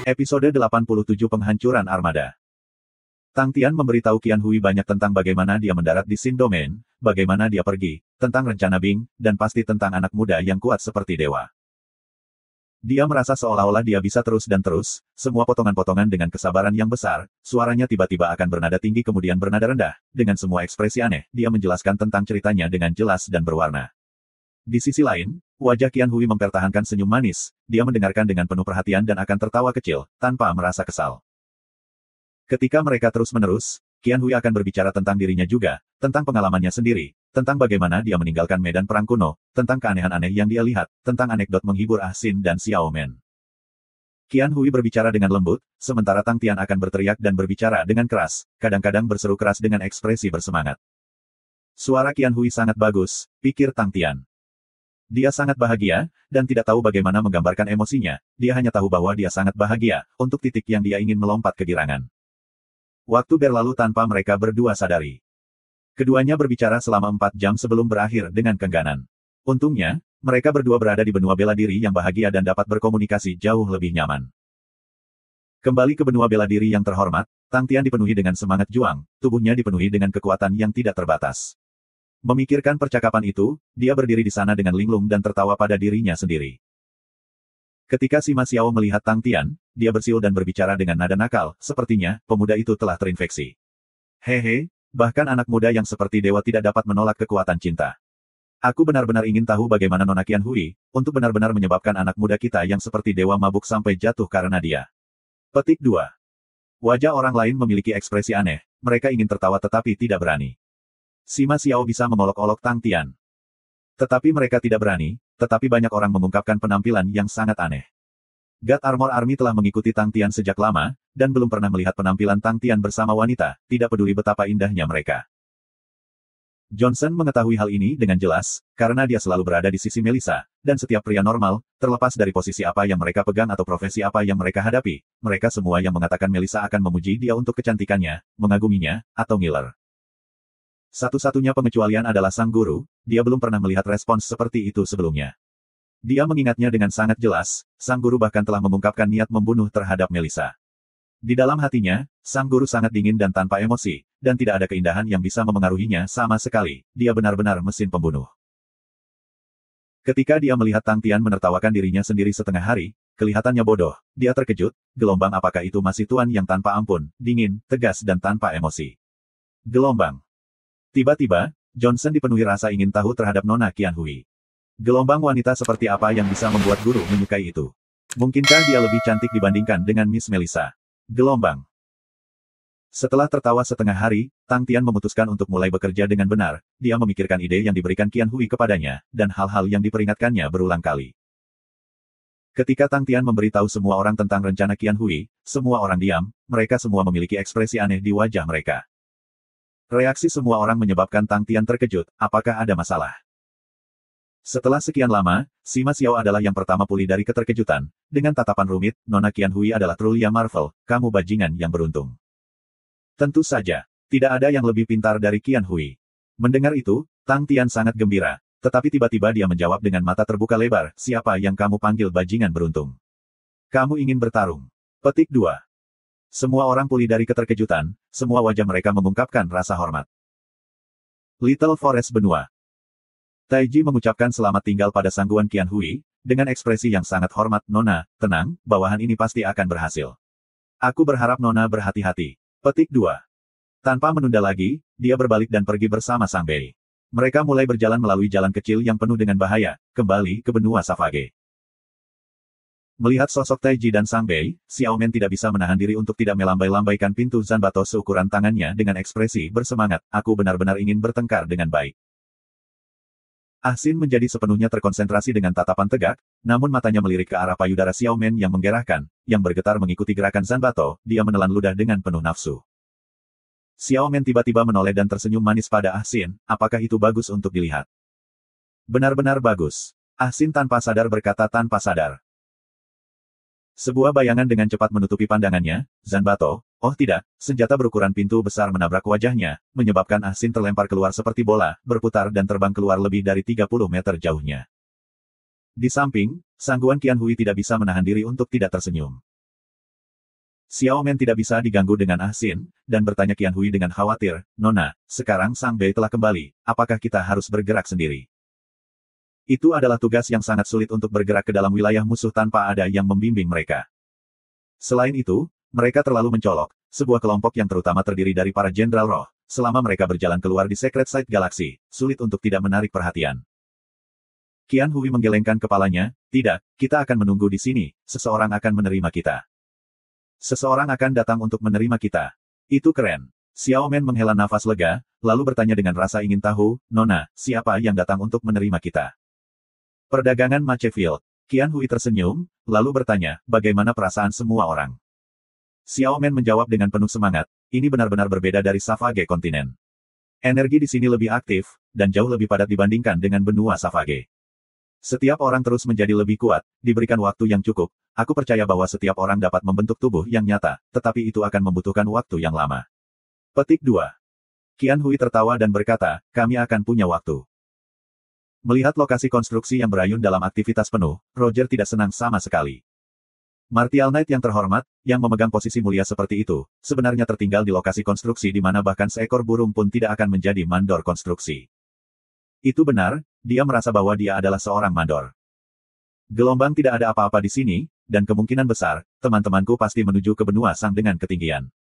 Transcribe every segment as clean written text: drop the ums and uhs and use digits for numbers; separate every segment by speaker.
Speaker 1: Episode 87 Penghancuran Armada. Tang Tian memberitahu Qian Hui banyak tentang bagaimana dia mendarat di Xin Domain, bagaimana dia pergi, tentang rencana Bing, dan pasti tentang anak muda yang kuat seperti dewa. Dia merasa seolah-olah dia bisa terus dan terus, semua potongan-potongan dengan kesabaran yang besar, suaranya tiba-tiba akan bernada tinggi kemudian bernada rendah, dengan semua ekspresi aneh, dia menjelaskan tentang ceritanya dengan jelas dan berwarna. Di sisi lain, wajah Qian Hui mempertahankan senyum manis, dia mendengarkan dengan penuh perhatian dan akan tertawa kecil, tanpa merasa kesal. Ketika mereka terus-menerus, Qian Hui akan berbicara tentang dirinya juga, tentang pengalamannya sendiri, tentang bagaimana dia meninggalkan medan perang kuno, tentang keanehan aneh yang dia lihat, tentang anekdot menghibur Ah Xin dan Xiao Men. Qian Hui berbicara dengan lembut, sementara Tang Tian akan berteriak dan berbicara dengan keras, kadang-kadang berseru keras dengan ekspresi bersemangat. Suara Qian Hui sangat bagus, pikir Tang Tian. Dia sangat bahagia, dan tidak tahu bagaimana menggambarkan emosinya, dia hanya tahu bahwa dia sangat bahagia, untuk titik yang dia ingin melompat ke girangan. Waktu berlalu tanpa mereka berdua sadari. Keduanya berbicara selama 4 jam sebelum berakhir dengan kengganan. Untungnya, mereka berdua berada di benua bela diri yang bahagia dan dapat berkomunikasi jauh lebih nyaman. Kembali ke benua bela diri yang terhormat, Tang Tian dipenuhi dengan semangat juang, tubuhnya dipenuhi dengan kekuatan yang tidak terbatas. Memikirkan percakapan itu, dia berdiri di sana dengan linglung dan tertawa pada dirinya sendiri. Ketika Sima Xiao melihat Tang Tian, dia bersiul dan berbicara dengan nada nakal, sepertinya, pemuda itu telah terinfeksi. Hehe, bahkan anak muda yang seperti dewa tidak dapat menolak kekuatan cinta. Aku benar-benar ingin tahu bagaimana Nona Qian Hui, untuk benar-benar menyebabkan anak muda kita yang seperti dewa mabuk sampai jatuh karena dia. Petik 2. Wajah orang lain memiliki ekspresi aneh, mereka ingin tertawa tetapi tidak berani. Sima Xiao bisa memolok-olok Tang Tian. Tetapi mereka tidak berani, tetapi banyak orang mengungkapkan penampilan yang sangat aneh. God Armor Army telah mengikuti Tang Tian sejak lama, dan belum pernah melihat penampilan Tang Tian bersama wanita, tidak peduli betapa indahnya mereka. Johnson mengetahui hal ini dengan jelas, karena dia selalu berada di sisi Melissa, dan setiap pria normal, terlepas dari posisi apa yang mereka pegang atau profesi apa yang mereka hadapi, mereka semua yang mengatakan Melissa akan memuji dia untuk kecantikannya, mengaguminya, atau ngiler. Satu-satunya pengecualian adalah sang guru, dia belum pernah melihat respons seperti itu sebelumnya. Dia mengingatnya dengan sangat jelas, sang guru bahkan telah mengungkapkan niat membunuh terhadap Melissa. Di dalam hatinya, sang guru sangat dingin dan tanpa emosi, dan tidak ada keindahan yang bisa memengaruhinya sama sekali, dia benar-benar mesin pembunuh. Ketika dia melihat Tang Tian menertawakan dirinya sendiri setengah hari, kelihatannya bodoh, dia terkejut, gelombang apakah itu masih tuan yang tanpa ampun, dingin, tegas dan tanpa emosi. Gelombang. Tiba-tiba, Johnson dipenuhi rasa ingin tahu terhadap Nona Qian Hui. Gelombang wanita seperti apa yang bisa membuat guru menyukai itu? Mungkinkah dia lebih cantik dibandingkan dengan Miss Melissa? Gelombang. Setelah tertawa setengah hari, Tang Tian memutuskan untuk mulai bekerja dengan benar, dia memikirkan ide yang diberikan Qian Hui kepadanya, dan hal-hal yang diperingatkannya berulang kali. Ketika Tang Tian memberitahu semua orang tentang rencana Qian Hui, semua orang diam, mereka semua memiliki ekspresi aneh di wajah mereka. Reaksi semua orang menyebabkan Tang Tian terkejut, apakah ada masalah? Setelah sekian lama, Sima Xiao adalah yang pertama pulih dari keterkejutan. Dengan tatapan rumit, Nona Qian Hui adalah Trulia Marvel, kamu bajingan yang beruntung. Tentu saja, tidak ada yang lebih pintar dari Qian Hui. Mendengar itu, Tang Tian sangat gembira, tetapi tiba-tiba dia menjawab dengan mata terbuka lebar, siapa yang kamu panggil bajingan beruntung? Kamu ingin bertarung? Petik 2. Semua orang pulih dari keterkejutan, semua wajah mereka mengungkapkan rasa hormat. Little Forest Benua. Taiji mengucapkan selamat tinggal pada sangguan Qian Hui, dengan ekspresi yang sangat hormat, Nona, tenang, bawahan ini pasti akan berhasil. Aku berharap Nona berhati-hati. Petik 2. Tanpa menunda lagi, dia berbalik dan pergi bersama Sang Bei. Mereka mulai berjalan melalui jalan kecil yang penuh dengan bahaya, kembali ke benua Savage. Melihat sosok Taiji dan Sang Bei, Xiao Men tidak bisa menahan diri untuk tidak melambai-lambaikan pintu Zanbato seukuran tangannya dengan ekspresi bersemangat, aku benar-benar ingin bertengkar dengan baik. Ah Xin menjadi sepenuhnya terkonsentrasi dengan tatapan tegak, namun matanya melirik ke arah payudara Xiao Men yang menggerahkan, yang bergetar mengikuti gerakan Zanbato, dia menelan ludah dengan penuh nafsu. Xiao Men tiba-tiba menoleh dan tersenyum manis pada Ah Xin, apakah itu bagus untuk dilihat? Benar-benar bagus. Ah Xin tanpa sadar berkata tanpa sadar. Sebuah bayangan dengan cepat menutupi pandangannya, Zanbato, oh tidak, senjata berukuran pintu besar menabrak wajahnya, menyebabkan Ah Xin terlempar keluar seperti bola, berputar dan terbang keluar lebih dari 30 meter jauhnya. Di samping, sangguan Qian Hui tidak bisa menahan diri untuk tidak tersenyum. Xiao Men tidak bisa diganggu dengan Ahsin, dan bertanya Qian Hui dengan khawatir, Nona, sekarang Sang Bei telah kembali, apakah kita harus bergerak sendiri? Itu adalah tugas yang sangat sulit untuk bergerak ke dalam wilayah musuh tanpa ada yang membimbing mereka. Selain itu, mereka terlalu mencolok, sebuah kelompok yang terutama terdiri dari para jenderal roh, selama mereka berjalan keluar di Secret Site Galaxy, sulit untuk tidak menarik perhatian. Qian Hui menggelengkan kepalanya, tidak, kita akan menunggu di sini, seseorang akan menerima kita. Seseorang akan datang untuk menerima kita. Itu keren. Xiao Men menghela nafas lega, lalu bertanya dengan rasa ingin tahu, Nona, siapa yang datang untuk menerima kita? Perdagangan Machefield. Qian Hui tersenyum, lalu bertanya, bagaimana perasaan semua orang? Xiao Men menjawab dengan penuh semangat, ini benar-benar berbeda dari Savage Kontinen. Energi di sini lebih aktif, dan jauh lebih padat dibandingkan dengan benua Savage. Setiap orang terus menjadi lebih kuat, diberikan waktu yang cukup, aku percaya bahwa setiap orang dapat membentuk tubuh yang nyata, tetapi itu akan membutuhkan waktu yang lama. Petik 2. Qian Hui tertawa dan berkata, kami akan punya waktu. Melihat lokasi konstruksi yang berayun dalam aktivitas penuh, Roger tidak senang sama sekali. Martial Knight yang terhormat, yang memegang posisi mulia seperti itu, sebenarnya tertinggal di lokasi konstruksi di mana bahkan seekor burung pun tidak akan menjadi mandor konstruksi. Itu benar, dia merasa bahwa dia adalah seorang mandor. Gelombang tidak ada apa-apa di sini, dan kemungkinan besar, teman-temanku pasti menuju ke benua Sang dengan ketinggian.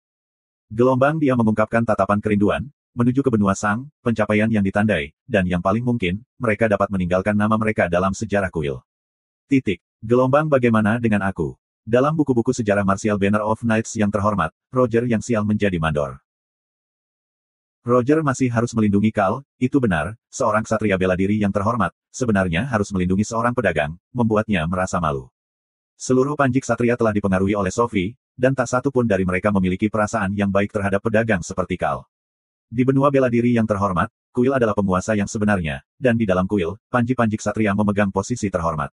Speaker 1: Gelombang dia mengungkapkan tatapan kerinduan, menuju ke benua Sang, pencapaian yang ditandai, dan yang paling mungkin, mereka dapat meninggalkan nama mereka dalam sejarah kuil. Titik. Gelombang bagaimana dengan aku? Dalam buku-buku sejarah Martial Banner of Knights yang terhormat, Roger yang sial menjadi mandor. Roger masih harus melindungi Kal, itu benar, seorang ksatria bela diri yang terhormat, sebenarnya harus melindungi seorang pedagang, membuatnya merasa malu. Seluruh panji ksatria telah dipengaruhi oleh Sophie, dan tak satu pun dari mereka memiliki perasaan yang baik terhadap pedagang seperti Kal. Di benua bela diri yang terhormat, kuil adalah penguasa yang sebenarnya, dan di dalam kuil, panji-panji ksatria memegang posisi terhormat.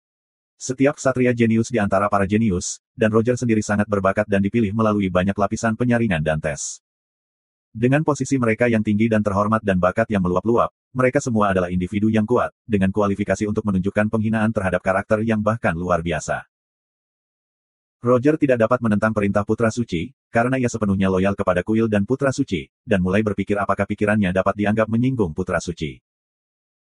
Speaker 1: Setiap ksatria jenius di antara para jenius, dan Roger sendiri sangat berbakat dan dipilih melalui banyak lapisan penyaringan dan tes. Dengan posisi mereka yang tinggi dan terhormat dan bakat yang meluap-luap, mereka semua adalah individu yang kuat, dengan kualifikasi untuk menunjukkan penghinaan terhadap karakter yang bahkan luar biasa. Roger tidak dapat menentang perintah Putra Suci, karena ia sepenuhnya loyal kepada kuil dan Putra Suci, dan mulai berpikir apakah pikirannya dapat dianggap menyinggung Putra Suci.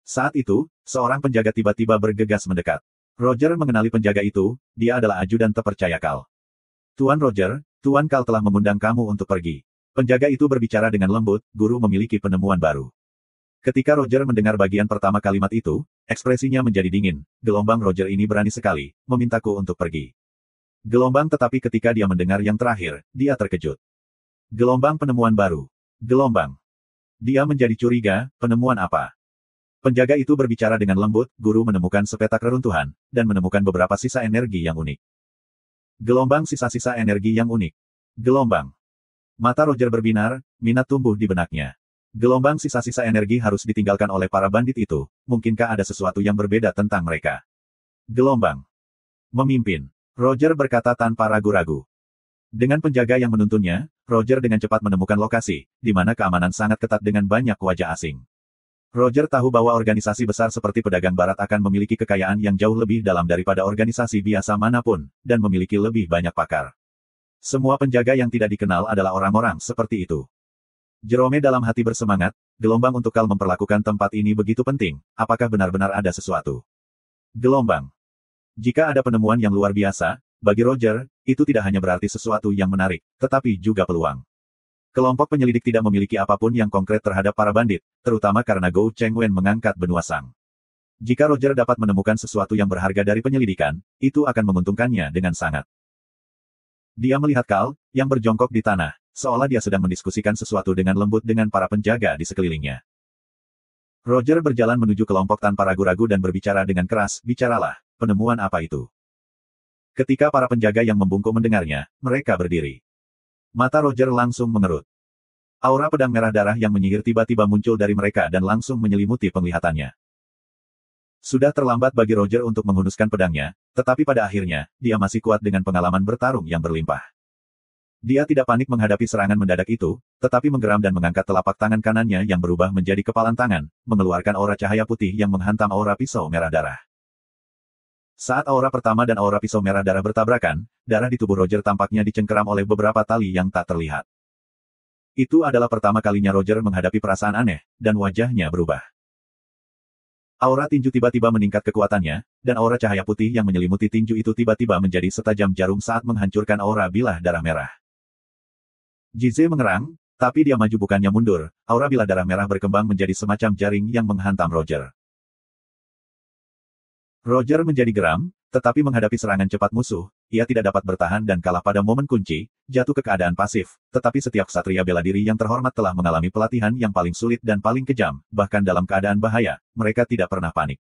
Speaker 1: Saat itu, seorang penjaga tiba-tiba bergegas mendekat. Roger mengenali penjaga itu, dia adalah ajudan terpercaya Kal. Tuan Roger, Tuan Kal telah mengundang kamu untuk pergi. Penjaga itu berbicara dengan lembut, guru memiliki penemuan baru. Ketika Roger mendengar bagian pertama kalimat itu, ekspresinya menjadi dingin. Gelombang Roger ini berani sekali, memintaku untuk pergi. Gelombang tetapi ketika dia mendengar yang terakhir, dia terkejut. Gelombang penemuan baru. Gelombang. Dia menjadi curiga, penemuan apa? Penjaga itu berbicara dengan lembut, guru menemukan sepetak reruntuhan, dan menemukan beberapa sisa energi yang unik. Gelombang sisa-sisa energi yang unik. Gelombang. Mata Roger berbinar, minat tumbuh di benaknya. Gelombang sisa-sisa energi harus ditinggalkan oleh para bandit itu, mungkinkah ada sesuatu yang berbeda tentang mereka? Gelombang. Memimpin. Roger berkata tanpa ragu-ragu. Dengan penjaga yang menuntunnya, Roger dengan cepat menemukan lokasi, di mana keamanan sangat ketat dengan banyak wajah asing. Roger tahu bahwa organisasi besar seperti pedagang barat akan memiliki kekayaan yang jauh lebih dalam daripada organisasi biasa manapun, dan memiliki lebih banyak pakar. Semua penjaga yang tidak dikenal adalah orang-orang seperti itu. Jerome dalam hati bersemangat, gelombang untuk Kal memperlakukan tempat ini begitu penting, apakah benar-benar ada sesuatu? Gelombang. Jika ada penemuan yang luar biasa, bagi Roger, itu tidak hanya berarti sesuatu yang menarik, tetapi juga peluang. Kelompok penyelidik tidak memiliki apapun yang konkret terhadap para bandit, terutama karena Gou Chengwen mengangkat benua Sang. Jika Roger dapat menemukan sesuatu yang berharga dari penyelidikan, itu akan menguntungkannya dengan sangat. Dia melihat Kal, yang berjongkok di tanah, seolah dia sedang mendiskusikan sesuatu dengan lembut dengan para penjaga di sekelilingnya. Roger berjalan menuju kelompok tanpa ragu-ragu dan berbicara dengan keras, bicaralah, penemuan apa itu? Ketika para penjaga yang membungkuk mendengarnya, mereka berdiri. Mata Roger langsung mengerut. Aura pedang merah darah yang menyihir tiba-tiba muncul dari mereka dan langsung menyelimuti penglihatannya. Sudah terlambat bagi Roger untuk menghunuskan pedangnya, tetapi pada akhirnya, dia masih kuat dengan pengalaman bertarung yang berlimpah. Dia tidak panik menghadapi serangan mendadak itu, tetapi menggeram dan mengangkat telapak tangan kanannya yang berubah menjadi kepalan tangan, mengeluarkan aura cahaya putih yang menghantam aura pisau merah darah. Saat aura pertama dan aura pisau merah darah bertabrakan, darah di tubuh Roger tampaknya dicengkeram oleh beberapa tali yang tak terlihat. Itu adalah pertama kalinya Roger menghadapi perasaan aneh, dan wajahnya berubah. Aura tinju tiba-tiba meningkat kekuatannya, dan aura cahaya putih yang menyelimuti tinju itu tiba-tiba menjadi setajam jarum saat menghancurkan aura bilah darah merah. Jize mengerang, tapi dia maju bukannya mundur, aura bilah darah merah berkembang menjadi semacam jaring yang menghantam Roger. Roger menjadi geram, tetapi menghadapi serangan cepat musuh, ia tidak dapat bertahan dan kalah pada momen kunci, jatuh ke keadaan pasif, tetapi setiap ksatria bela diri yang terhormat telah mengalami pelatihan yang paling sulit dan paling kejam, bahkan dalam keadaan bahaya, mereka tidak pernah panik.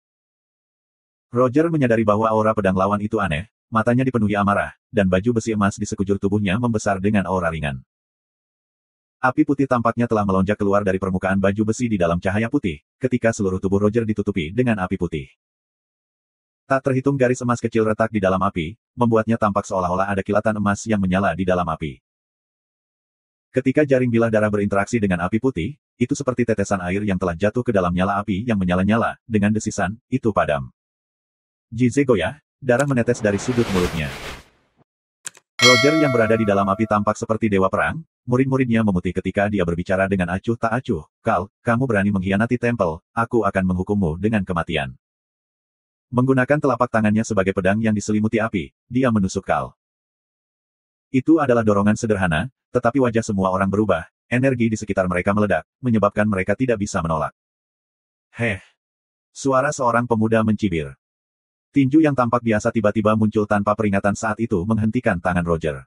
Speaker 1: Roger menyadari bahwa aura pedang lawan itu aneh, matanya dipenuhi amarah, dan baju besi emas di sekujur tubuhnya membesar dengan aura ringan. Api putih tampaknya telah melonjak keluar dari permukaan baju besi di dalam cahaya putih, ketika seluruh tubuh Roger ditutupi dengan api putih. Tak terhitung garis emas kecil retak di dalam api, membuatnya tampak seolah-olah ada kilatan emas yang menyala di dalam api. Ketika jaring bilah darah berinteraksi dengan api putih, itu seperti tetesan air yang telah jatuh ke dalam nyala api yang menyala-nyala, dengan desisan, itu padam. Jize goyah, darah menetes dari sudut mulutnya. Roger yang berada di dalam api tampak seperti dewa perang, murid-muridnya memutih ketika dia berbicara dengan acuh tak acuh, "Kal, kamu berani mengkhianati tempel, aku akan menghukummu dengan kematian." Menggunakan telapak tangannya sebagai pedang yang diselimuti api, dia menusuk Kal. Itu adalah dorongan sederhana, tetapi wajah semua orang berubah, energi di sekitar mereka meledak, menyebabkan mereka tidak bisa menolak. Heh! Suara seorang pemuda mencibir. Tinju yang tampak biasa tiba-tiba muncul tanpa peringatan saat itu menghentikan tangan Roger.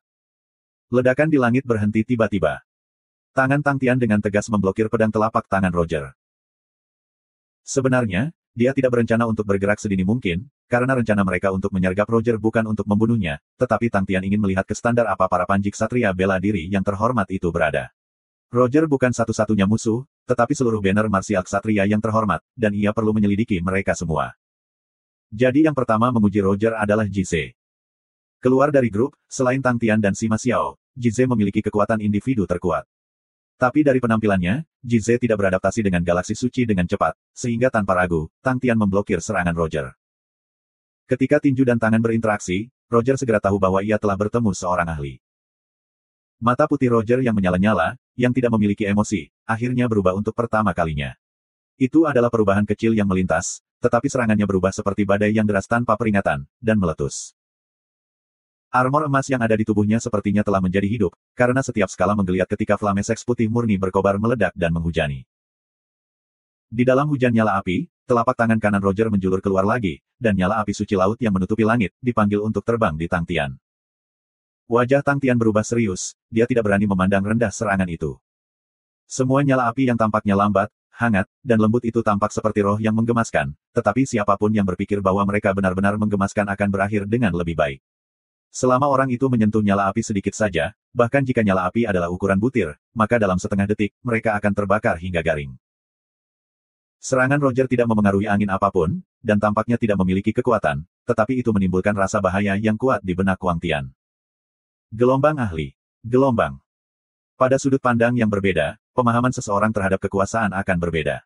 Speaker 1: Ledakan di langit berhenti tiba-tiba. Tangan Tang Tian dengan tegas memblokir pedang telapak tangan Roger. Sebenarnya, dia tidak berencana untuk bergerak sedini mungkin, karena rencana mereka untuk menyergap Roger bukan untuk membunuhnya, tetapi Tang Tian ingin melihat ke standar apa para panjik satria bela diri yang terhormat itu berada. Roger bukan satu-satunya musuh, tetapi seluruh banner marsial ksatria yang terhormat, dan ia perlu menyelidiki mereka semua. Jadi yang pertama menguji Roger adalah Jize. Keluar dari grup, selain Tang Tian dan Sima Xiao, Jize memiliki kekuatan individu terkuat. Tapi dari penampilannya, Jize tidak beradaptasi dengan galaksi suci dengan cepat, sehingga tanpa ragu, Tang Tian memblokir serangan Roger. Ketika tinju dan tangan berinteraksi, Roger segera tahu bahwa ia telah bertemu seorang ahli. Mata putih Roger yang menyala-nyala, yang tidak memiliki emosi, akhirnya berubah untuk pertama kalinya. Itu adalah perubahan kecil yang melintas, tetapi serangannya berubah seperti badai yang deras tanpa peringatan, dan meletus. Armor emas yang ada di tubuhnya sepertinya telah menjadi hidup, karena setiap skala menggeliat ketika flameseks putih murni berkobar meledak dan menghujani. Di dalam hujan nyala api, telapak tangan kanan Roger menjulur keluar lagi, dan nyala api suci laut yang menutupi langit, dipanggil untuk terbang di Tang Tian. Wajah Tang Tian berubah serius, dia tidak berani memandang rendah serangan itu. Semua nyala api yang tampaknya lambat, hangat, dan lembut itu tampak seperti roh yang menggemaskan, tetapi siapapun yang berpikir bahwa mereka benar-benar menggemaskan akan berakhir dengan lebih baik. Selama orang itu menyentuh nyala api sedikit saja, bahkan jika nyala api adalah ukuran butir, maka dalam setengah detik, mereka akan terbakar hingga garing. Serangan Roger tidak memengaruhi angin apapun, dan tampaknya tidak memiliki kekuatan, tetapi itu menimbulkan rasa bahaya yang kuat di benak Wang Tian. Gelombang ahli. Gelombang. Pada sudut pandang yang berbeda, pemahaman seseorang terhadap kekuasaan akan berbeda.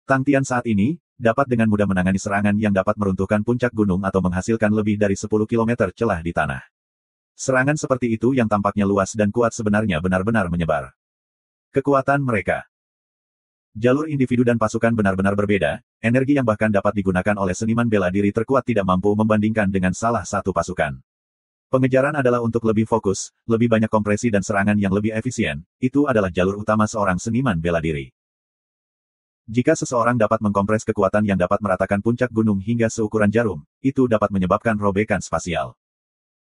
Speaker 1: Tang Tian saat ini, dapat dengan mudah menangani serangan yang dapat meruntuhkan puncak gunung atau menghasilkan lebih dari 10 km celah di tanah. Serangan seperti itu yang tampaknya luas dan kuat sebenarnya benar-benar menyebar. Kekuatan mereka. Jalur individu dan pasukan benar-benar berbeda, energi yang bahkan dapat digunakan oleh seniman bela diri terkuat tidak mampu membandingkan dengan salah satu pasukan. Pengejaran adalah untuk lebih fokus, lebih banyak kompresi dan serangan yang lebih efisien, itu adalah jalur utama seorang seniman bela diri. Jika seseorang dapat mengkompres kekuatan yang dapat meratakan puncak gunung hingga seukuran jarum, itu dapat menyebabkan robekan spasial.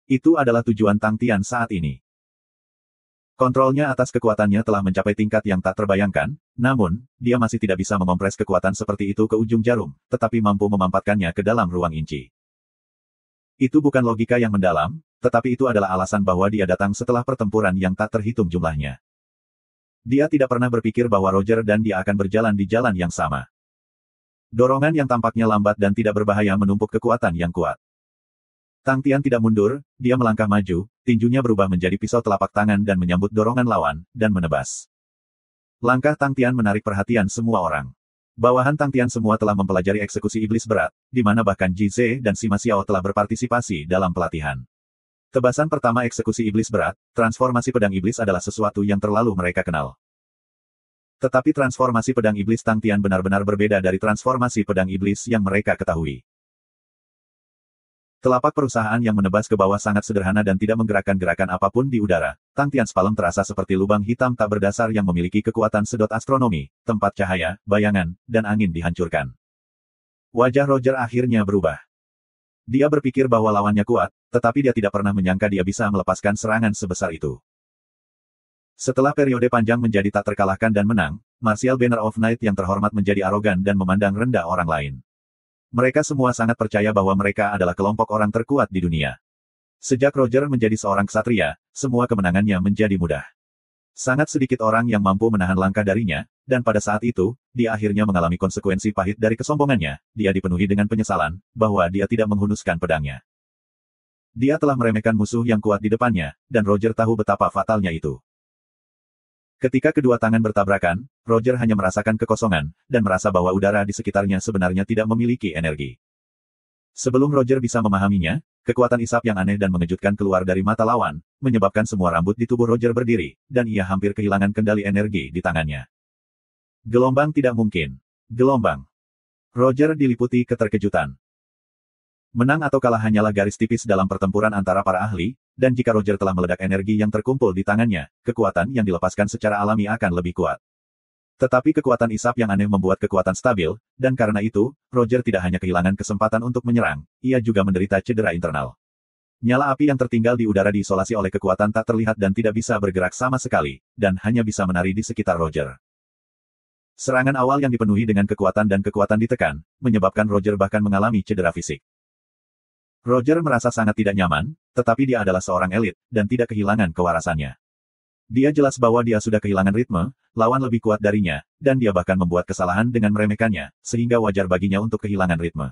Speaker 1: Itu adalah tujuan Tang Tian saat ini. Kontrolnya atas kekuatannya telah mencapai tingkat yang tak terbayangkan, namun, dia masih tidak bisa mengompres kekuatan seperti itu ke ujung jarum, tetapi mampu memampatkannya ke dalam ruang inci. Itu bukan logika yang mendalam, tetapi itu adalah alasan bahwa dia datang setelah pertempuran yang tak terhitung jumlahnya. Dia tidak pernah berpikir bahwa Roger dan dia akan berjalan di jalan yang sama. Dorongan yang tampaknya lambat dan tidak berbahaya menumpuk kekuatan yang kuat. Tang Tian tidak mundur, dia melangkah maju, tinjunya berubah menjadi pisau telapak tangan dan menyambut dorongan lawan, dan menebas. Langkah Tang Tian menarik perhatian semua orang. Bawahan Tang Tian semua telah mempelajari eksekusi iblis berat, di mana bahkan Ji Ze dan Sima Xiao telah berpartisipasi dalam pelatihan. Tebasan pertama eksekusi iblis berat, transformasi pedang iblis adalah sesuatu yang terlalu mereka kenal. Tetapi transformasi pedang iblis Tang Tian benar-benar berbeda dari transformasi pedang iblis yang mereka ketahui. Telapak perusahaan yang menebas ke bawah sangat sederhana dan tidak menggerakkan gerakan apapun di udara. Tang Tian's palm terasa seperti lubang hitam tak berdasar yang memiliki kekuatan sedot astronomi, tempat cahaya, bayangan, dan angin dihancurkan. Wajah Roger akhirnya berubah. Dia berpikir bahwa lawannya kuat, tetapi dia tidak pernah menyangka dia bisa melepaskan serangan sebesar itu. Setelah periode panjang menjadi tak terkalahkan dan menang, Martial Banner of Night yang terhormat menjadi arogan dan memandang rendah orang lain. Mereka semua sangat percaya bahwa mereka adalah kelompok orang terkuat di dunia. Sejak Roger menjadi seorang ksatria, semua kemenangannya menjadi mudah. Sangat sedikit orang yang mampu menahan langkah darinya, dan pada saat itu, dia akhirnya mengalami konsekuensi pahit dari kesombongannya. Dia dipenuhi dengan penyesalan, bahwa dia tidak menghunuskan pedangnya. Dia telah meremehkan musuh yang kuat di depannya, dan Roger tahu betapa fatalnya itu. Ketika kedua tangan bertabrakan, Roger hanya merasakan kekosongan, dan merasa bahwa udara di sekitarnya sebenarnya tidak memiliki energi. Sebelum Roger bisa memahaminya, kekuatan isap yang aneh dan mengejutkan keluar dari mata lawan, menyebabkan semua rambut di tubuh Roger berdiri, dan ia hampir kehilangan kendali energi di tangannya. Gelombang tidak mungkin. Gelombang. Roger diliputi keterkejutan. Menang atau kalah hanyalah garis tipis dalam pertempuran antara para ahli, dan jika Roger telah meledak energi yang terkumpul di tangannya, kekuatan yang dilepaskan secara alami akan lebih kuat. Tetapi kekuatan isap yang aneh membuat kekuatan stabil, dan karena itu, Roger tidak hanya kehilangan kesempatan untuk menyerang, ia juga menderita cedera internal. Nyala api yang tertinggal di udara diisolasi oleh kekuatan tak terlihat dan tidak bisa bergerak sama sekali, dan hanya bisa menari di sekitar Roger. Serangan awal yang dipenuhi dengan kekuatan dan kekuatan ditekan, menyebabkan Roger bahkan mengalami cedera fisik. Roger merasa sangat tidak nyaman, tetapi dia adalah seorang elit, dan tidak kehilangan kewarasannya. Dia jelas bahwa dia sudah kehilangan ritme, lawan lebih kuat darinya, dan dia bahkan membuat kesalahan dengan meremehkannya, sehingga wajar baginya untuk kehilangan ritme.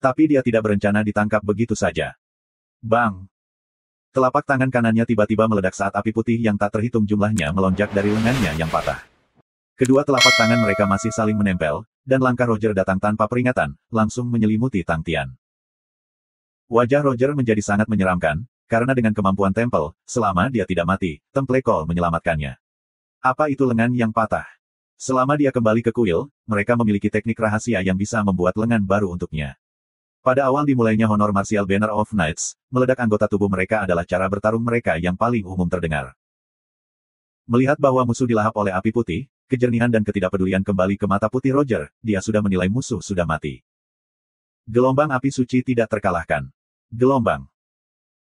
Speaker 1: Tapi dia tidak berencana ditangkap begitu saja. Bang! Telapak tangan kanannya tiba-tiba meledak saat api putih yang tak terhitung jumlahnya melonjak dari lengannya yang patah. Kedua telapak tangan mereka masih saling menempel, dan langkah Roger datang tanpa peringatan, langsung menyelimuti Tang Tian. Wajah Roger menjadi sangat menyeramkan, karena dengan kemampuan tempel, selama dia tidak mati, Temple Call menyelamatkannya. Apa itu lengan yang patah? Selama dia kembali ke kuil, mereka memiliki teknik rahasia yang bisa membuat lengan baru untuknya. Pada awal dimulainya honor Martial Banner of Knights, meledak anggota tubuh mereka adalah cara bertarung mereka yang paling umum terdengar. Melihat bahwa musuh dilahap oleh api putih, kejernihan dan ketidakpedulian kembali ke mata putih Roger, dia sudah menilai musuh sudah mati. Gelombang api suci tidak terkalahkan. Gelombang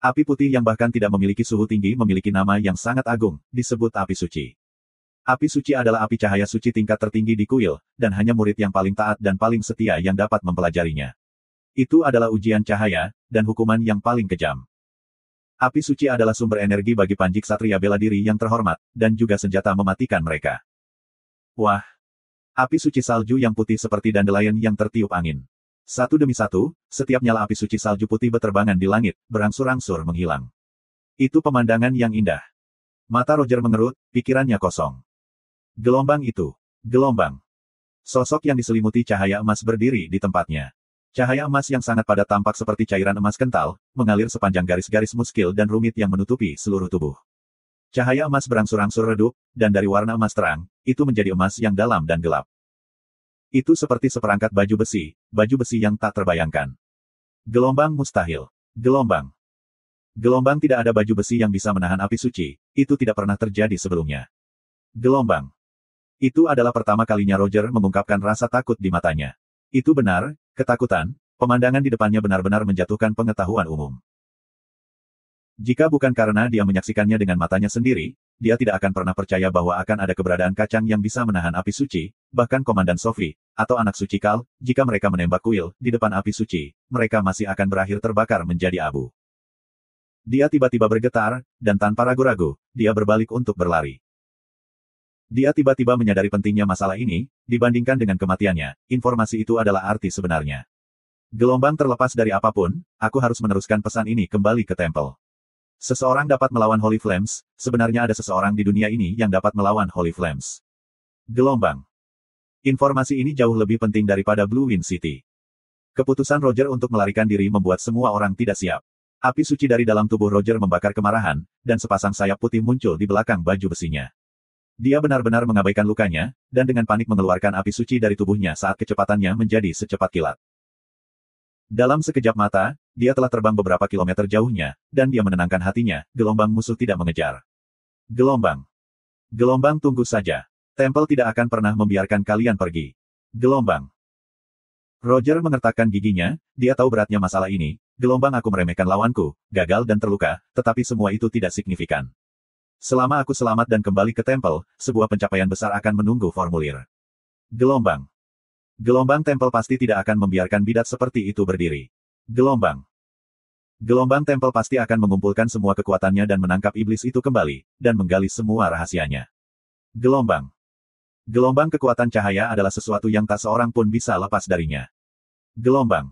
Speaker 1: api putih yang bahkan tidak memiliki suhu tinggi memiliki nama yang sangat agung, disebut api suci. Api suci adalah api cahaya suci tingkat tertinggi di kuil, dan hanya murid yang paling taat dan paling setia yang dapat mempelajarinya. Itu adalah ujian cahaya, dan hukuman yang paling kejam. Api suci adalah sumber energi bagi Panji Ksatria bela diri yang terhormat, dan juga senjata mematikan mereka. Wah! Api suci salju yang putih seperti dandelion yang tertiup angin. Satu demi satu, setiap nyala api suci salju putih berterbangan di langit, berangsur-angsur menghilang. Itu pemandangan yang indah. Mata Roger mengerut, pikirannya kosong. Gelombang itu. Gelombang. Sosok yang diselimuti cahaya emas berdiri di tempatnya. Cahaya emas yang sangat padat tampak seperti cairan emas kental, mengalir sepanjang garis-garis muskil dan rumit yang menutupi seluruh tubuh. Cahaya emas berangsur-angsur redup, dan dari warna emas terang, itu menjadi emas yang dalam dan gelap. Itu seperti seperangkat baju besi yang tak terbayangkan. Gelombang mustahil. Gelombang. Gelombang tidak ada baju besi yang bisa menahan api suci, itu tidak pernah terjadi sebelumnya. Gelombang. Itu adalah pertama kalinya Roger mengungkapkan rasa takut di matanya. Itu benar, ketakutan, pemandangan di depannya benar-benar menjatuhkan pengetahuan umum. Jika bukan karena dia menyaksikannya dengan matanya sendiri, dia tidak akan pernah percaya bahwa akan ada keberadaan kacang yang bisa menahan api suci, bahkan Komandan Sophie, atau anak suci Kal, jika mereka menembak kuil, di depan api suci, mereka masih akan berakhir terbakar menjadi abu. Dia tiba-tiba bergetar, dan tanpa ragu-ragu, dia berbalik untuk berlari. Dia tiba-tiba menyadari pentingnya masalah ini, dibandingkan dengan kematiannya, informasi itu adalah arti sebenarnya. Gelombang terlepas dari apapun, aku harus meneruskan pesan ini kembali ke tempel. Seseorang dapat melawan Holy Flames, sebenarnya ada seseorang di dunia ini yang dapat melawan Holy Flames. Gelombang. Informasi ini jauh lebih penting daripada Blue Wind City. Keputusan Roger untuk melarikan diri membuat semua orang tidak siap. Api suci dari dalam tubuh Roger membakar kemarahan, dan sepasang sayap putih muncul di belakang baju besinya. Dia benar-benar mengabaikan lukanya, dan dengan panik mengeluarkan api suci dari tubuhnya saat kecepatannya menjadi secepat kilat. Dalam sekejap mata, dia telah terbang beberapa kilometer jauhnya, dan dia menenangkan hatinya, gelombang musuh tidak mengejar. Gelombang. Gelombang, tunggu saja. Tempel tidak akan pernah membiarkan kalian pergi. Gelombang. Roger mengertakkan giginya, dia tahu beratnya masalah ini. Gelombang, aku meremehkan lawanku, gagal dan terluka, tetapi semua itu tidak signifikan. Selama aku selamat dan kembali ke tempel, sebuah pencapaian besar akan menunggu formulir. Gelombang. Gelombang, tempel pasti tidak akan membiarkan bidat seperti itu berdiri. Gelombang. Gelombang, tempel pasti akan mengumpulkan semua kekuatannya dan menangkap iblis itu kembali, dan menggali semua rahasianya. Gelombang. Gelombang, kekuatan cahaya adalah sesuatu yang tak seorang pun bisa lepas darinya. Gelombang.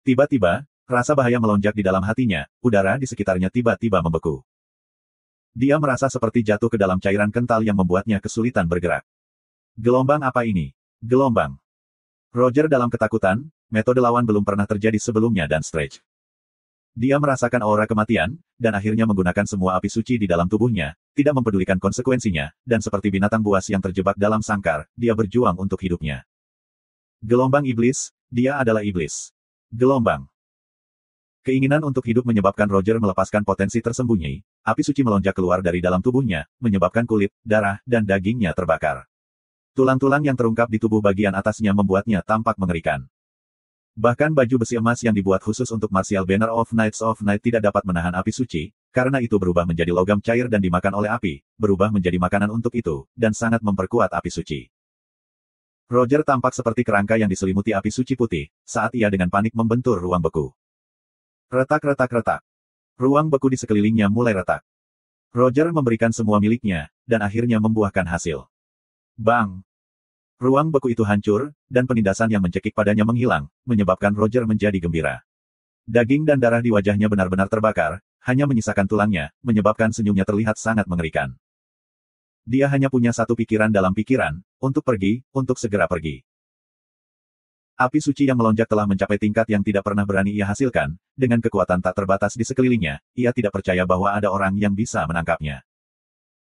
Speaker 1: Tiba-tiba, rasa bahaya melonjak di dalam hatinya, udara di sekitarnya tiba-tiba membeku. Dia merasa seperti jatuh ke dalam cairan kental yang membuatnya kesulitan bergerak. Gelombang apa ini? Gelombang. Roger dalam ketakutan, metode lawan belum pernah terjadi sebelumnya dan Stretch. Dia merasakan aura kematian, dan akhirnya menggunakan semua api suci di dalam tubuhnya, tidak mempedulikan konsekuensinya, dan seperti binatang buas yang terjebak dalam sangkar, dia berjuang untuk hidupnya. Gelombang iblis, dia adalah iblis. Gelombang. Keinginan untuk hidup menyebabkan Roger melepaskan potensi tersembunyi, api suci melonjak keluar dari dalam tubuhnya, menyebabkan kulit, darah, dan dagingnya terbakar. Tulang-tulang yang terungkap di tubuh bagian atasnya membuatnya tampak mengerikan. Bahkan baju besi emas yang dibuat khusus untuk Martial Banner of Knights of Night tidak dapat menahan api suci, karena itu berubah menjadi logam cair dan dimakan oleh api, berubah menjadi makanan untuk itu, dan sangat memperkuat api suci. Roger tampak seperti kerangka yang diselimuti api suci putih, saat ia dengan panik membentur ruang beku. Retak-retak-retak. Ruang beku di sekelilingnya mulai retak. Roger memberikan semua miliknya, dan akhirnya membuahkan hasil. Bang! Ruang beku itu hancur, dan penindasan yang mencekik padanya menghilang, menyebabkan Roger menjadi gembira. Daging dan darah di wajahnya benar-benar terbakar, hanya menyisakan tulangnya, menyebabkan senyumnya terlihat sangat mengerikan. Dia hanya punya satu pikiran dalam pikiran, untuk pergi, untuk segera pergi. Api suci yang melonjak telah mencapai tingkat yang tidak pernah berani ia hasilkan, dengan kekuatan tak terbatas di sekelilingnya, ia tidak percaya bahwa ada orang yang bisa menangkapnya.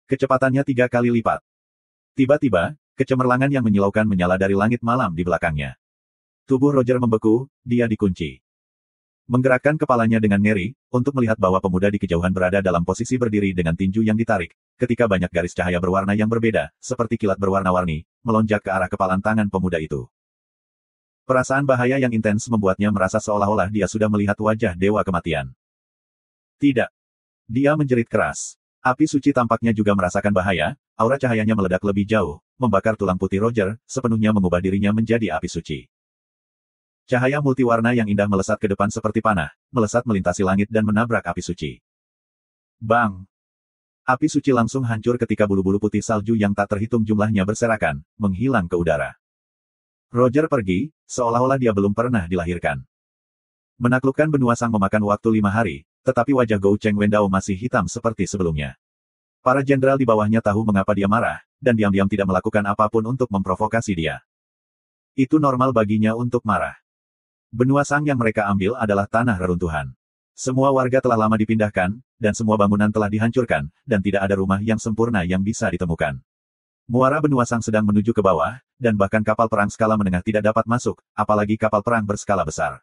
Speaker 1: Kecepatannya 3 kali lipat. Tiba-tiba, kecemerlangan yang menyilaukan menyala dari langit malam di belakangnya. Tubuh Roger membeku, dia dikunci. Menggerakkan kepalanya dengan ngeri, untuk melihat bahwa pemuda di kejauhan berada dalam posisi berdiri dengan tinju yang ditarik, ketika banyak garis cahaya berwarna yang berbeda, seperti kilat berwarna-warni, melonjak ke arah kepalan tangan pemuda itu. Perasaan bahaya yang intens membuatnya merasa seolah-olah dia sudah melihat wajah dewa kematian. Tidak. Dia menjerit keras. Api suci tampaknya juga merasakan bahaya, aura cahayanya meledak lebih jauh, membakar tulang putih Roger, sepenuhnya mengubah dirinya menjadi api suci. Cahaya multiwarna yang indah melesat ke depan seperti panah, melesat melintasi langit dan menabrak api suci. Bang! Api suci langsung hancur ketika bulu-bulu putih salju yang tak terhitung jumlahnya berserakan, menghilang ke udara. Roger pergi, seolah-olah dia belum pernah dilahirkan. Menaklukkan benua Sang memakan waktu 5 hari, tetapi wajah Gou Cheng Wendao masih hitam seperti sebelumnya. Para jenderal di bawahnya tahu mengapa dia marah, dan diam-diam tidak melakukan apapun untuk memprovokasi dia. Itu normal baginya untuk marah. Benua Sang yang mereka ambil adalah tanah reruntuhan. Semua warga telah lama dipindahkan, dan semua bangunan telah dihancurkan, dan tidak ada rumah yang sempurna yang bisa ditemukan. Muara benua Sang sedang menuju ke bawah, dan bahkan kapal perang skala menengah tidak dapat masuk, apalagi kapal perang berskala besar.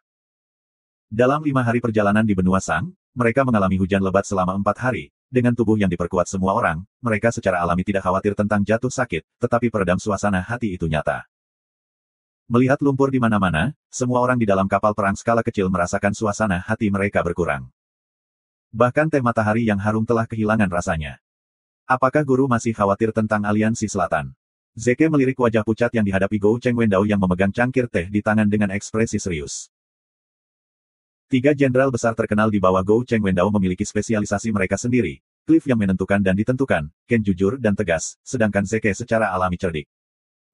Speaker 1: Dalam 5 hari perjalanan di benua Sang, mereka mengalami hujan lebat selama 4 hari. Dengan tubuh yang diperkuat semua orang, mereka secara alami tidak khawatir tentang jatuh sakit, tetapi peredam suasana hati itu nyata. Melihat lumpur di mana-mana, semua orang di dalam kapal perang skala kecil merasakan suasana hati mereka berkurang. Bahkan teh matahari yang harum telah kehilangan rasanya. Apakah guru masih khawatir tentang aliansi selatan? Zeke melirik wajah pucat yang dihadapi Gou Cheng Wendao yang memegang cangkir teh di tangan dengan ekspresi serius. 3 jenderal besar terkenal di bawah Gou Cheng Wendao memiliki spesialisasi mereka sendiri. Cliff yang menentukan dan ditentukan, Ken jujur dan tegas, sedangkan Zeke secara alami cerdik.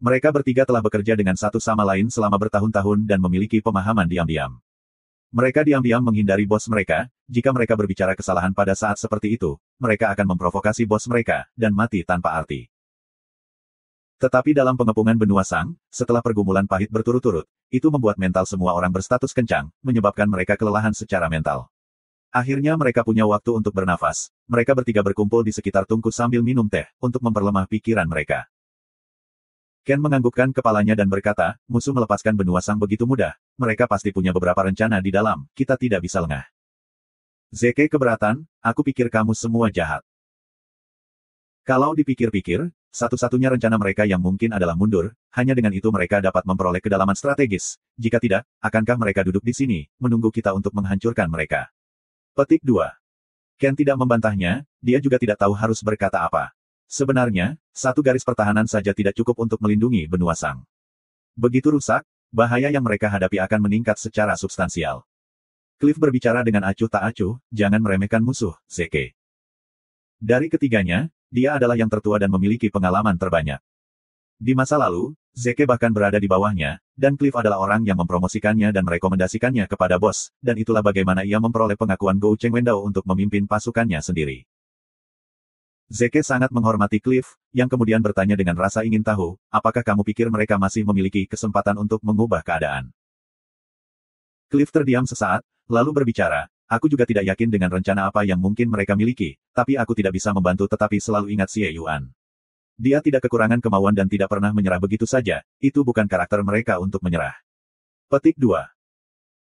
Speaker 1: Mereka bertiga telah bekerja dengan satu sama lain selama bertahun-tahun dan memiliki pemahaman diam-diam. Mereka diam-diam menghindari bos mereka, jika mereka berbicara kesalahan pada saat seperti itu, mereka akan memprovokasi bos mereka, dan mati tanpa arti. Tetapi dalam pengepungan benua Sang, setelah pergumulan pahit berturut-turut, itu membuat mental semua orang berstatus kencang, menyebabkan mereka kelelahan secara mental. Akhirnya mereka punya waktu untuk bernafas. Mereka bertiga berkumpul di sekitar tungku sambil minum teh, untuk memperlemah pikiran mereka. Ken menganggukkan kepalanya dan berkata, musuh melepaskan benua Sang begitu mudah. Mereka pasti punya beberapa rencana di dalam, kita tidak bisa lengah. Zeke keberatan, aku pikir kamu semua jahat. Kalau dipikir-pikir, satu-satunya rencana mereka yang mungkin adalah mundur, hanya dengan itu mereka dapat memperoleh kedalaman strategis. Jika tidak, akankah mereka duduk di sini, menunggu kita untuk menghancurkan mereka? Petik 2. Ken tidak membantahnya, dia juga tidak tahu harus berkata apa. Sebenarnya, satu garis pertahanan saja tidak cukup untuk melindungi benua Sang. Begitu rusak, bahaya yang mereka hadapi akan meningkat secara substansial. Cliff berbicara dengan acuh tak acuh, jangan meremehkan musuh, Zeke. Dari ketiganya, dia adalah yang tertua dan memiliki pengalaman terbanyak. Di masa lalu, Zeke bahkan berada di bawahnya, dan Cliff adalah orang yang mempromosikannya dan merekomendasikannya kepada bos, dan itulah bagaimana ia memperoleh pengakuan Gou Cheng Wendao untuk memimpin pasukannya sendiri. Zeke sangat menghormati Cliff, yang kemudian bertanya dengan rasa ingin tahu, apakah kamu pikir mereka masih memiliki kesempatan untuk mengubah keadaan? Cliff terdiam sesaat, lalu berbicara, aku juga tidak yakin dengan rencana apa yang mungkin mereka miliki, tapi aku tidak bisa membantu tetapi selalu ingat Xie Yuan. Dia tidak kekurangan kemauan dan tidak pernah menyerah begitu saja, itu bukan karakter mereka untuk menyerah. Petik 2.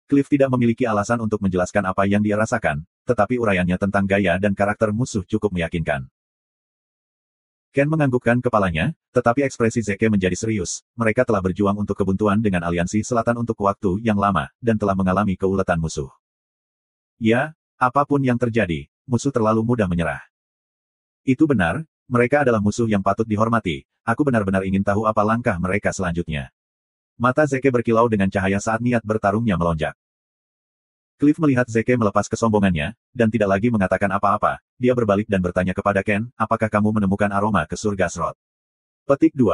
Speaker 1: Cliff tidak memiliki alasan untuk menjelaskan apa yang dia rasakan, tetapi uraiannya tentang gaya dan karakter musuh cukup meyakinkan. Ken menganggukkan kepalanya, tetapi ekspresi Zeke menjadi serius. Mereka telah berjuang untuk kebuntuan dengan aliansi selatan untuk waktu yang lama, dan telah mengalami keuletan musuh. Ya, apapun yang terjadi, musuh terlalu mudah menyerah. Itu benar, mereka adalah musuh yang patut dihormati. Aku benar-benar ingin tahu apa langkah mereka selanjutnya. Mata Zeke berkilau dengan cahaya saat niat bertarungnya melonjak. Cliff melihat Zeke melepas kesombongannya, dan tidak lagi mengatakan apa-apa. Dia berbalik dan bertanya kepada Ken, apakah kamu menemukan aroma ke surga Srot? Petik 2.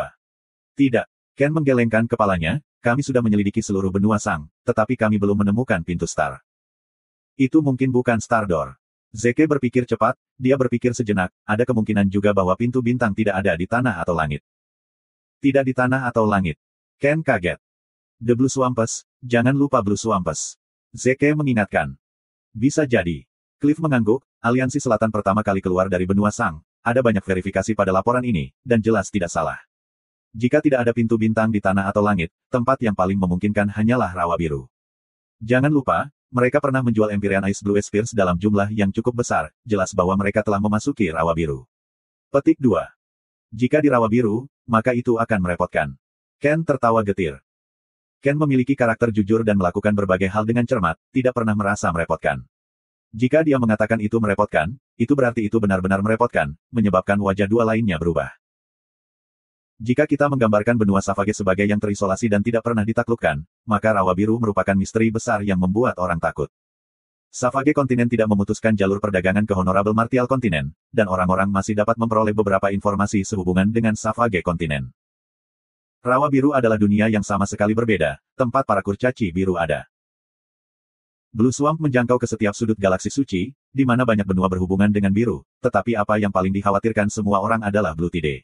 Speaker 1: Tidak. Ken menggelengkan kepalanya, kami sudah menyelidiki seluruh benua Sang, tetapi kami belum menemukan pintu Star. Itu mungkin bukan Star Door. Zeke berpikir cepat, dia berpikir sejenak, ada kemungkinan juga bahwa pintu bintang tidak ada di tanah atau langit. Tidak di tanah atau langit. Ken kaget. The Blue Swampus, jangan lupa Blue Swampus. Zeke mengingatkan. Bisa jadi. Cliff mengangguk, aliansi selatan pertama kali keluar dari benua Sang. Ada banyak verifikasi pada laporan ini, dan jelas tidak salah. Jika tidak ada pintu bintang di tanah atau langit, tempat yang paling memungkinkan hanyalah rawa biru. Jangan lupa, mereka pernah menjual Empyrean Ice Blue Spears dalam jumlah yang cukup besar, jelas bahwa mereka telah memasuki rawa biru. Petik 2. Jika di rawa biru, maka itu akan merepotkan. Ken tertawa getir. Ken memiliki karakter jujur dan melakukan berbagai hal dengan cermat, tidak pernah merasa merepotkan. Jika dia mengatakan itu merepotkan, itu berarti itu benar-benar merepotkan, menyebabkan wajah dua lainnya berubah. Jika kita menggambarkan benua Savage sebagai yang terisolasi dan tidak pernah ditaklukkan, maka rawa biru merupakan misteri besar yang membuat orang takut. Savage Kontinen tidak memutuskan jalur perdagangan ke Honorable Martial Kontinen, dan orang-orang masih dapat memperoleh beberapa informasi sehubungan dengan Savage Kontinen. Rawa biru adalah dunia yang sama sekali berbeda, tempat para kurcaci biru ada. Blue Swamp menjangkau ke setiap sudut galaksi suci, di mana banyak benua berhubungan dengan biru, tetapi apa yang paling dikhawatirkan semua orang adalah Blue Tide.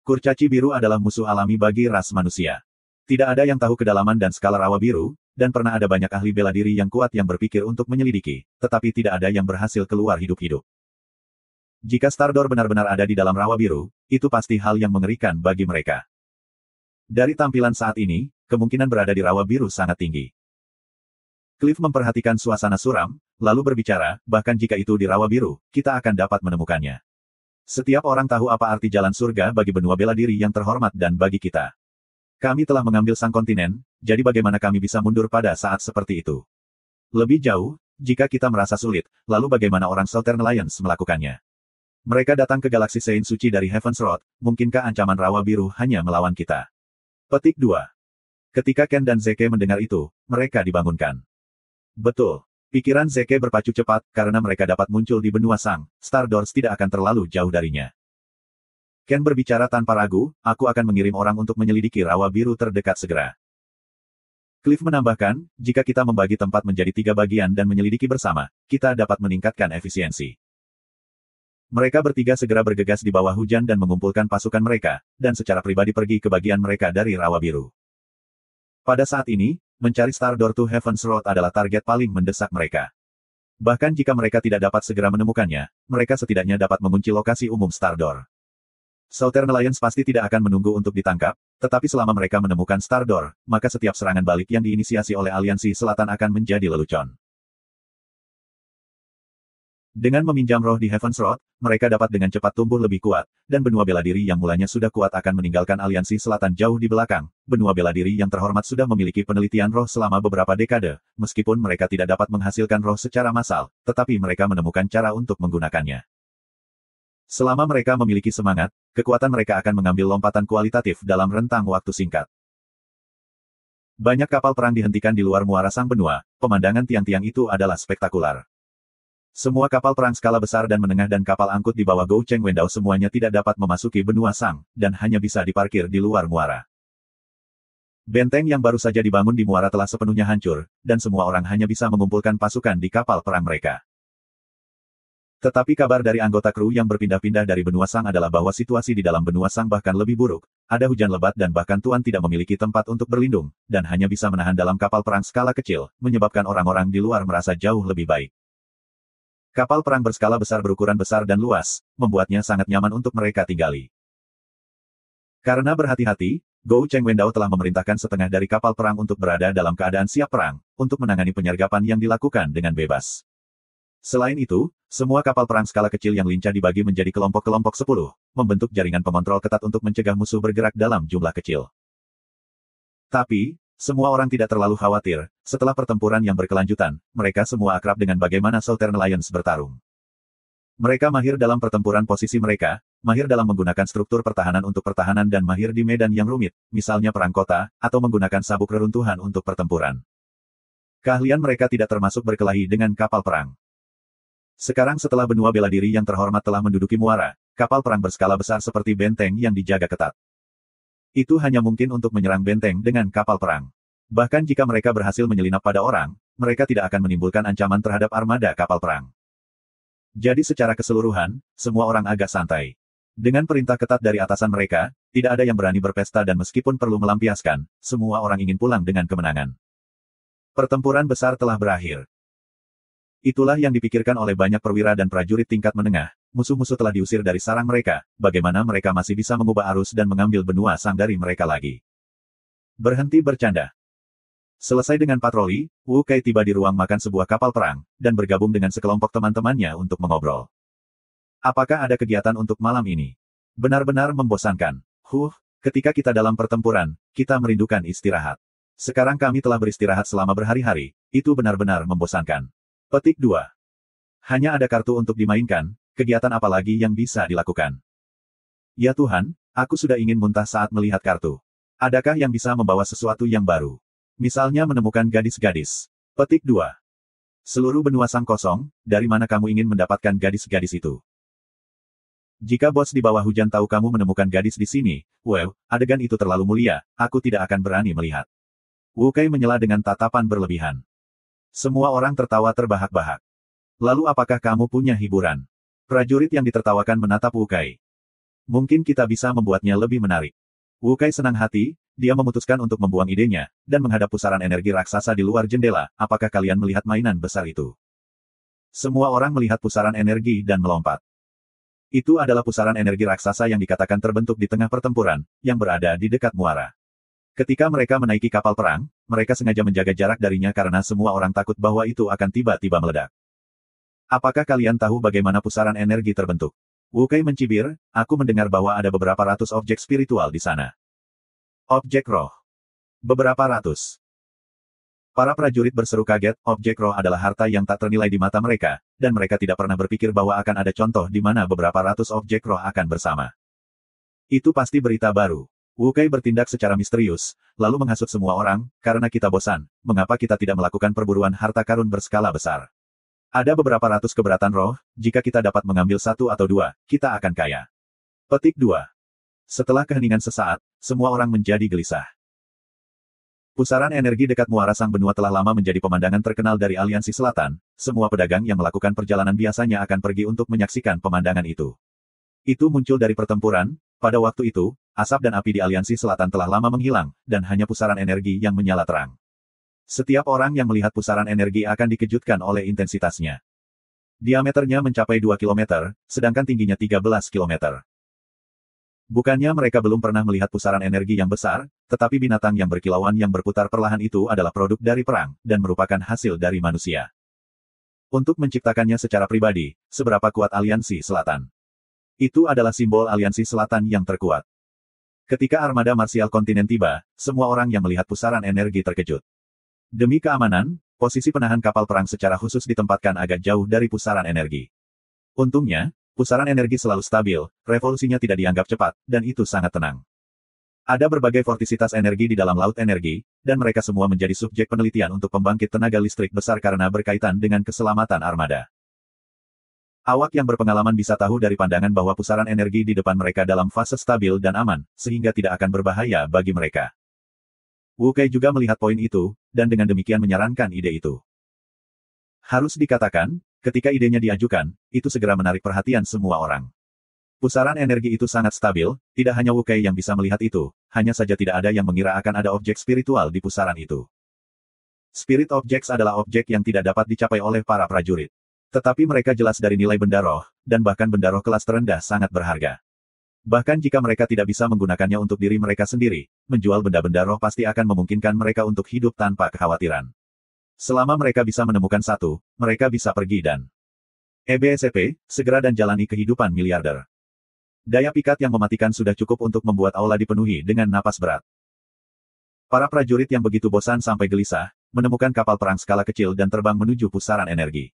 Speaker 1: Kurcaci biru adalah musuh alami bagi ras manusia. Tidak ada yang tahu kedalaman dan skala rawa biru, dan pernah ada banyak ahli bela diri yang kuat yang berpikir untuk menyelidiki, tetapi tidak ada yang berhasil keluar hidup-hidup. Jika Star Door benar-benar ada di dalam rawa biru, itu pasti hal yang mengerikan bagi mereka. Dari tampilan saat ini, kemungkinan berada di rawa biru sangat tinggi. Cliff memperhatikan suasana suram, lalu berbicara, bahkan jika itu di rawa biru, kita akan dapat menemukannya. Setiap orang tahu apa arti jalan surga bagi benua bela diri yang terhormat dan bagi kita. Kami telah mengambil sang kontinen, jadi bagaimana kami bisa mundur pada saat seperti itu? Lebih jauh, jika kita merasa sulit, lalu bagaimana orang Southern Alliance melakukannya? Mereka datang ke galaksi Sein Suci dari Heaven's Road, mungkinkah ancaman rawa biru hanya melawan kita? Petik 2. Ketika Ken dan Zeke mendengar itu, mereka dibangunkan. Betul. Pikiran Zeke berpacu cepat, karena mereka dapat muncul di benua Sang, Star Doors tidak akan terlalu jauh darinya. Ken berbicara tanpa ragu, aku akan mengirim orang untuk menyelidiki rawa biru terdekat segera. Cliff menambahkan, jika kita membagi tempat menjadi 3 bagian dan menyelidiki bersama, kita dapat meningkatkan efisiensi. Mereka bertiga segera bergegas di bawah hujan dan mengumpulkan pasukan mereka, dan secara pribadi pergi ke bagian mereka dari Rawa Biru. Pada saat ini, mencari Star Door to Heaven's Road adalah target paling mendesak mereka. Bahkan jika mereka tidak dapat segera menemukannya, mereka setidaknya dapat mengunci lokasi umum Star Door. Southern Alliance pasti tidak akan menunggu untuk ditangkap, tetapi selama mereka menemukan Star Door, maka setiap serangan balik yang diinisiasi oleh Aliansi Selatan akan menjadi lelucon. Dengan meminjam roh di Heaven's Road, mereka dapat dengan cepat tumbuh lebih kuat, dan benua bela diri yang mulanya sudah kuat akan meninggalkan Aliansi Selatan jauh di belakang. Benua bela diri yang terhormat sudah memiliki penelitian roh selama beberapa dekade, meskipun mereka tidak dapat menghasilkan roh secara massal, tetapi mereka menemukan cara untuk menggunakannya. Selama mereka memiliki semangat, kekuatan mereka akan mengambil lompatan kualitatif dalam rentang waktu singkat. Banyak kapal perang dihentikan di luar muara sang benua, pemandangan tiang-tiang itu adalah spektakular. Semua kapal perang skala besar dan menengah dan kapal angkut di bawah Gou Cheng Wendao semuanya tidak dapat memasuki benua Sang, dan hanya bisa diparkir di luar muara. Benteng yang baru saja dibangun di muara telah sepenuhnya hancur, dan semua orang hanya bisa mengumpulkan pasukan di kapal perang mereka. Tetapi kabar dari anggota kru yang berpindah-pindah dari benua Sang adalah bahwa situasi di dalam benua Sang bahkan lebih buruk, ada hujan lebat dan bahkan Tuan tidak memiliki tempat untuk berlindung, dan hanya bisa menahan dalam kapal perang skala kecil, menyebabkan orang-orang di luar merasa jauh lebih baik. Kapal perang berskala besar berukuran besar dan luas, membuatnya sangat nyaman untuk mereka tinggali. Karena berhati-hati, Gou Cheng Wendao telah memerintahkan setengah dari kapal perang untuk berada dalam keadaan siap perang, untuk menangani penyergapan yang dilakukan dengan bebas. Selain itu, semua kapal perang skala kecil yang lincah dibagi menjadi kelompok-kelompok 10, membentuk jaringan pengontrol ketat untuk mencegah musuh bergerak dalam jumlah kecil. Tapi, semua orang tidak terlalu khawatir, setelah pertempuran yang berkelanjutan, mereka semua akrab dengan bagaimana Southern Alliance bertarung. Mereka mahir dalam pertempuran posisi mereka, mahir dalam menggunakan struktur pertahanan untuk pertahanan dan mahir di medan yang rumit, misalnya perang kota, atau menggunakan sabuk reruntuhan untuk pertempuran. Keahlian mereka tidak termasuk berkelahi dengan kapal perang. Sekarang setelah benua bela diri yang terhormat telah menduduki muara, kapal perang berskala besar seperti benteng yang dijaga ketat. Itu hanya mungkin untuk menyerang benteng dengan kapal perang. Bahkan jika mereka berhasil menyelinap pada orang, mereka tidak akan menimbulkan ancaman terhadap armada kapal perang. Jadi secara keseluruhan, semua orang agak santai. Dengan perintah ketat dari atasan mereka, tidak ada yang berani berpesta dan meskipun perlu melampiaskan, semua orang ingin pulang dengan kemenangan. Pertempuran besar telah berakhir. Itulah yang dipikirkan oleh banyak perwira dan prajurit tingkat menengah. Musuh-musuh telah diusir dari sarang mereka, bagaimana mereka masih bisa mengubah arus dan mengambil benua Sang dari mereka lagi. Berhenti bercanda. Selesai dengan patroli, Wu Kai tiba di ruang makan sebuah kapal perang, dan bergabung dengan sekelompok teman-temannya untuk mengobrol. Apakah ada kegiatan untuk malam ini? Benar-benar membosankan. Ketika kita dalam pertempuran, kita merindukan istirahat. Sekarang kami telah beristirahat selama berhari-hari, itu benar-benar membosankan. Petik 2. Hanya ada kartu untuk dimainkan, kegiatan apa lagi yang bisa dilakukan? Ya Tuhan, aku sudah ingin muntah saat melihat kartu. Adakah yang bisa membawa sesuatu yang baru? Misalnya menemukan gadis-gadis. Petik 2. Seluruh benua Sang kosong, dari mana kamu ingin mendapatkan gadis-gadis itu? Jika bos di bawah hujan tahu kamu menemukan gadis di sini, adegan itu terlalu mulia, aku tidak akan berani melihat. Wu Kai menyela dengan tatapan berlebihan. Semua orang tertawa terbahak-bahak. Lalu apakah kamu punya hiburan? Prajurit yang ditertawakan menatap Wu Kai. Mungkin kita bisa membuatnya lebih menarik. Wu Kai senang hati, dia memutuskan untuk membuang idenya, dan menghadap pusaran energi raksasa di luar jendela. Apakah kalian melihat mainan besar itu? Semua orang melihat pusaran energi dan melompat. Itu adalah pusaran energi raksasa yang dikatakan terbentuk di tengah pertempuran, yang berada di dekat muara. Ketika mereka menaiki kapal perang, mereka sengaja menjaga jarak darinya karena semua orang takut bahwa itu akan tiba-tiba meledak. Apakah kalian tahu bagaimana pusaran energi terbentuk? Wu Kai mencibir, aku mendengar bahwa ada beberapa ratus objek spiritual di sana. Objek roh. Beberapa ratus. Para prajurit berseru kaget, objek roh adalah harta yang tak ternilai di mata mereka, dan mereka tidak pernah berpikir bahwa akan ada contoh di mana beberapa ratus objek roh akan bersama. Itu pasti berita baru. Wu Kai bertindak secara misterius, lalu menghasut semua orang, karena kita bosan, mengapa kita tidak melakukan perburuan harta karun berskala besar? Ada beberapa ratus keberatan roh, jika kita dapat mengambil satu atau dua, kita akan kaya. Petik 2. Setelah keheningan sesaat, semua orang menjadi gelisah. Pusaran energi dekat muara sang benua telah lama menjadi pemandangan terkenal dari Aliansi Selatan. Semua pedagang yang melakukan perjalanan biasanya akan pergi untuk menyaksikan pemandangan itu. Itu muncul dari pertempuran. Pada waktu itu, asap dan api di Aliansi Selatan telah lama menghilang, dan hanya pusaran energi yang menyala terang. Setiap orang yang melihat pusaran energi akan dikejutkan oleh intensitasnya. Diameternya mencapai 2 km, sedangkan tingginya 13 km. Bukannya mereka belum pernah melihat pusaran energi yang besar, tetapi binatang yang berkilauan yang berputar perlahan itu adalah produk dari perang, dan merupakan hasil dari manusia. Untuk menciptakannya secara pribadi, seberapa kuat Aliansi Selatan? Itu adalah simbol Aliansi Selatan yang terkuat. Ketika armada marsial kontinen tiba, semua orang yang melihat pusaran energi terkejut. Demi keamanan, posisi penahan kapal perang secara khusus ditempatkan agak jauh dari pusaran energi. Untungnya, pusaran energi selalu stabil, revolusinya tidak dianggap cepat, dan itu sangat tenang. Ada berbagai vortisitas energi di dalam laut energi, dan mereka semua menjadi subjek penelitian untuk pembangkit tenaga listrik besar karena berkaitan dengan keselamatan armada. Awak yang berpengalaman bisa tahu dari pandangan bahwa pusaran energi di depan mereka dalam fase stabil dan aman, sehingga tidak akan berbahaya bagi mereka. Wu Kei juga melihat poin itu, dan dengan demikian menyarankan ide itu. Harus dikatakan, ketika idenya diajukan, itu segera menarik perhatian semua orang. Pusaran energi itu sangat stabil, tidak hanya Wu Kei yang bisa melihat itu, hanya saja tidak ada yang mengira akan ada objek spiritual di pusaran itu. Spirit objects adalah objek yang tidak dapat dicapai oleh para prajurit. Tetapi mereka jelas dari nilai benda roh, dan bahkan benda roh kelas terendah sangat berharga. Bahkan jika mereka tidak bisa menggunakannya untuk diri mereka sendiri, menjual benda-benda roh pasti akan memungkinkan mereka untuk hidup tanpa kekhawatiran. Selama mereka bisa menemukan satu, mereka bisa pergi dan EBSP, segera dan jalani kehidupan miliarder. Daya pikat yang mematikan sudah cukup untuk membuat aula dipenuhi dengan napas berat. Para prajurit yang begitu bosan sampai gelisah, menemukan kapal perang skala kecil dan terbang menuju pusaran energi.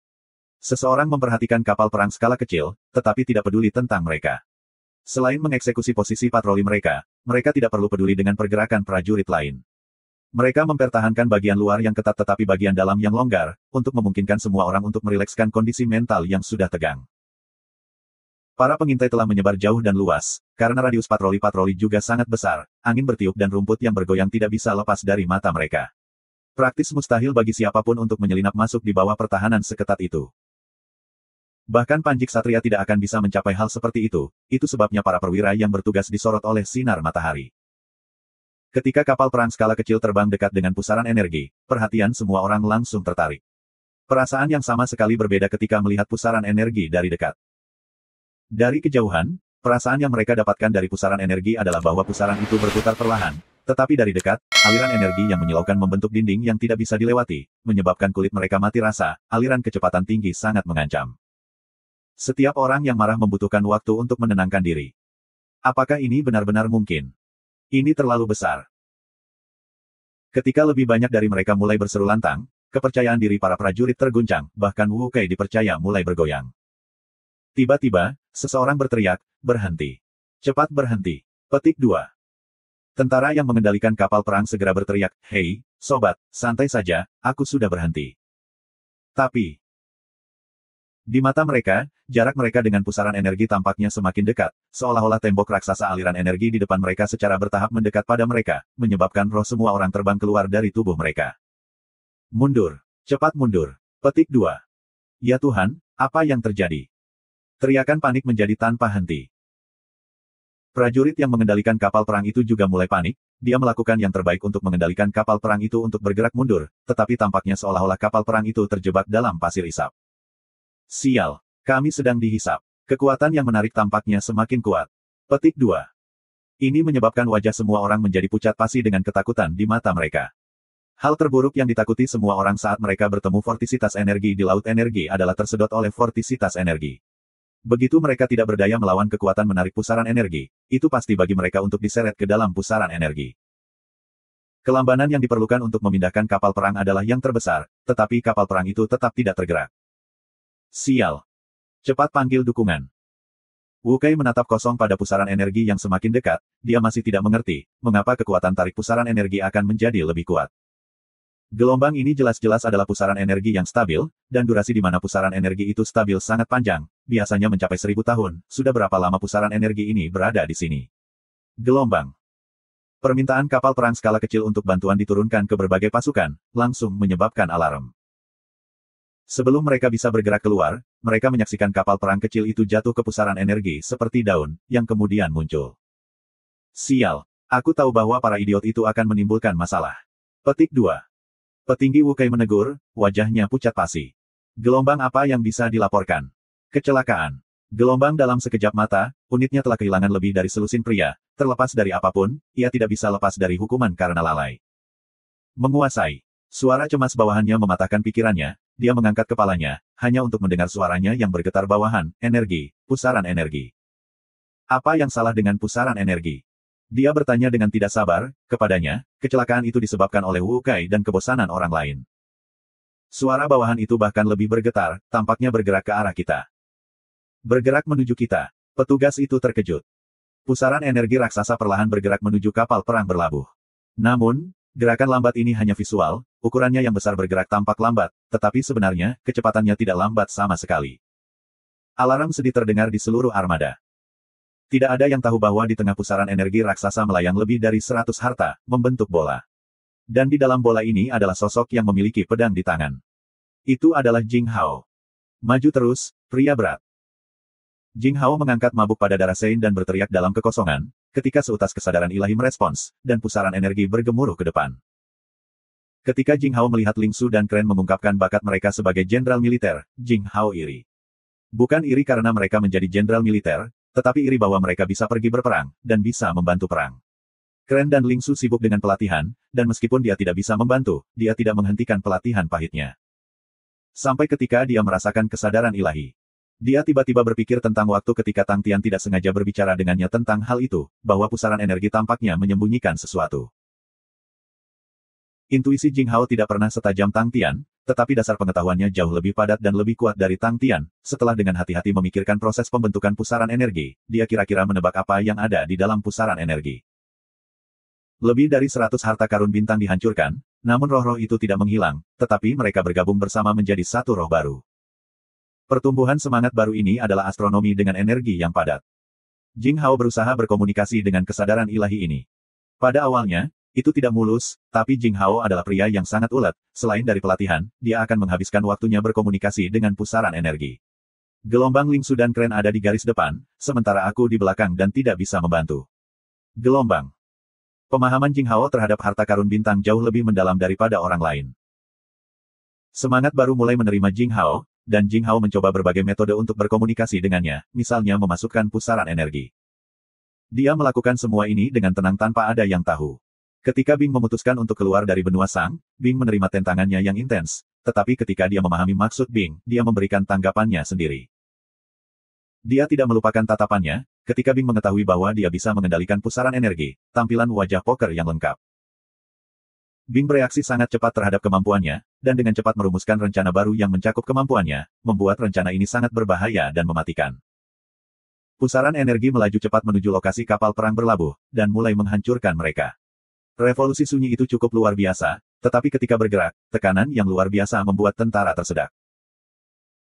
Speaker 1: Seseorang memperhatikan kapal perang skala kecil, tetapi tidak peduli tentang mereka. Selain mengeksekusi posisi patroli mereka, mereka tidak perlu peduli dengan pergerakan prajurit lain. Mereka mempertahankan bagian luar yang ketat tetapi bagian dalam yang longgar, untuk memungkinkan semua orang untuk merilekskan kondisi mental yang sudah tegang. Para pengintai telah menyebar jauh dan luas, karena radius patroli-patroli juga sangat besar, angin bertiup dan rumput yang bergoyang tidak bisa lepas dari mata mereka. Praktis mustahil bagi siapapun untuk menyelinap masuk di bawah pertahanan seketat itu. Bahkan Panji Ksatria tidak akan bisa mencapai hal seperti itu sebabnya para perwira yang bertugas disorot oleh sinar matahari. Ketika kapal perang skala kecil terbang dekat dengan pusaran energi, perhatian semua orang langsung tertarik. Perasaan yang sama sekali berbeda ketika melihat pusaran energi dari dekat. Dari kejauhan, perasaan yang mereka dapatkan dari pusaran energi adalah bahwa pusaran itu berputar perlahan, tetapi dari dekat, aliran energi yang menyilaukan membentuk dinding yang tidak bisa dilewati, menyebabkan kulit mereka mati rasa, aliran kecepatan tinggi sangat mengancam. Setiap orang yang marah membutuhkan waktu untuk menenangkan diri. Apakah ini benar-benar mungkin? Ini terlalu besar. Ketika lebih banyak dari mereka mulai berseru lantang, kepercayaan diri para prajurit terguncang, bahkan Wu Kei dipercaya mulai bergoyang. Tiba-tiba, seseorang berteriak, "Berhenti. Cepat berhenti." Petik 2. Tentara yang mengendalikan kapal perang segera berteriak, "Hei, sobat, santai saja, aku sudah berhenti." Tapi, di mata mereka, jarak mereka dengan pusaran energi tampaknya semakin dekat, seolah-olah tembok raksasa aliran energi di depan mereka secara bertahap mendekat pada mereka, menyebabkan roh semua orang terbang keluar dari tubuh mereka. Mundur. Cepat mundur. Petik 2. Ya Tuhan, apa yang terjadi? Teriakan panik menjadi tanpa henti. Prajurit yang mengendalikan kapal perang itu juga mulai panik, dia melakukan yang terbaik untuk mengendalikan kapal perang itu untuk bergerak mundur, tetapi tampaknya seolah-olah kapal perang itu terjebak dalam pasir isap. Sial, kami sedang dihisap. Kekuatan yang menarik tampaknya semakin kuat. Petik 2. Ini menyebabkan wajah semua orang menjadi pucat pasi dengan ketakutan di mata mereka. Hal terburuk yang ditakuti semua orang saat mereka bertemu vortisitas energi di laut energi adalah tersedot oleh vortisitas energi. Begitu mereka tidak berdaya melawan kekuatan menarik pusaran energi, itu pasti bagi mereka untuk diseret ke dalam pusaran energi. Kelambanan yang diperlukan untuk memindahkan kapal perang adalah yang terbesar, tetapi kapal perang itu tetap tidak tergerak. Sial. Cepat panggil dukungan. Wu Kei menatap kosong pada pusaran energi yang semakin dekat, dia masih tidak mengerti, mengapa kekuatan tarik pusaran energi akan menjadi lebih kuat. Gelombang ini jelas-jelas adalah pusaran energi yang stabil, dan durasi di mana pusaran energi itu stabil sangat panjang, biasanya mencapai 1000 tahun, sudah berapa lama pusaran energi ini berada di sini? Gelombang. Permintaan kapal perang skala kecil untuk bantuan diturunkan ke berbagai pasukan, langsung menyebabkan alarm. Sebelum mereka bisa bergerak keluar, mereka menyaksikan kapal perang kecil itu jatuh ke pusaran energi seperti daun, yang kemudian muncul. Sial, aku tahu bahwa para idiot itu akan menimbulkan masalah. Petik 2. Petinggi Wukai menegur, wajahnya pucat pasi. Gelombang apa yang bisa dilaporkan? Kecelakaan. Gelombang dalam sekejap mata, unitnya telah kehilangan lebih dari selusin pria, terlepas dari apapun, ia tidak bisa lepas dari hukuman karena lalai. Menguasai. Suara cemas bawahannya mematahkan pikirannya, dia mengangkat kepalanya, hanya untuk mendengar suaranya yang bergetar bawahan, energi, pusaran energi. Apa yang salah dengan pusaran energi? Dia bertanya dengan tidak sabar, kepadanya, kecelakaan itu disebabkan oleh Wu Kai dan kebosanan orang lain. Suara bawahan itu bahkan lebih bergetar, tampaknya bergerak ke arah kita. Bergerak menuju kita. Petugas itu terkejut. Pusaran energi raksasa perlahan bergerak menuju kapal perang berlabuh. Namun, gerakan lambat ini hanya visual, ukurannya yang besar bergerak tampak lambat, tetapi sebenarnya, kecepatannya tidak lambat sama sekali. Alarm sedih terdengar di seluruh armada. Tidak ada yang tahu bahwa di tengah pusaran energi raksasa melayang lebih dari 100 harta, membentuk bola. Dan di dalam bola ini adalah sosok yang memiliki pedang di tangan. Itu adalah Jing Hao. Maju terus, pria berat. Jing Hao mengangkat mabuk pada darah Sein dan berteriak dalam kekosongan, ketika seutas kesadaran ilahi merespons, dan pusaran energi bergemuruh ke depan. Ketika Jing Hao melihat Ling Su dan Kren mengungkapkan bakat mereka sebagai jenderal militer, Jing Hao iri. Bukan iri karena mereka menjadi jenderal militer, tetapi iri bahwa mereka bisa pergi berperang, dan bisa membantu perang. Kren dan Ling Su sibuk dengan pelatihan, dan meskipun dia tidak bisa membantu, dia tidak menghentikan pelatihan pahitnya. Sampai ketika dia merasakan kesadaran ilahi. Dia tiba-tiba berpikir tentang waktu ketika Tang Tian tidak sengaja berbicara dengannya tentang hal itu, bahwa pusaran energi tampaknya menyembunyikan sesuatu. Intuisi Jing Hao tidak pernah setajam Tang Tian, tetapi dasar pengetahuannya jauh lebih padat dan lebih kuat dari Tang Tian. Setelah dengan hati-hati memikirkan proses pembentukan pusaran energi, dia kira-kira menebak apa yang ada di dalam pusaran energi. Lebih dari 100 harta karun bintang dihancurkan, namun roh-roh itu tidak menghilang, tetapi mereka bergabung bersama menjadi satu roh baru. Pertumbuhan semangat baru ini adalah astronomi dengan energi yang padat. Jing Hao berusaha berkomunikasi dengan kesadaran ilahi ini. Pada awalnya, itu tidak mulus, tapi Jing Hao adalah pria yang sangat ulet, selain dari pelatihan, dia akan menghabiskan waktunya berkomunikasi dengan pusaran energi. Gelombang Ling Su dan Kren ada di garis depan, sementara aku di belakang dan tidak bisa membantu. Gelombang. Pemahaman Jing Hao terhadap harta karun bintang jauh lebih mendalam daripada orang lain. Semangat baru mulai menerima Jing Hao, dan Jing Hao mencoba berbagai metode untuk berkomunikasi dengannya, misalnya memasukkan pusaran energi. Dia melakukan semua ini dengan tenang tanpa ada yang tahu. Ketika Bing memutuskan untuk keluar dari benua Sang, Bing menerima tantangannya yang intens, tetapi ketika dia memahami maksud Bing, dia memberikan tanggapannya sendiri. Dia tidak melupakan tatapannya, ketika Bing mengetahui bahwa dia bisa mengendalikan pusaran energi, tampilan wajah poker yang lengkap. Bing bereaksi sangat cepat terhadap kemampuannya, dan dengan cepat merumuskan rencana baru yang mencakup kemampuannya, membuat rencana ini sangat berbahaya dan mematikan. Pusaran energi melaju cepat menuju lokasi kapal perang berlabuh, dan mulai menghancurkan mereka. Revolusi sunyi itu cukup luar biasa, tetapi ketika bergerak, tekanan yang luar biasa membuat tentara tersedak.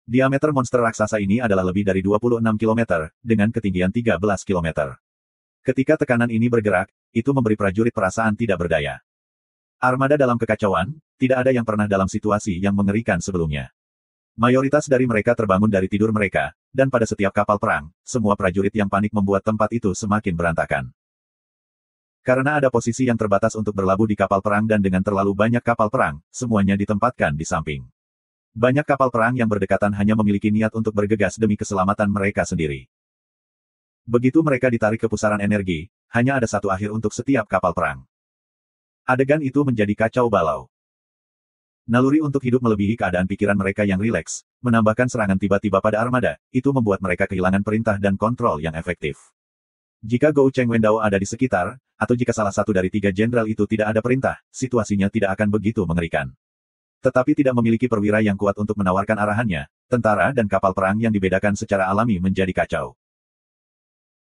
Speaker 1: Diameter monster raksasa ini adalah lebih dari 26 km, dengan ketinggian 13 km. Ketika tekanan ini bergerak, itu memberi prajurit perasaan tidak berdaya. Armada dalam kekacauan, tidak ada yang pernah dalam situasi yang mengerikan sebelumnya. Mayoritas dari mereka terbangun dari tidur mereka, dan pada setiap kapal perang, semua prajurit yang panik membuat tempat itu semakin berantakan. Karena ada posisi yang terbatas untuk berlabuh di kapal perang dan dengan terlalu banyak kapal perang, semuanya ditempatkan di samping. Banyak kapal perang yang berdekatan hanya memiliki niat untuk bergegas demi keselamatan mereka sendiri. Begitu mereka ditarik ke pusaran energi, hanya ada satu akhir untuk setiap kapal perang. Adegan itu menjadi kacau balau. Naluri untuk hidup melebihi keadaan pikiran mereka yang rileks, menambahkan serangan tiba-tiba pada armada, itu membuat mereka kehilangan perintah dan kontrol yang efektif. Jika Gou Cheng Wendao ada di sekitar, atau jika salah satu dari 3 jenderal itu tidak ada perintah, situasinya tidak akan begitu mengerikan. Tetapi tidak memiliki perwira yang kuat untuk menawarkan arahannya, tentara dan kapal perang yang dibedakan secara alami menjadi kacau.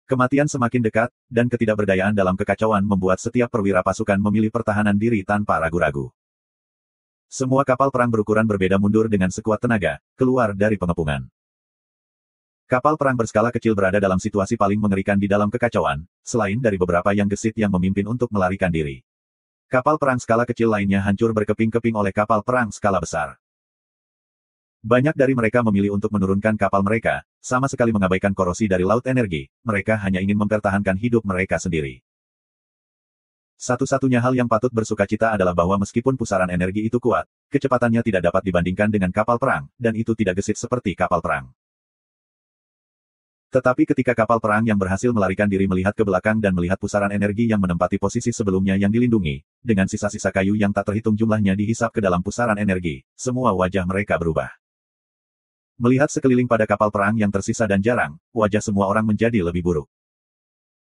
Speaker 1: Kematian semakin dekat, dan ketidakberdayaan dalam kekacauan membuat setiap perwira pasukan memilih pertahanan diri tanpa ragu-ragu. Semua kapal perang berukuran berbeda mundur dengan sekuat tenaga, keluar dari pengepungan. Kapal perang berskala kecil berada dalam situasi paling mengerikan di dalam kekacauan, selain dari beberapa yang gesit yang memimpin untuk melarikan diri. Kapal perang skala kecil lainnya hancur berkeping-keping oleh kapal perang skala besar. Banyak dari mereka memilih untuk menurunkan kapal mereka, sama sekali mengabaikan korosi dari laut energi, mereka hanya ingin mempertahankan hidup mereka sendiri. Satu-satunya hal yang patut bersukacita adalah bahwa meskipun pusaran energi itu kuat, kecepatannya tidak dapat dibandingkan dengan kapal perang, dan itu tidak gesit seperti kapal perang. Tetapi ketika kapal perang yang berhasil melarikan diri melihat ke belakang dan melihat pusaran energi yang menempati posisi sebelumnya yang dilindungi, dengan sisa-sisa kayu yang tak terhitung jumlahnya dihisap ke dalam pusaran energi, semua wajah mereka berubah. Melihat sekeliling pada kapal perang yang tersisa dan jarang, wajah semua orang menjadi lebih buruk.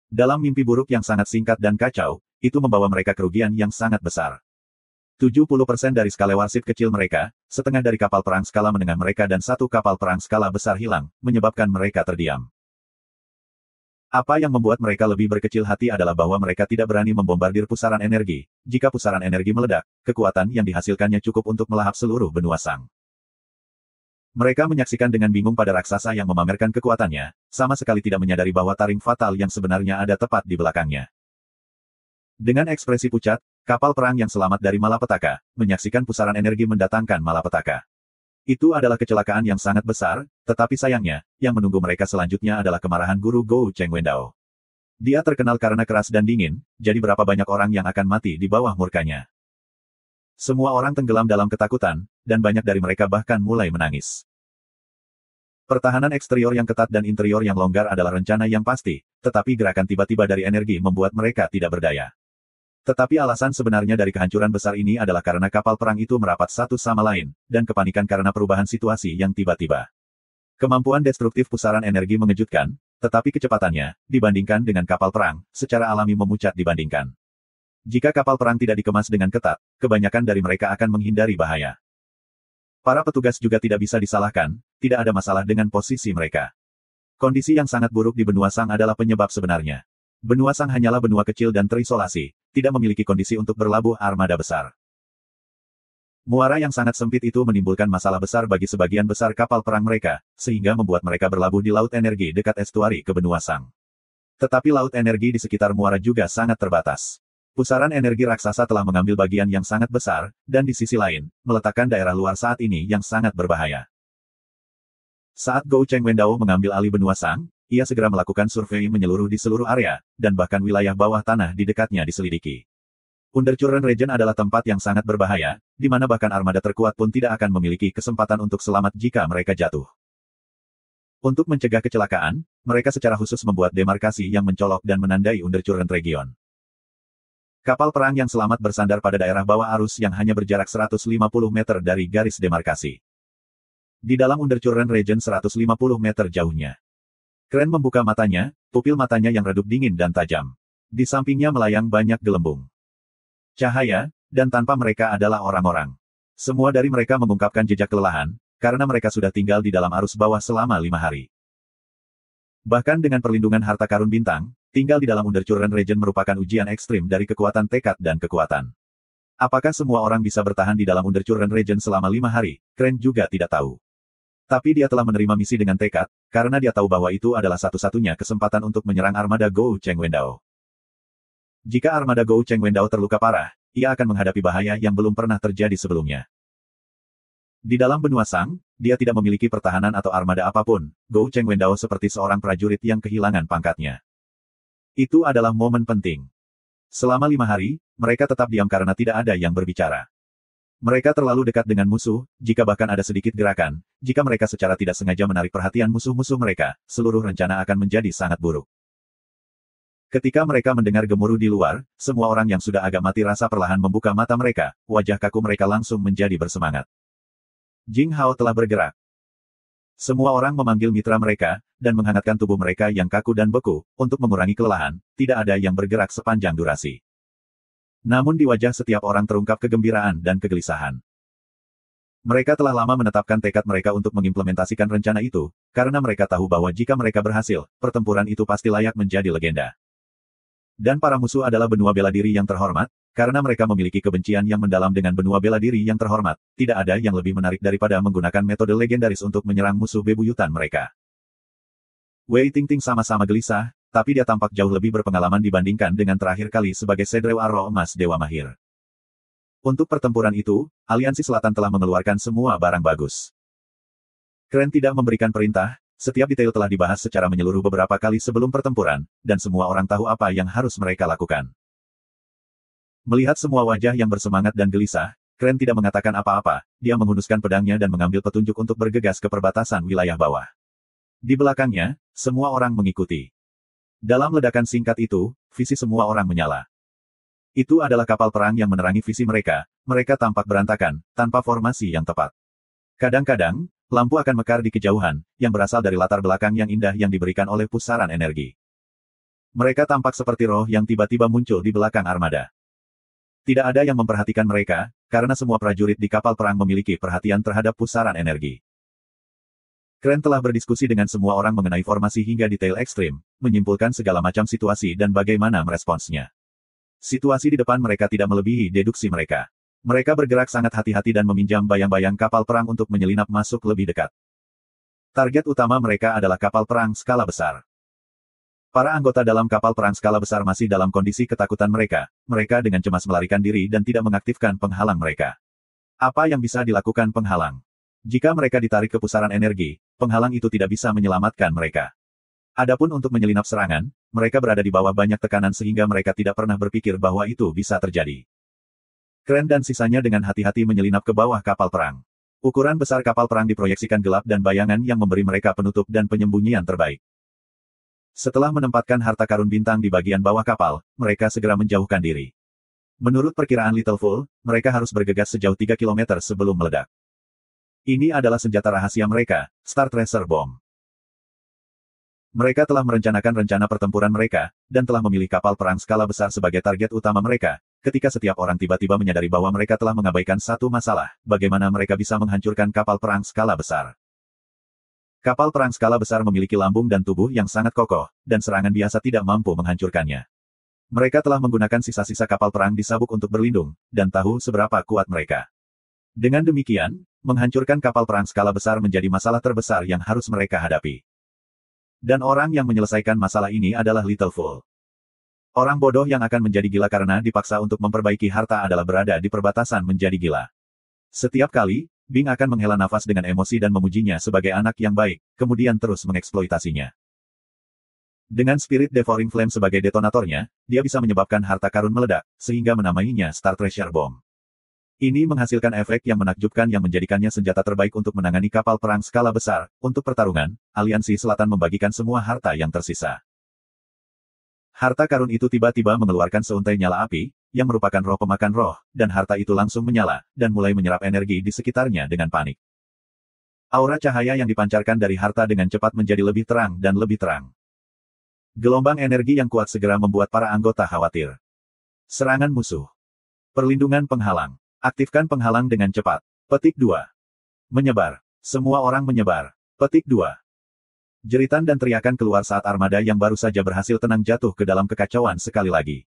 Speaker 1: Dalam mimpi buruk yang sangat singkat dan kacau, itu membawa mereka kerugian yang sangat besar. 70% dari skala warship kecil mereka, setengah dari kapal perang skala menengah mereka dan satu kapal perang skala besar hilang, menyebabkan mereka terdiam. Apa yang membuat mereka lebih berkecil hati adalah bahwa mereka tidak berani membombardir pusaran energi. Jika pusaran energi meledak, kekuatan yang dihasilkannya cukup untuk melahap seluruh benua Sang. Mereka menyaksikan dengan bingung pada raksasa yang memamerkan kekuatannya, sama sekali tidak menyadari bahwa taring fatal yang sebenarnya ada tepat di belakangnya. Dengan ekspresi pucat, kapal perang yang selamat dari malapetaka, menyaksikan pusaran energi mendatangkan malapetaka. Itu adalah kecelakaan yang sangat besar, tetapi sayangnya, yang menunggu mereka selanjutnya adalah kemarahan guru Gou Cheng Wendao. Dia terkenal karena keras dan dingin, jadi berapa banyak orang yang akan mati di bawah murkanya. Semua orang tenggelam dalam ketakutan, dan banyak dari mereka bahkan mulai menangis. Pertahanan eksterior yang ketat dan interior yang longgar adalah rencana yang pasti, tetapi gerakan tiba-tiba dari energi membuat mereka tidak berdaya. Tetapi alasan sebenarnya dari kehancuran besar ini adalah karena kapal perang itu merapat satu sama lain, dan kepanikan karena perubahan situasi yang tiba-tiba. Kemampuan destruktif pusaran energi mengejutkan, tetapi kecepatannya, dibandingkan dengan kapal perang, secara alami memucat dibandingkan. Jika kapal perang tidak dikemas dengan ketat, kebanyakan dari mereka akan menghindari bahaya. Para petugas juga tidak bisa disalahkan, tidak ada masalah dengan posisi mereka. Kondisi yang sangat buruk di benua Sang adalah penyebab sebenarnya. Benua Sang hanyalah benua kecil dan terisolasi, tidak memiliki kondisi untuk berlabuh armada besar. Muara yang sangat sempit itu menimbulkan masalah besar bagi sebagian besar kapal perang mereka, sehingga membuat mereka berlabuh di laut energi dekat estuari ke benua Sang. Tetapi laut energi di sekitar muara juga sangat terbatas. Pusaran energi raksasa telah mengambil bagian yang sangat besar, dan di sisi lain, meletakkan daerah luar saat ini yang sangat berbahaya. Saat Gou Cheng Wendao mengambil alih benua Sang, ia segera melakukan survei menyeluruh di seluruh area, dan bahkan wilayah bawah tanah di dekatnya diselidiki. Undercurrent Region adalah tempat yang sangat berbahaya, di mana bahkan armada terkuat pun tidak akan memiliki kesempatan untuk selamat jika mereka jatuh. Untuk mencegah kecelakaan, mereka secara khusus membuat demarkasi yang mencolok dan menandai Undercurrent Region. Kapal perang yang selamat bersandar pada daerah bawah arus yang hanya berjarak 150 meter dari garis demarkasi. Di dalam Undercurrent Region 150 meter jauhnya. Kren membuka matanya, pupil matanya yang redup dingin dan tajam. Di sampingnya melayang banyak gelembung cahaya, dan tanpa mereka adalah orang-orang. Semua dari mereka mengungkapkan jejak kelelahan, karena mereka sudah tinggal di dalam arus bawah selama 5 hari. Bahkan dengan perlindungan harta karun bintang, tinggal di dalam Undercurrent Region merupakan ujian ekstrim dari kekuatan tekad dan kekuatan. Apakah semua orang bisa bertahan di dalam Undercurrent Region selama 5 hari, Kren juga tidak tahu. Tapi dia telah menerima misi dengan tekad, karena dia tahu bahwa itu adalah satu-satunya kesempatan untuk menyerang armada Gou Cheng Wendao. Jika armada Gou Cheng Wendao terluka parah, ia akan menghadapi bahaya yang belum pernah terjadi sebelumnya. Di dalam benua Sang, dia tidak memiliki pertahanan atau armada apapun, Gou Cheng Wendao seperti seorang prajurit yang kehilangan pangkatnya. Itu adalah momen penting. Selama 5 hari, mereka tetap diam karena tidak ada yang berbicara. Mereka terlalu dekat dengan musuh, jika bahkan ada sedikit gerakan, jika mereka secara tidak sengaja menarik perhatian musuh-musuh mereka, seluruh rencana akan menjadi sangat buruk. Ketika mereka mendengar gemuruh di luar, semua orang yang sudah agak mati rasa perlahan membuka mata mereka, wajah kaku mereka langsung menjadi bersemangat. Jing Hao telah bergerak. Semua orang memanggil mitra mereka, dan menghangatkan tubuh mereka yang kaku dan beku, untuk mengurangi kelelahan, tidak ada yang bergerak sepanjang durasi. Namun di wajah setiap orang terungkap kegembiraan dan kegelisahan. Mereka telah lama menetapkan tekad mereka untuk mengimplementasikan rencana itu, karena mereka tahu bahwa jika mereka berhasil, pertempuran itu pasti layak menjadi legenda. Dan para musuh adalah benua bela diri yang terhormat, karena mereka memiliki kebencian yang mendalam dengan benua bela diri yang terhormat, tidak ada yang lebih menarik daripada menggunakan metode legendaris untuk menyerang musuh bebuyutan mereka. Wei Tingting sama-sama gelisah, tapi dia tampak jauh lebih berpengalaman dibandingkan dengan terakhir kali sebagai Sedrewa Roh Emas Dewa Mahir. Untuk pertempuran itu, Aliansi Selatan telah mengeluarkan semua barang bagus. Kren tidak memberikan perintah, setiap detail telah dibahas secara menyeluruh beberapa kali sebelum pertempuran, dan semua orang tahu apa yang harus mereka lakukan. Melihat semua wajah yang bersemangat dan gelisah, Kren tidak mengatakan apa-apa, dia menghunuskan pedangnya dan mengambil petunjuk untuk bergegas ke perbatasan wilayah bawah. Di belakangnya, semua orang mengikuti. Dalam ledakan singkat itu, visi semua orang menyala. Itu adalah kapal perang yang menerangi visi mereka, mereka tampak berantakan, tanpa formasi yang tepat. Kadang-kadang, lampu akan mekar di kejauhan, yang berasal dari latar belakang yang indah yang diberikan oleh pusaran energi. Mereka tampak seperti roh yang tiba-tiba muncul di belakang armada. Tidak ada yang memperhatikan mereka, karena semua prajurit di kapal perang memiliki perhatian terhadap pusaran energi. Kren telah berdiskusi dengan semua orang mengenai formasi hingga detail ekstrim, menyimpulkan segala macam situasi dan bagaimana meresponsnya. Situasi di depan mereka tidak melebihi deduksi mereka. Mereka bergerak sangat hati-hati dan meminjam bayang-bayang kapal perang untuk menyelinap masuk lebih dekat. Target utama mereka adalah kapal perang skala besar. Para anggota dalam kapal perang skala besar masih dalam kondisi ketakutan mereka dengan cemas melarikan diri dan tidak mengaktifkan penghalang mereka. Apa yang bisa dilakukan penghalang? Jika mereka ditarik ke pusaran energi, penghalang itu tidak bisa menyelamatkan mereka. Adapun untuk menyelinap serangan, mereka berada di bawah banyak tekanan sehingga mereka tidak pernah berpikir bahwa itu bisa terjadi. Kren dan sisanya dengan hati-hati menyelinap ke bawah kapal perang. Ukuran besar kapal perang diproyeksikan gelap dan bayangan yang memberi mereka penutup dan penyembunyian terbaik. Setelah menempatkan harta karun bintang di bagian bawah kapal, mereka segera menjauhkan diri. Menurut perkiraan Littleful, mereka harus bergegas sejauh 3 km sebelum meledak. Ini adalah senjata rahasia mereka, Star Tracer Bomb. Mereka telah merencanakan rencana pertempuran mereka, dan telah memilih kapal perang skala besar sebagai target utama mereka, ketika setiap orang tiba-tiba menyadari bahwa mereka telah mengabaikan satu masalah, bagaimana mereka bisa menghancurkan kapal perang skala besar. Kapal perang skala besar memiliki lambung dan tubuh yang sangat kokoh, dan serangan biasa tidak mampu menghancurkannya. Mereka telah menggunakan sisa-sisa kapal perang di sabuk untuk berlindung, dan tahu seberapa kuat mereka. Dengan demikian, menghancurkan kapal perang skala besar menjadi masalah terbesar yang harus mereka hadapi. Dan orang yang menyelesaikan masalah ini adalah Littleful. Orang bodoh yang akan menjadi gila karena dipaksa untuk memperbaiki harta adalah berada di perbatasan menjadi gila. Setiap kali, Bing akan menghela nafas dengan emosi dan memujinya sebagai anak yang baik, kemudian terus mengeksploitasinya. Dengan Spirit Devouring Flame sebagai detonatornya, dia bisa menyebabkan harta karun meledak, sehingga menamainya Star Treasure Bomb. Ini menghasilkan efek yang menakjubkan yang menjadikannya senjata terbaik untuk menangani kapal perang skala besar. Untuk pertarungan, Aliansi Selatan membagikan semua harta yang tersisa. Harta karun itu tiba-tiba mengeluarkan seuntai nyala api, yang merupakan roh pemakan roh, dan harta itu langsung menyala, dan mulai menyerap energi di sekitarnya dengan panik. Aura cahaya yang dipancarkan dari harta dengan cepat menjadi lebih terang dan lebih terang. Gelombang energi yang kuat segera membuat para anggota khawatir. Serangan musuh. Perlindungan penghalang. Aktifkan penghalang dengan cepat. Petik 2. Menyebar. Semua orang menyebar. Petik 2. Jeritan dan teriakan keluar saat armada yang baru saja berhasil tenang jatuh ke dalam kekacauan sekali lagi.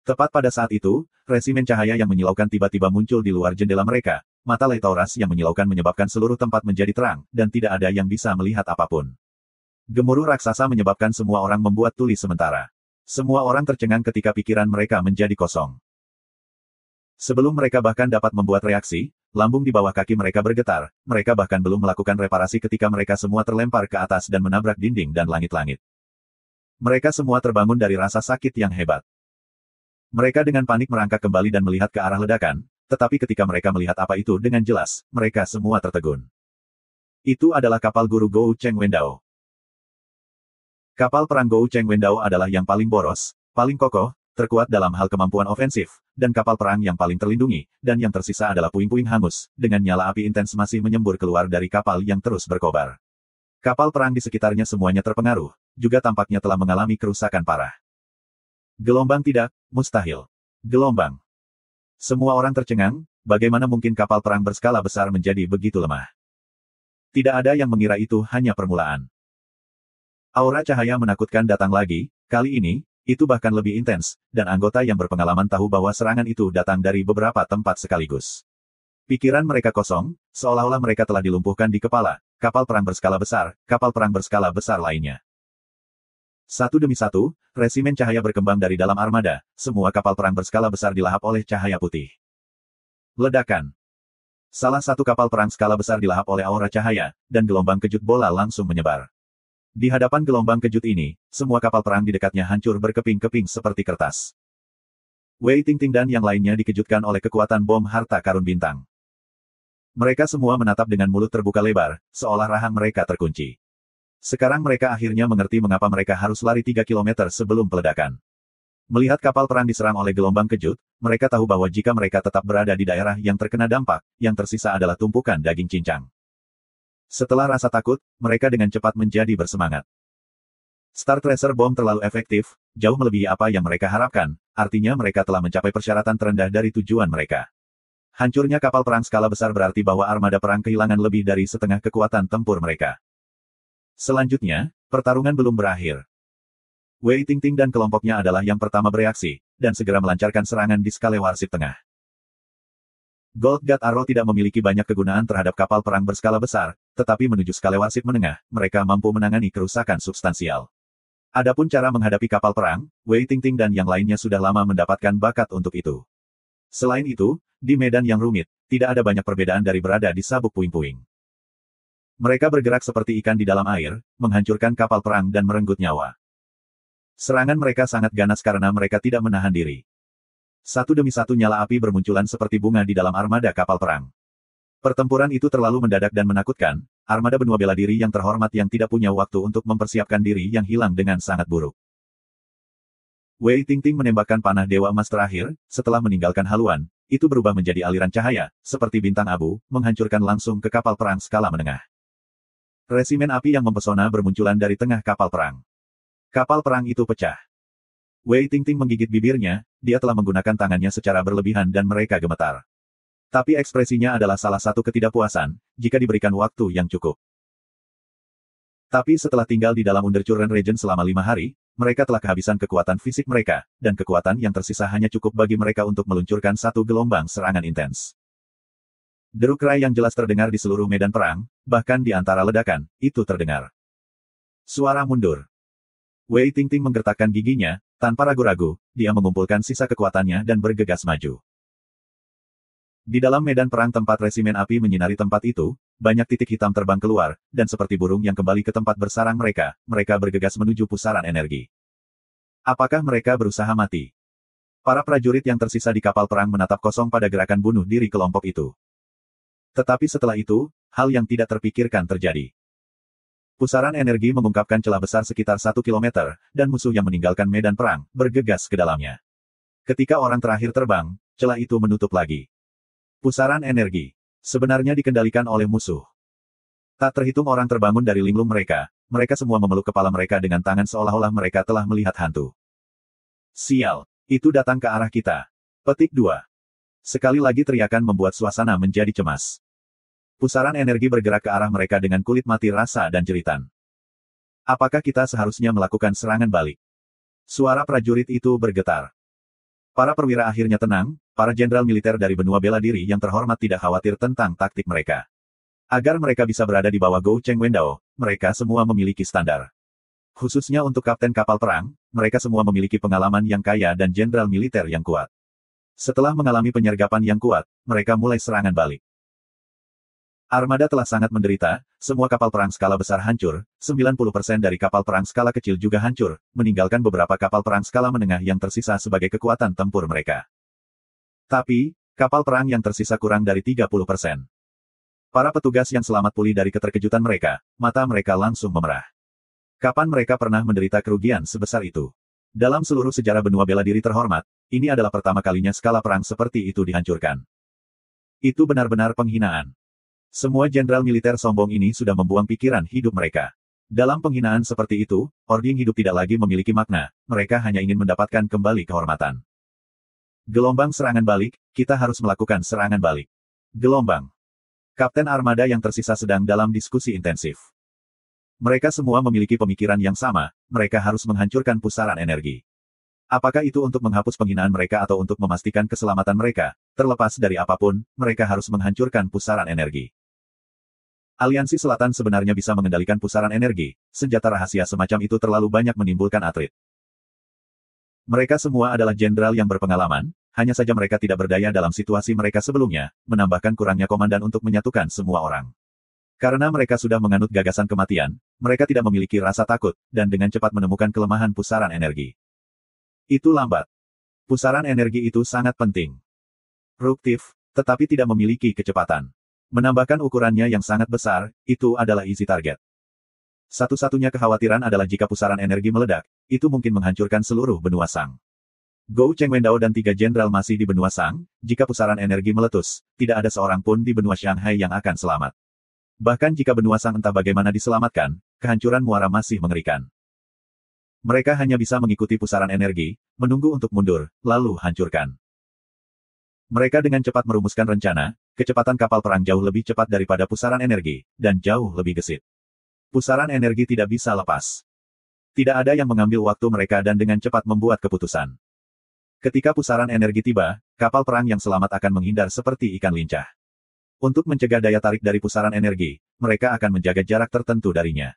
Speaker 1: Tepat pada saat itu, resimen cahaya yang menyilaukan tiba-tiba muncul di luar jendela mereka. Mata Leitauras yang menyilaukan menyebabkan seluruh tempat menjadi terang, dan tidak ada yang bisa melihat apapun. Gemuruh raksasa menyebabkan semua orang membuat tuli sementara. Semua orang tercengang ketika pikiran mereka menjadi kosong. Sebelum mereka bahkan dapat membuat reaksi, lambung di bawah kaki mereka bergetar, mereka bahkan belum melakukan reparasi ketika mereka semua terlempar ke atas dan menabrak dinding dan langit-langit. Mereka semua terbangun dari rasa sakit yang hebat. Mereka dengan panik merangkak kembali dan melihat ke arah ledakan, tetapi ketika mereka melihat apa itu dengan jelas, mereka semua tertegun. Itu adalah kapal guru Gou Cheng Wendao. Kapal perang Gou Cheng Wendao adalah yang paling boros, paling kokoh, terkuat dalam hal kemampuan ofensif, dan kapal perang yang paling terlindungi, dan yang tersisa adalah puing-puing hangus, dengan nyala api intens masih menyembur keluar dari kapal yang terus berkobar. Kapal perang di sekitarnya semuanya terpengaruh, juga tampaknya telah mengalami kerusakan parah. Gelombang tidak, mustahil. Gelombang. Semua orang tercengang, bagaimana mungkin kapal perang berskala besar menjadi begitu lemah? Tidak ada yang mengira itu hanya permulaan. Aura cahaya menakutkan datang lagi, kali ini, itu bahkan lebih intens, dan anggota yang berpengalaman tahu bahwa serangan itu datang dari beberapa tempat sekaligus. Pikiran mereka kosong, seolah-olah mereka telah dilumpuhkan di kepala, kapal perang berskala besar, kapal perang berskala besar lainnya. Satu demi satu, resimen cahaya berkembang dari dalam armada, semua kapal perang berskala besar dilahap oleh cahaya putih. Ledakan. Salah satu kapal perang skala besar dilahap oleh aura cahaya, dan gelombang kejut bola langsung menyebar. Di hadapan gelombang kejut ini, semua kapal perang di dekatnya hancur berkeping-keping seperti kertas. Wei Tingting dan yang lainnya dikejutkan oleh kekuatan bom harta karun bintang. Mereka semua menatap dengan mulut terbuka lebar, seolah rahang mereka terkunci. Sekarang mereka akhirnya mengerti mengapa mereka harus lari 3 kilometer sebelum peledakan. Melihat kapal perang diserang oleh gelombang kejut, mereka tahu bahwa jika mereka tetap berada di daerah yang terkena dampak, yang tersisa adalah tumpukan daging cincang. Setelah rasa takut, mereka dengan cepat menjadi bersemangat. Star Tracer Bomb terlalu efektif, jauh melebihi apa yang mereka harapkan, artinya mereka telah mencapai persyaratan terendah dari tujuan mereka. Hancurnya kapal perang skala besar berarti bahwa armada perang kehilangan lebih dari setengah kekuatan tempur mereka. Selanjutnya, pertarungan belum berakhir. Wei Tingting dan kelompoknya adalah yang pertama bereaksi, dan segera melancarkan serangan di skala warsip tengah. Gold God Arrow tidak memiliki banyak kegunaan terhadap kapal perang berskala besar, tetapi menuju skala warsip menengah, mereka mampu menangani kerusakan substansial. Adapun cara menghadapi kapal perang, Wei Tingting dan yang lainnya sudah lama mendapatkan bakat untuk itu. Selain itu, di medan yang rumit, tidak ada banyak perbedaan dari berada di sabuk puing-puing. Mereka bergerak seperti ikan di dalam air, menghancurkan kapal perang dan merenggut nyawa. Serangan mereka sangat ganas karena mereka tidak menahan diri. Satu demi satu nyala api bermunculan seperti bunga di dalam armada kapal perang. Pertempuran itu terlalu mendadak dan menakutkan, armada benua bela diri yang terhormat yang tidak punya waktu untuk mempersiapkan diri yang hilang dengan sangat buruk. Wei Tingting menembakkan panah Dewa Emas terakhir, setelah meninggalkan haluan, itu berubah menjadi aliran cahaya, seperti bintang abu, menghancurkan langsung ke kapal perang skala menengah. Resimen api yang mempesona bermunculan dari tengah kapal perang. Kapal perang itu pecah. Wei Tingting menggigit bibirnya, dia telah menggunakan tangannya secara berlebihan dan mereka gemetar. Tapi ekspresinya adalah salah satu ketidakpuasan, jika diberikan waktu yang cukup. Tapi setelah tinggal di dalam Undercurrent Region selama 5 hari, mereka telah kehabisan kekuatan fisik mereka, dan kekuatan yang tersisa hanya cukup bagi mereka untuk meluncurkan satu gelombang serangan intens. Deru Cry yang jelas terdengar di seluruh medan perang, bahkan di antara ledakan, itu terdengar. Suara mundur. Wei Tingting menggertakkan giginya, tanpa ragu-ragu, dia mengumpulkan sisa kekuatannya dan bergegas maju. Di dalam medan perang tempat resimen api menyinari tempat itu, banyak titik hitam terbang keluar, dan seperti burung yang kembali ke tempat bersarang mereka, mereka bergegas menuju pusaran energi. Apakah mereka berusaha mati? Para prajurit yang tersisa di kapal perang menatap kosong pada gerakan bunuh diri kelompok itu. Tetapi setelah itu, hal yang tidak terpikirkan terjadi. Pusaran energi mengungkapkan celah besar sekitar 1 kilometer, dan musuh yang meninggalkan medan perang, bergegas ke dalamnya. Ketika orang terakhir terbang, celah itu menutup lagi. Pusaran energi sebenarnya dikendalikan oleh musuh. Tak terhitung orang terbangun dari linglung mereka, mereka semua memeluk kepala mereka dengan tangan seolah-olah mereka telah melihat hantu. Sial, itu datang ke arah kita. Petik 2. Sekali lagi teriakan membuat suasana menjadi cemas. Pusaran energi bergerak ke arah mereka dengan kulit mati rasa dan jeritan. Apakah kita seharusnya melakukan serangan balik? Suara prajurit itu bergetar. Para perwira akhirnya tenang, para jenderal militer dari benua bela diri yang terhormat tidak khawatir tentang taktik mereka. Agar mereka bisa berada di bawah Gou Cheng Wendao, mereka semua memiliki standar. Khususnya untuk kapten kapal perang, mereka semua memiliki pengalaman yang kaya dan jenderal militer yang kuat. Setelah mengalami penyergapan yang kuat, mereka mulai serangan balik. Armada telah sangat menderita, semua kapal perang skala besar hancur, 90% dari kapal perang skala kecil juga hancur, meninggalkan beberapa kapal perang skala menengah yang tersisa sebagai kekuatan tempur mereka. Tapi, kapal perang yang tersisa kurang dari 30%. Para petugas yang selamat pulih dari keterkejutan mereka, mata mereka langsung memerah. Kapan mereka pernah menderita kerugian sebesar itu? Dalam seluruh sejarah benua bela diri terhormat, ini adalah pertama kalinya skala perang seperti itu dihancurkan. Itu benar-benar penghinaan. Semua jenderal militer sombong ini sudah membuang pikiran hidup mereka. Dalam penghinaan seperti itu, ording hidup tidak lagi memiliki makna, mereka hanya ingin mendapatkan kembali kehormatan. Gelombang serangan balik, kita harus melakukan serangan balik. Gelombang. Kapten armada yang tersisa sedang dalam diskusi intensif. Mereka semua memiliki pemikiran yang sama, mereka harus menghancurkan pusaran energi. Apakah itu untuk menghapus penghinaan mereka atau untuk memastikan keselamatan mereka, terlepas dari apapun, mereka harus menghancurkan pusaran energi. Aliansi Selatan sebenarnya bisa mengendalikan pusaran energi, senjata rahasia semacam itu terlalu banyak menimbulkan atrit. Mereka semua adalah jenderal yang berpengalaman, hanya saja mereka tidak berdaya dalam situasi mereka sebelumnya, menambahkan kurangnya komandan untuk menyatukan semua orang. Karena mereka sudah menganut gagasan kematian, mereka tidak memiliki rasa takut, dan dengan cepat menemukan kelemahan pusaran energi. Itu lambat. Pusaran energi itu sangat penting. Ruktif, tetapi tidak memiliki kecepatan. Menambahkan ukurannya yang sangat besar, itu adalah easy target. Satu-satunya kekhawatiran adalah jika pusaran energi meledak, itu mungkin menghancurkan seluruh benua Sang. Gou Chengwendao dan 3 jenderal masih di benua Sang, jika pusaran energi meletus, tidak ada seorang pun di benua Shanghai yang akan selamat. Bahkan jika benua Sang entah bagaimana diselamatkan, kehancuran muara masih mengerikan. Mereka hanya bisa mengikuti pusaran energi, menunggu untuk mundur, lalu hancurkan. Mereka dengan cepat merumuskan rencana, kecepatan kapal perang jauh lebih cepat daripada pusaran energi, dan jauh lebih gesit. Pusaran energi tidak bisa lepas. Tidak ada yang mengambil waktu mereka dan dengan cepat membuat keputusan. Ketika pusaran energi tiba, kapal perang yang selamat akan menghindar seperti ikan lincah. Untuk mencegah daya tarik dari pusaran energi, mereka akan menjaga jarak tertentu darinya.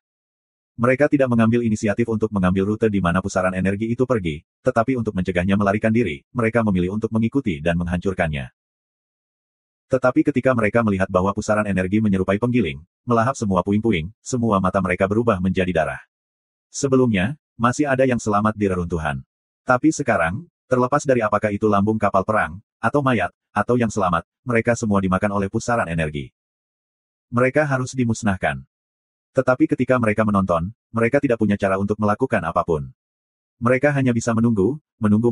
Speaker 1: Mereka tidak mengambil inisiatif untuk mengambil rute di mana pusaran energi itu pergi, tetapi untuk mencegahnya melarikan diri, mereka memilih untuk mengikuti dan menghancurkannya. Tetapi ketika mereka melihat bahwa pusaran energi menyerupai penggiling, melahap semua puing-puing, semua mata mereka berubah menjadi darah. Sebelumnya, masih ada yang selamat di reruntuhan. Tapi sekarang, terlepas dari apakah itu lambung kapal perang, atau mayat, atau yang selamat, mereka semua dimakan oleh pusaran energi. Mereka harus dimusnahkan. Tetapi ketika mereka menonton, mereka tidak punya cara untuk melakukan apapun. Mereka hanya bisa menunggu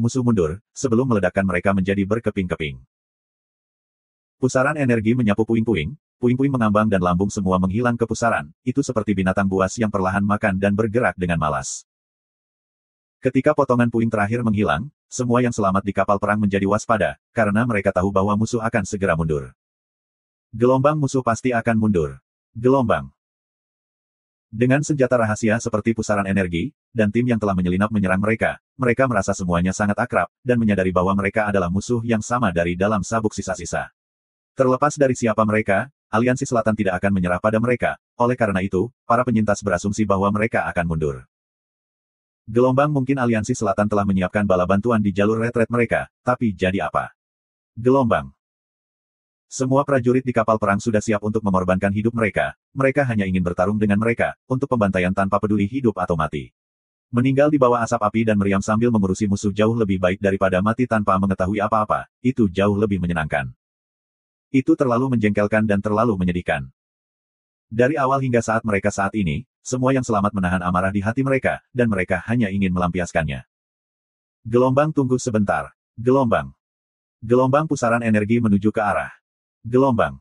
Speaker 1: musuh mundur, sebelum meledakkan mereka menjadi berkeping-keping. Pusaran energi menyapu puing-puing, puing-puing mengambang dan lambung semua menghilang ke pusaran, itu seperti binatang buas yang perlahan makan dan bergerak dengan malas. Ketika potongan puing terakhir menghilang, semua yang selamat di kapal perang menjadi waspada, karena mereka tahu bahwa musuh akan segera mundur. Gelombang musuh pasti akan mundur. Gelombang. Dengan senjata rahasia seperti pusaran energi, dan tim yang telah menyelinap menyerang mereka, mereka merasa semuanya sangat akrab, dan menyadari bahwa mereka adalah musuh yang sama dari dalam sabuk sisa-sisa. Terlepas dari siapa mereka, Aliansi Selatan tidak akan menyerah pada mereka, oleh karena itu, para penyintas berasumsi bahwa mereka akan mundur. Gelombang mungkin Aliansi Selatan telah menyiapkan bala bantuan di jalur retret mereka, tapi jadi apa? Gelombang. Semua prajurit di kapal perang sudah siap untuk mengorbankan hidup mereka, mereka hanya ingin bertarung dengan mereka, untuk pembantaian tanpa peduli hidup atau mati. Meninggal di bawah asap api dan meriam sambil mengurusi musuh jauh lebih baik daripada mati tanpa mengetahui apa-apa, itu jauh lebih menyenangkan. Itu terlalu menjengkelkan dan terlalu menyedihkan. Dari awal hingga saat mereka saat ini, semua yang selamat menahan amarah di hati mereka, dan mereka hanya ingin melampiaskannya. Gelombang tunggu sebentar. Gelombang. Gelombang pusaran energi menuju ke arah. Gelombang.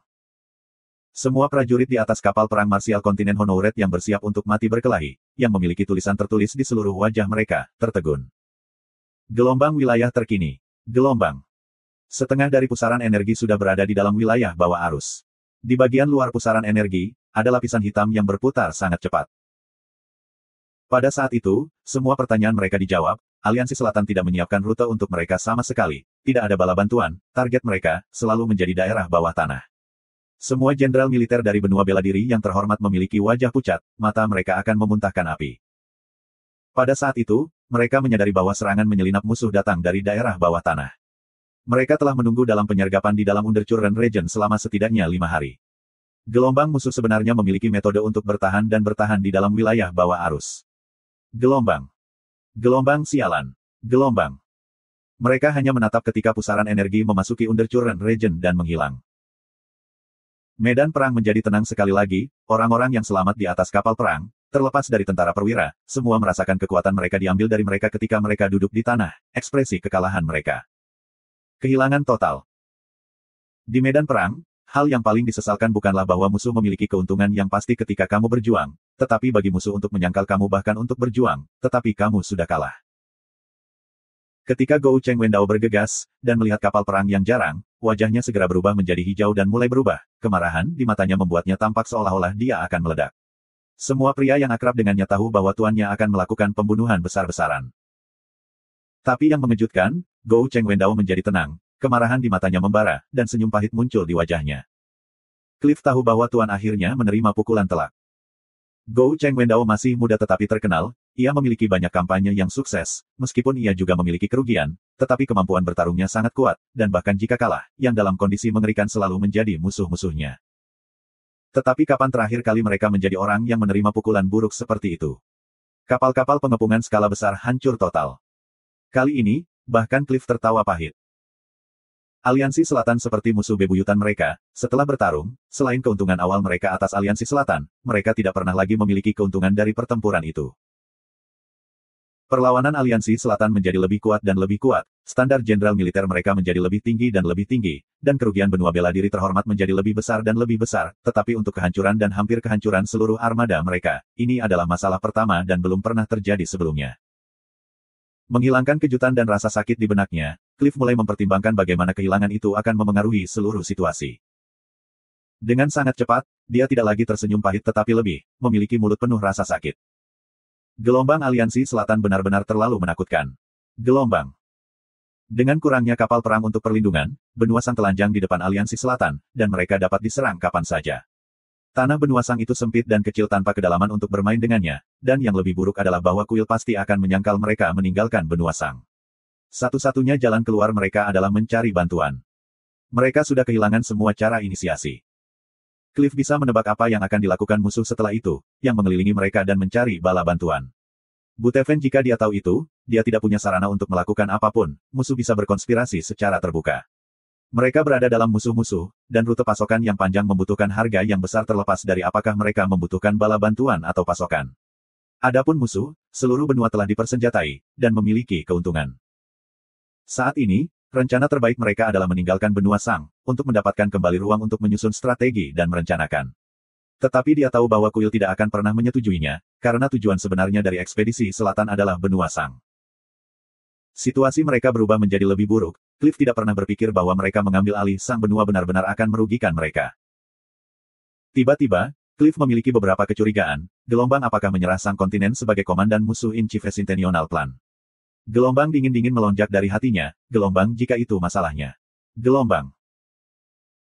Speaker 1: Semua prajurit di atas kapal perang Marsial Kontinen Honoret yang bersiap untuk mati berkelahi, yang memiliki tulisan tertulis di seluruh wajah mereka, tertegun. Gelombang wilayah terkini. Gelombang. Setengah dari pusaran energi sudah berada di dalam wilayah bawah arus. Di bagian luar pusaran energi, ada lapisan hitam yang berputar sangat cepat. Pada saat itu, semua pertanyaan mereka dijawab, Aliansi Selatan tidak menyiapkan rute untuk mereka sama sekali, tidak ada bala bantuan, target mereka selalu menjadi daerah bawah tanah. Semua jenderal militer dari benua bela diri yang terhormat memiliki wajah pucat, mata mereka akan memuntahkan api. Pada saat itu, mereka menyadari bahwa serangan menyelinap musuh datang dari daerah bawah tanah. Mereka telah menunggu dalam penyergapan di dalam Undercurrent Region selama setidaknya 5 hari. Gelombang musuh sebenarnya memiliki metode untuk bertahan dan bertahan di dalam wilayah bawah arus. Gelombang. Gelombang sialan. Gelombang. Mereka hanya menatap ketika pusaran energi memasuki Undercurrent Region dan menghilang. Medan perang menjadi tenang sekali lagi, orang-orang yang selamat di atas kapal perang, terlepas dari tentara perwira, semua merasakan kekuatan mereka diambil dari mereka ketika mereka duduk di tanah, ekspresi kekalahan mereka. Kehilangan total. Di medan perang, hal yang paling disesalkan bukanlah bahwa musuh memiliki keuntungan yang pasti ketika kamu berjuang, tetapi bagi musuh untuk menyangkal kamu bahkan untuk berjuang, tetapi kamu sudah kalah. Ketika Gou Chengwendao bergegas, dan melihat kapal perang yang jarang, wajahnya segera berubah menjadi hijau dan mulai berubah, kemarahan di matanya membuatnya tampak seolah-olah dia akan meledak. Semua pria yang akrab dengannya tahu bahwa tuannya akan melakukan pembunuhan besar-besaran. Tapi yang mengejutkan, Gou Chengwendao menjadi tenang, kemarahan di matanya membara, dan senyum pahit muncul di wajahnya. Cliff tahu bahwa Tuan akhirnya menerima pukulan telak. Gou Cheng Wendao masih muda tetapi terkenal, ia memiliki banyak kampanye yang sukses, meskipun ia juga memiliki kerugian, tetapi kemampuan bertarungnya sangat kuat, dan bahkan jika kalah, yang dalam kondisi mengerikan selalu menjadi musuh-musuhnya. Tetapi kapan terakhir kali mereka menjadi orang yang menerima pukulan buruk seperti itu? Kapal-kapal pengepungan skala besar hancur total. Kali ini, bahkan Cliff tertawa pahit. Aliansi Selatan seperti musuh bebuyutan mereka, setelah bertarung, selain keuntungan awal mereka atas Aliansi Selatan, mereka tidak pernah lagi memiliki keuntungan dari pertempuran itu. Perlawanan Aliansi Selatan menjadi lebih kuat dan lebih kuat, standar jenderal militer mereka menjadi lebih tinggi, dan kerugian benua bela diri terhormat menjadi lebih besar dan lebih besar, tetapi untuk kehancuran dan hampir kehancuran seluruh armada mereka, ini adalah masalah pertama dan belum pernah terjadi sebelumnya. Menghilangkan kejutan dan rasa sakit di benaknya, Cliff mulai mempertimbangkan bagaimana kehilangan itu akan memengaruhi seluruh situasi. Dengan sangat cepat, dia tidak lagi tersenyum pahit tetapi lebih, memiliki mulut penuh rasa sakit. Gelombang Aliansi Selatan benar-benar terlalu menakutkan. Gelombang. Dengan kurangnya kapal perang untuk perlindungan, benua sang telanjang di depan Aliansi Selatan, dan mereka dapat diserang kapan saja. Tanah benua sang itu sempit dan kecil tanpa kedalaman untuk bermain dengannya, dan yang lebih buruk adalah bahwa kuil pasti akan menyangkal mereka meninggalkan benua sang. Satu-satunya jalan keluar mereka adalah mencari bantuan. Mereka sudah kehilangan semua cara inisiasi. Cliff bisa menebak apa yang akan dilakukan musuh setelah itu, yang mengelilingi mereka dan mencari bala bantuan. Buteven jika dia tahu itu, dia tidak punya sarana untuk melakukan apapun, musuh bisa berkonspirasi secara terbuka. Mereka berada dalam musuh-musuh, dan rute pasokan yang panjang membutuhkan harga yang besar terlepas dari apakah mereka membutuhkan bala bantuan atau pasokan. Adapun musuh, seluruh benua telah dipersenjatai, dan memiliki keuntungan. Saat ini, rencana terbaik mereka adalah meninggalkan benua sang, untuk mendapatkan kembali ruang untuk menyusun strategi dan merencanakan. Tetapi dia tahu bahwa kuil tidak akan pernah menyetujuinya, karena tujuan sebenarnya dari ekspedisi selatan adalah benua sang. Situasi mereka berubah menjadi lebih buruk. Cliff tidak pernah berpikir bahwa mereka mengambil alih sang benua benar-benar akan merugikan mereka. Tiba-tiba, Cliff memiliki beberapa kecurigaan. Gelombang apakah menyerah sang kontinen sebagai komandan musuh in Chief Centennial Plan? Gelombang dingin-dingin melonjak dari hatinya. Gelombang jika itu masalahnya. Gelombang.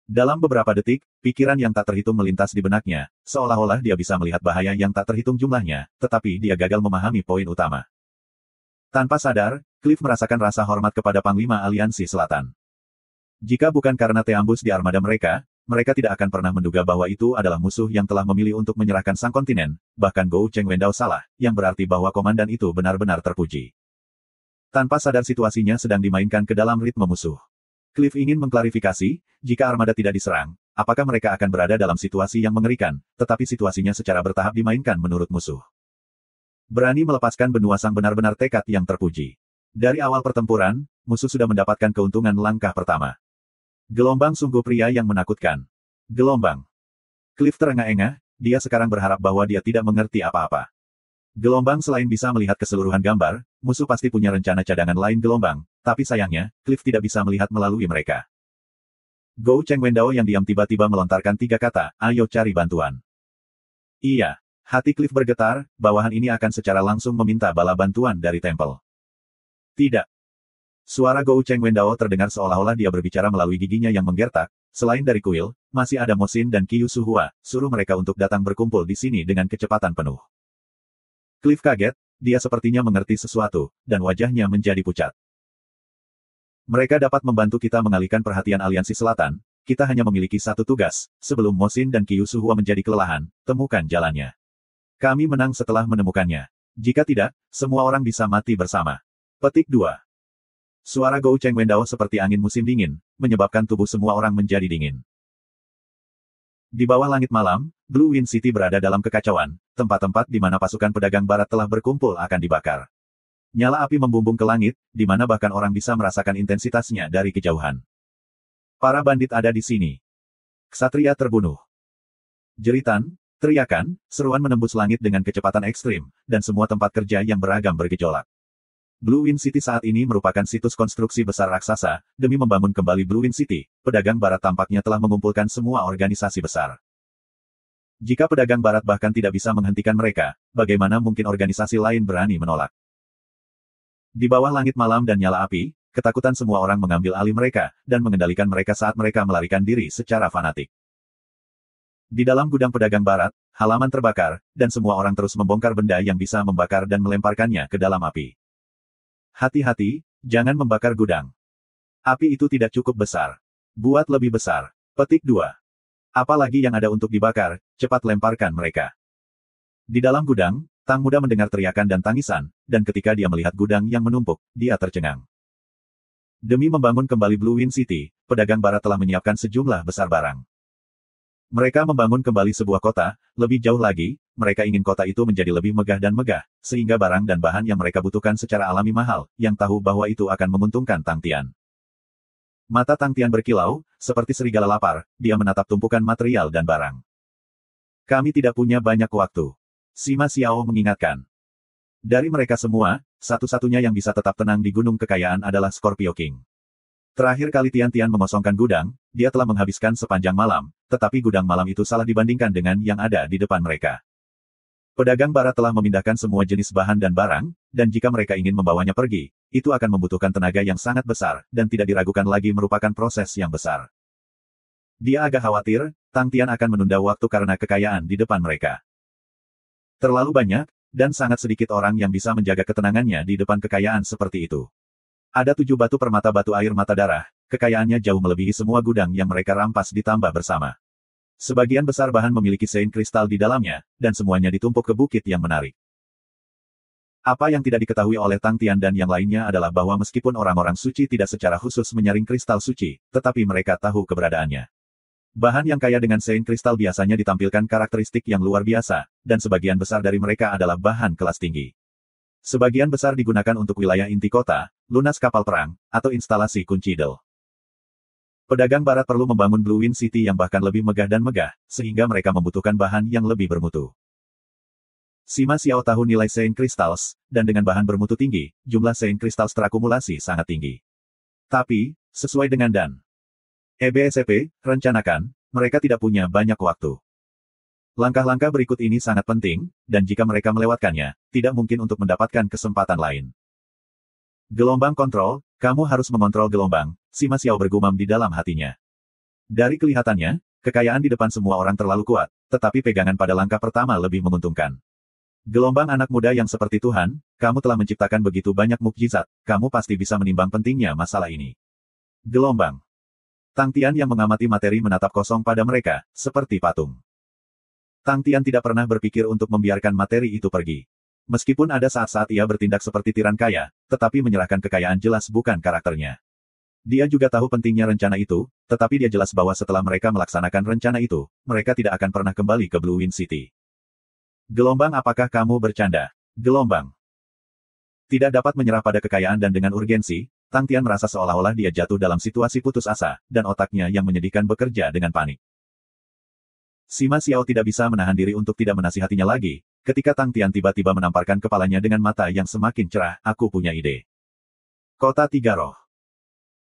Speaker 1: Dalam beberapa detik, pikiran yang tak terhitung melintas di benaknya, seolah-olah dia bisa melihat bahaya yang tak terhitung jumlahnya, tetapi dia gagal memahami poin utama. Tanpa sadar, Cliff merasakan rasa hormat kepada Panglima Aliansi Selatan. Jika bukan karena teambus di armada mereka, mereka tidak akan pernah menduga bahwa itu adalah musuh yang telah memilih untuk menyerahkan sang kontinen, bahkan Gou Cheng Wendao salah, yang berarti bahwa komandan itu benar-benar terpuji. Tanpa sadar situasinya sedang dimainkan ke dalam ritme musuh. Cliff ingin mengklarifikasi, jika armada tidak diserang, apakah mereka akan berada dalam situasi yang mengerikan, tetapi situasinya secara bertahap dimainkan menurut musuh. Berani melepaskan benua sang benar-benar tekad yang terpuji. Dari awal pertempuran, musuh sudah mendapatkan keuntungan langkah pertama. Gelombang sungguh pria yang menakutkan. Gelombang. Cliff terengah-engah, dia sekarang berharap bahwa dia tidak mengerti apa-apa. Gelombang selain bisa melihat keseluruhan gambar, musuh pasti punya rencana cadangan lain gelombang, tapi sayangnya, Cliff tidak bisa melihat melalui mereka. Gou Cheng Wendao yang diam tiba-tiba melontarkan 3 kata, ayo cari bantuan. Iya. Hati Cliff bergetar, bawahan ini akan secara langsung meminta bala bantuan dari tempel. Tidak. Suara Gou Cheng Wendao terdengar seolah-olah dia berbicara melalui giginya yang menggertak. Selain dari kuil, masih ada Mo Xin dan Qiu Suhua, suruh mereka untuk datang berkumpul di sini dengan kecepatan penuh. Cliff kaget, dia sepertinya mengerti sesuatu, dan wajahnya menjadi pucat. Mereka dapat membantu kita mengalihkan perhatian Aliansi Selatan. Kita hanya memiliki satu tugas, sebelum Mo Xin dan Qiu Suhua menjadi kelelahan, temukan jalannya. Kami menang setelah menemukannya. Jika tidak, semua orang bisa mati bersama. Petik 2. Suara Gou Cheng Wendao seperti angin musim dingin, menyebabkan tubuh semua orang menjadi dingin. Di bawah langit malam, Blue Wind City berada dalam kekacauan, tempat-tempat di mana pasukan pedagang barat telah berkumpul akan dibakar. Nyala api membumbung ke langit, di mana bahkan orang bisa merasakan intensitasnya dari kejauhan. Para bandit ada di sini. Ksatria terbunuh. Jeritan, teriakan, seruan menembus langit dengan kecepatan ekstrim, dan semua tempat kerja yang beragam bergejolak. Blue Wind City saat ini merupakan situs konstruksi besar raksasa. Demi membangun kembali Blue Wind City, pedagang barat tampaknya telah mengumpulkan semua organisasi besar. Jika pedagang barat bahkan tidak bisa menghentikan mereka, bagaimana mungkin organisasi lain berani menolak? Di bawah langit malam dan nyala api, ketakutan semua orang mengambil alih mereka, dan mengendalikan mereka saat mereka melarikan diri secara fanatik. Di dalam gudang pedagang barat, halaman terbakar, dan semua orang terus membongkar benda yang bisa membakar dan melemparkannya ke dalam api. Hati-hati, jangan membakar gudang. Api itu tidak cukup besar. Buat lebih besar. Petik 2. Apalagi yang ada untuk dibakar, cepat lemparkan mereka. Di dalam gudang, Tang muda mendengar teriakan dan tangisan, dan ketika dia melihat gudang yang menumpuk, dia tercengang. Demi membangun kembali Blue Wind City, pedagang barat telah menyiapkan sejumlah besar barang. Mereka membangun kembali sebuah kota, lebih jauh lagi, mereka ingin kota itu menjadi lebih megah dan megah, sehingga barang dan bahan yang mereka butuhkan secara alami mahal, yang tahu bahwa itu akan menguntungkan Tang Tian. Mata Tang Tian berkilau, seperti serigala lapar, dia menatap tumpukan material dan barang. Kami tidak punya banyak waktu. Sima Xiao mengingatkan. Dari mereka semua, satu-satunya yang bisa tetap tenang di Gunung Kekayaan adalah Scorpio King. Terakhir kali Tian mengosongkan gudang, dia telah menghabiskan sepanjang malam, tetapi gudang malam itu salah dibandingkan dengan yang ada di depan mereka. Pedagang barat telah memindahkan semua jenis bahan dan barang, dan jika mereka ingin membawanya pergi, itu akan membutuhkan tenaga yang sangat besar, dan tidak diragukan lagi merupakan proses yang besar. Dia agak khawatir, Tang Tian akan menunda waktu karena kekayaan di depan mereka. Terlalu banyak, dan sangat sedikit orang yang bisa menjaga ketenangannya di depan kekayaan seperti itu. Ada 7 batu permata batu air mata darah, kekayaannya jauh melebihi semua gudang yang mereka rampas ditambah bersama. Sebagian besar bahan memiliki sein kristal di dalamnya, dan semuanya ditumpuk ke bukit yang menarik. Apa yang tidak diketahui oleh Tang Tian dan yang lainnya adalah bahwa meskipun orang-orang suci tidak secara khusus menyaring kristal suci, tetapi mereka tahu keberadaannya. Bahan yang kaya dengan sein kristal biasanya ditampilkan karakteristik yang luar biasa, dan sebagian besar dari mereka adalah bahan kelas tinggi. Sebagian besar digunakan untuk wilayah inti kota, lunas kapal perang, atau instalasi kunci del. Pedagang barat perlu membangun Blue Wind City yang bahkan lebih megah dan megah, sehingga mereka membutuhkan bahan yang lebih bermutu. Sima Xiao tahu nilai sein crystals, dan dengan bahan bermutu tinggi, jumlah sein crystals terakumulasi sangat tinggi. Tapi, sesuai dengan Dan EBSP, rencanakan, mereka tidak punya banyak waktu. Langkah-langkah berikut ini sangat penting, dan jika mereka melewatkannya, tidak mungkin untuk mendapatkan kesempatan lain. Gelombang kontrol, kamu harus mengontrol gelombang, Sima Xiao bergumam di dalam hatinya. Dari kelihatannya, kekayaan di depan semua orang terlalu kuat, tetapi pegangan pada langkah pertama lebih menguntungkan. Gelombang anak muda yang seperti Tuhan, kamu telah menciptakan begitu banyak mukjizat, kamu pasti bisa menimbang pentingnya masalah ini. Gelombang. Tang Tian yang mengamati materi menatap kosong pada mereka, seperti patung. Tang Tian tidak pernah berpikir untuk membiarkan materi itu pergi. Meskipun ada saat-saat ia bertindak seperti tiran kaya, tetapi menyerahkan kekayaan jelas bukan karakternya. Dia juga tahu pentingnya rencana itu, tetapi dia jelas bahwa setelah mereka melaksanakan rencana itu, mereka tidak akan pernah kembali ke Blue Wind City. Gelombang, apakah kamu bercanda? Gelombang. Tidak dapat menyerah pada kekayaan dan dengan urgensi, Tang Tian merasa seolah-olah dia jatuh dalam situasi putus asa, dan otaknya yang menyedihkan bekerja dengan panik. Sima Xiao tidak bisa menahan diri untuk tidak menasihatinya lagi, ketika Tang Tian tiba-tiba menamparkan kepalanya dengan mata yang semakin cerah, aku punya ide. Kota Tiga Roh.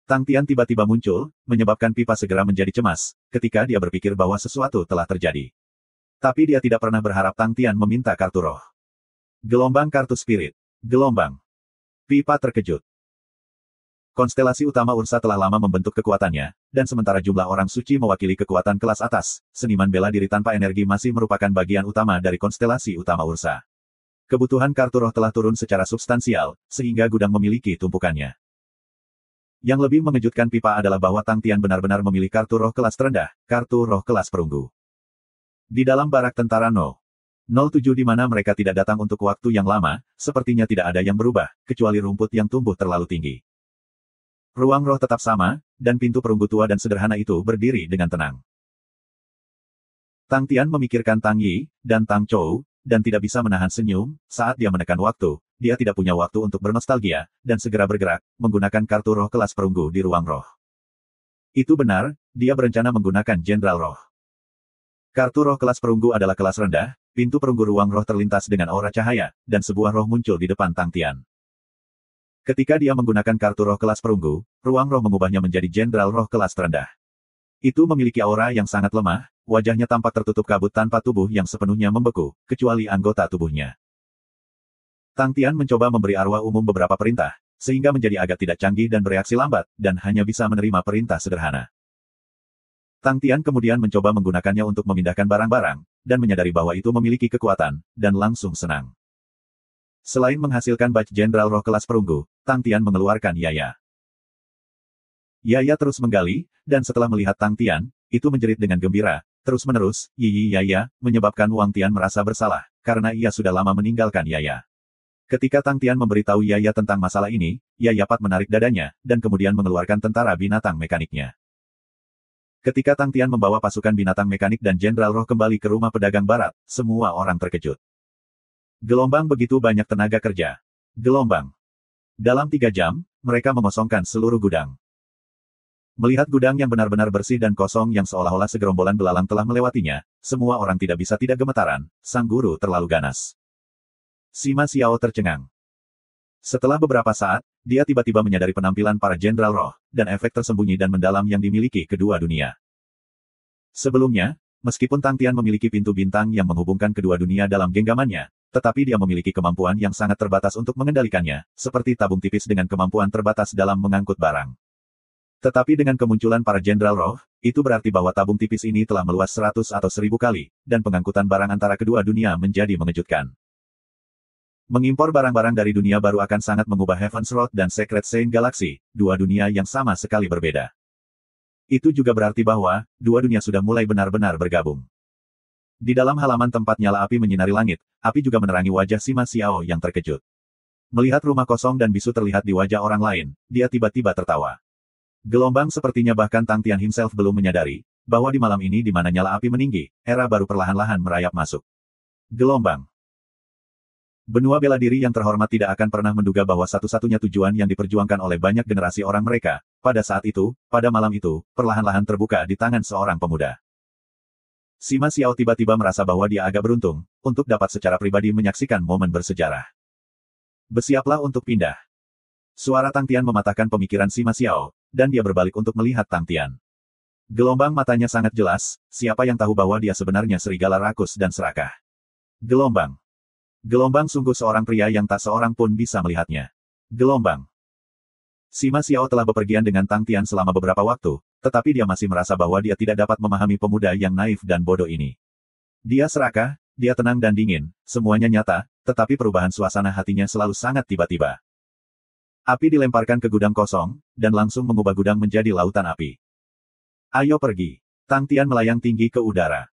Speaker 1: Tang Tian tiba-tiba muncul, menyebabkan Pipa segera menjadi cemas, ketika dia berpikir bahwa sesuatu telah terjadi. Tapi dia tidak pernah berharap Tang Tian meminta kartu roh. Gelombang kartu spirit. Gelombang. Pipa terkejut. Konstelasi utama Ursa telah lama membentuk kekuatannya, dan sementara jumlah orang suci mewakili kekuatan kelas atas, seniman bela diri tanpa energi masih merupakan bagian utama dari konstelasi utama Ursa. Kebutuhan kartu roh telah turun secara substansial, sehingga gudang memiliki tumpukannya. Yang lebih mengejutkan Pipa adalah bahwa Tang Tian benar-benar memilih kartu roh kelas terendah, kartu roh kelas perunggu. Di dalam barak tentara No. 07 di mana mereka tidak datang untuk waktu yang lama, sepertinya tidak ada yang berubah, kecuali rumput yang tumbuh terlalu tinggi. Ruang roh tetap sama, dan pintu perunggu tua dan sederhana itu berdiri dengan tenang. Tang Tian memikirkan Tang Yi, dan Tang Chou, dan tidak bisa menahan senyum, saat dia menekan waktu, dia tidak punya waktu untuk bernostalgia, dan segera bergerak, menggunakan kartu roh kelas perunggu di ruang roh. Itu benar, dia berencana menggunakan Jenderal Roh. Kartu roh kelas perunggu adalah kelas rendah, pintu perunggu ruang roh terlintas dengan aura cahaya, dan sebuah roh muncul di depan Tang Tian. Ketika dia menggunakan kartu roh kelas perunggu, ruang roh mengubahnya menjadi Jenderal Roh kelas terendah. Itu memiliki aura yang sangat lemah, wajahnya tampak tertutup kabut tanpa tubuh yang sepenuhnya membeku, kecuali anggota tubuhnya. Tang Tian mencoba memberi arwah umum beberapa perintah, sehingga menjadi agak tidak canggih dan bereaksi lambat, dan hanya bisa menerima perintah sederhana. Tang Tian kemudian mencoba menggunakannya untuk memindahkan barang-barang, dan menyadari bahwa itu memiliki kekuatan, dan langsung senang. Selain menghasilkan baj Jenderal Roh kelas perunggu, Tang Tian mengeluarkan Yaya. Yaya terus menggali, dan setelah melihat Tang Tian, itu menjerit dengan gembira, terus-menerus, Yi Yaya, menyebabkan Wang Tian merasa bersalah, karena ia sudah lama meninggalkan Yaya. Ketika Tang Tian memberitahu Yaya tentang masalah ini, Yaya Pat menarik dadanya, dan kemudian mengeluarkan tentara binatang mekaniknya. Ketika Tang Tian membawa pasukan binatang mekanik dan Jenderal Roh kembali ke rumah pedagang barat, semua orang terkejut. Gelombang begitu banyak tenaga kerja. Gelombang. Dalam 3 jam, mereka mengosongkan seluruh gudang. Melihat gudang yang benar-benar bersih dan kosong yang seolah-olah segerombolan belalang telah melewatinya, semua orang tidak bisa tidak gemetaran, sang guru terlalu ganas. Sima Xiao tercengang. Setelah beberapa saat, dia tiba-tiba menyadari penampilan para Jenderal Roh, dan efek tersembunyi dan mendalam yang dimiliki kedua dunia. Sebelumnya, meskipun Tang Tian memiliki pintu bintang yang menghubungkan kedua dunia dalam genggamannya, tetapi dia memiliki kemampuan yang sangat terbatas untuk mengendalikannya, seperti tabung tipis dengan kemampuan terbatas dalam mengangkut barang. Tetapi dengan kemunculan para Jenderal Roh, itu berarti bahwa tabung tipis ini telah meluas 100 atau 1000 kali, dan pengangkutan barang antara kedua dunia menjadi mengejutkan. Mengimpor barang-barang dari dunia baru akan sangat mengubah Heaven's Road dan Secret Saint Galaxy, dua dunia yang sama sekali berbeda. Itu juga berarti bahwa, dua dunia sudah mulai benar-benar bergabung. Di dalam halaman tempat nyala api menyinari langit, api juga menerangi wajah Sima Xiao yang terkejut. Melihat rumah kosong dan bisu terlihat di wajah orang lain, dia tiba-tiba tertawa. Gelombang sepertinya bahkan Tang Tian himself belum menyadari, bahwa di malam ini di mana nyala api meninggi, era baru perlahan-lahan merayap masuk. Gelombang. Benua bela diri yang terhormat tidak akan pernah menduga bahwa satu-satunya tujuan yang diperjuangkan oleh banyak generasi orang mereka, pada saat itu, pada malam itu, perlahan-lahan terbuka di tangan seorang pemuda. Sima Xiao tiba-tiba merasa bahwa dia agak beruntung, untuk dapat secara pribadi menyaksikan momen bersejarah. Bersiaplah untuk pindah. Suara Tang Tian mematahkan pemikiran Sima Xiao, dan dia berbalik untuk melihat Tang Tian. Gelombang matanya sangat jelas, siapa yang tahu bahwa dia sebenarnya serigala rakus dan serakah. Gelombang. Gelombang sungguh seorang pria yang tak seorang pun bisa melihatnya. Gelombang. Sima Xiao telah bepergian dengan Tang Tian selama beberapa waktu, tetapi dia masih merasa bahwa dia tidak dapat memahami pemuda yang naif dan bodoh ini. Dia serakah, dia tenang dan dingin, semuanya nyata, tetapi perubahan suasana hatinya selalu sangat tiba-tiba. Api dilemparkan ke gudang kosong, dan langsung mengubah gudang menjadi lautan api. Ayo pergi. Tang Tian melayang tinggi ke udara.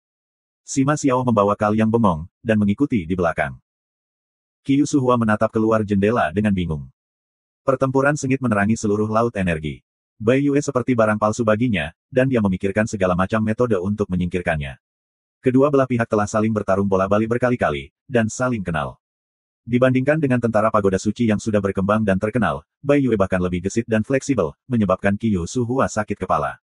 Speaker 1: Sima Xiao membawa kal yang bengong, dan mengikuti di belakang. Qiu Suhua menatap keluar jendela dengan bingung. Pertempuran sengit menerangi seluruh laut energi. Bai Yue seperti barang palsu baginya, dan dia memikirkan segala macam metode untuk menyingkirkannya. Kedua belah pihak telah saling bertarung bola-balik berkali-kali, dan saling kenal. Dibandingkan dengan tentara pagoda suci yang sudah berkembang dan terkenal, Bai Yue bahkan lebih gesit dan fleksibel, menyebabkan Qiu Suhua sakit kepala.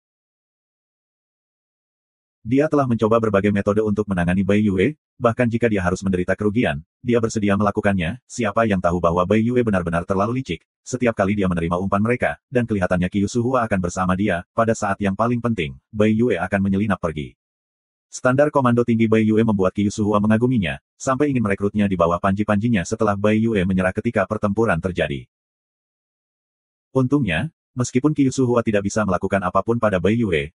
Speaker 1: Dia telah mencoba berbagai metode untuk menangani Bai Yue, bahkan jika dia harus menderita kerugian, dia bersedia melakukannya. Siapa yang tahu bahwa Bai Yue benar-benar terlalu licik, setiap kali dia menerima umpan mereka, dan kelihatannya Qiu Suhua akan bersama dia, pada saat yang paling penting, Bai Yue akan menyelinap pergi. Standar komando tinggi Bai Yue membuat Qiu Suhua mengaguminya, sampai ingin merekrutnya di bawah panji-panjinya setelah Bai Yue menyerah ketika pertempuran terjadi. Untungnya, meskipun Qiu Suhua tidak bisa melakukan apapun pada Bai Yue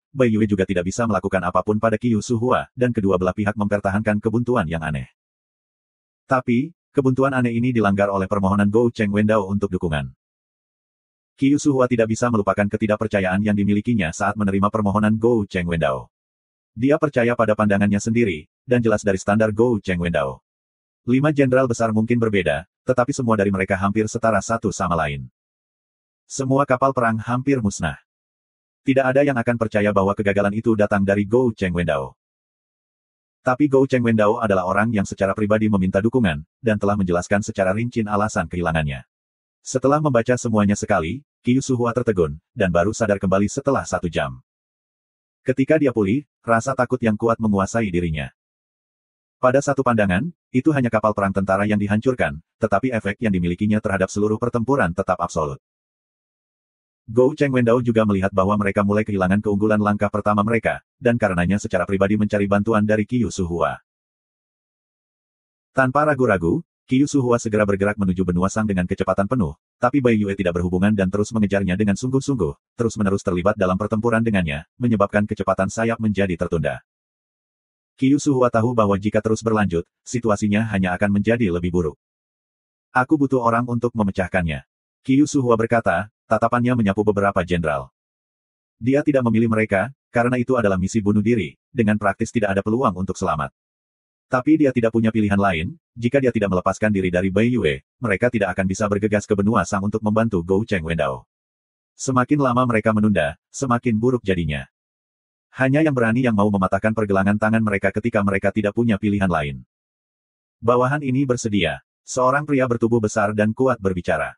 Speaker 1: juga tidak bisa melakukan apapun pada Qiu Suhua, dan kedua belah pihak mempertahankan kebuntuan yang aneh. Tapi, kebuntuan aneh ini dilanggar oleh permohonan Gou Cheng Wendao untuk dukungan. Qiu Suhua tidak bisa melupakan ketidakpercayaan yang dimilikinya saat menerima permohonan Gou Cheng Wendao. Dia percaya pada pandangannya sendiri, dan jelas dari standar Gou Cheng Wendao. 5 jenderal besar mungkin berbeda, tetapi semua dari mereka hampir setara satu sama lain. Semua kapal perang hampir musnah. Tidak ada yang akan percaya bahwa kegagalan itu datang dari Gou Cheng Wendao. Tapi Gou Cheng Wendao adalah orang yang secara pribadi meminta dukungan, dan telah menjelaskan secara rinci alasan kehilangannya. Setelah membaca semuanya sekali, Qiu Suhua tertegun, dan baru sadar kembali setelah 1 jam. Ketika dia pulih, rasa takut yang kuat menguasai dirinya. Pada satu pandangan, itu hanya kapal perang tentara yang dihancurkan, tetapi efek yang dimilikinya terhadap seluruh pertempuran tetap absolut. Gou Cheng Wendao juga melihat bahwa mereka mulai kehilangan keunggulan langkah pertama mereka, dan karenanya secara pribadi mencari bantuan dari Qiu Suhua. Tanpa ragu-ragu, Qiu Suhua segera bergerak menuju benua Sang dengan kecepatan penuh, tapi Bai Yue tidak berhubungan dan terus mengejarnya dengan sungguh-sungguh, terus-menerus terlibat dalam pertempuran dengannya, menyebabkan kecepatan sayap menjadi tertunda. Qiu Suhua tahu bahwa jika terus berlanjut, situasinya hanya akan menjadi lebih buruk. Aku butuh orang untuk memecahkannya. Qiu Suhua berkata, tatapannya menyapu beberapa jenderal. Dia tidak memilih mereka, karena itu adalah misi bunuh diri, dengan praktis tidak ada peluang untuk selamat. Tapi dia tidak punya pilihan lain, jika dia tidak melepaskan diri dari Bai Yue, mereka tidak akan bisa bergegas ke benua Sang untuk membantu Gou Cheng Wendao. Semakin lama mereka menunda, semakin buruk jadinya. Hanya yang berani yang mau mematahkan pergelangan tangan mereka ketika mereka tidak punya pilihan lain. Bawahan ini bersedia. Seorang pria bertubuh besar dan kuat berbicara.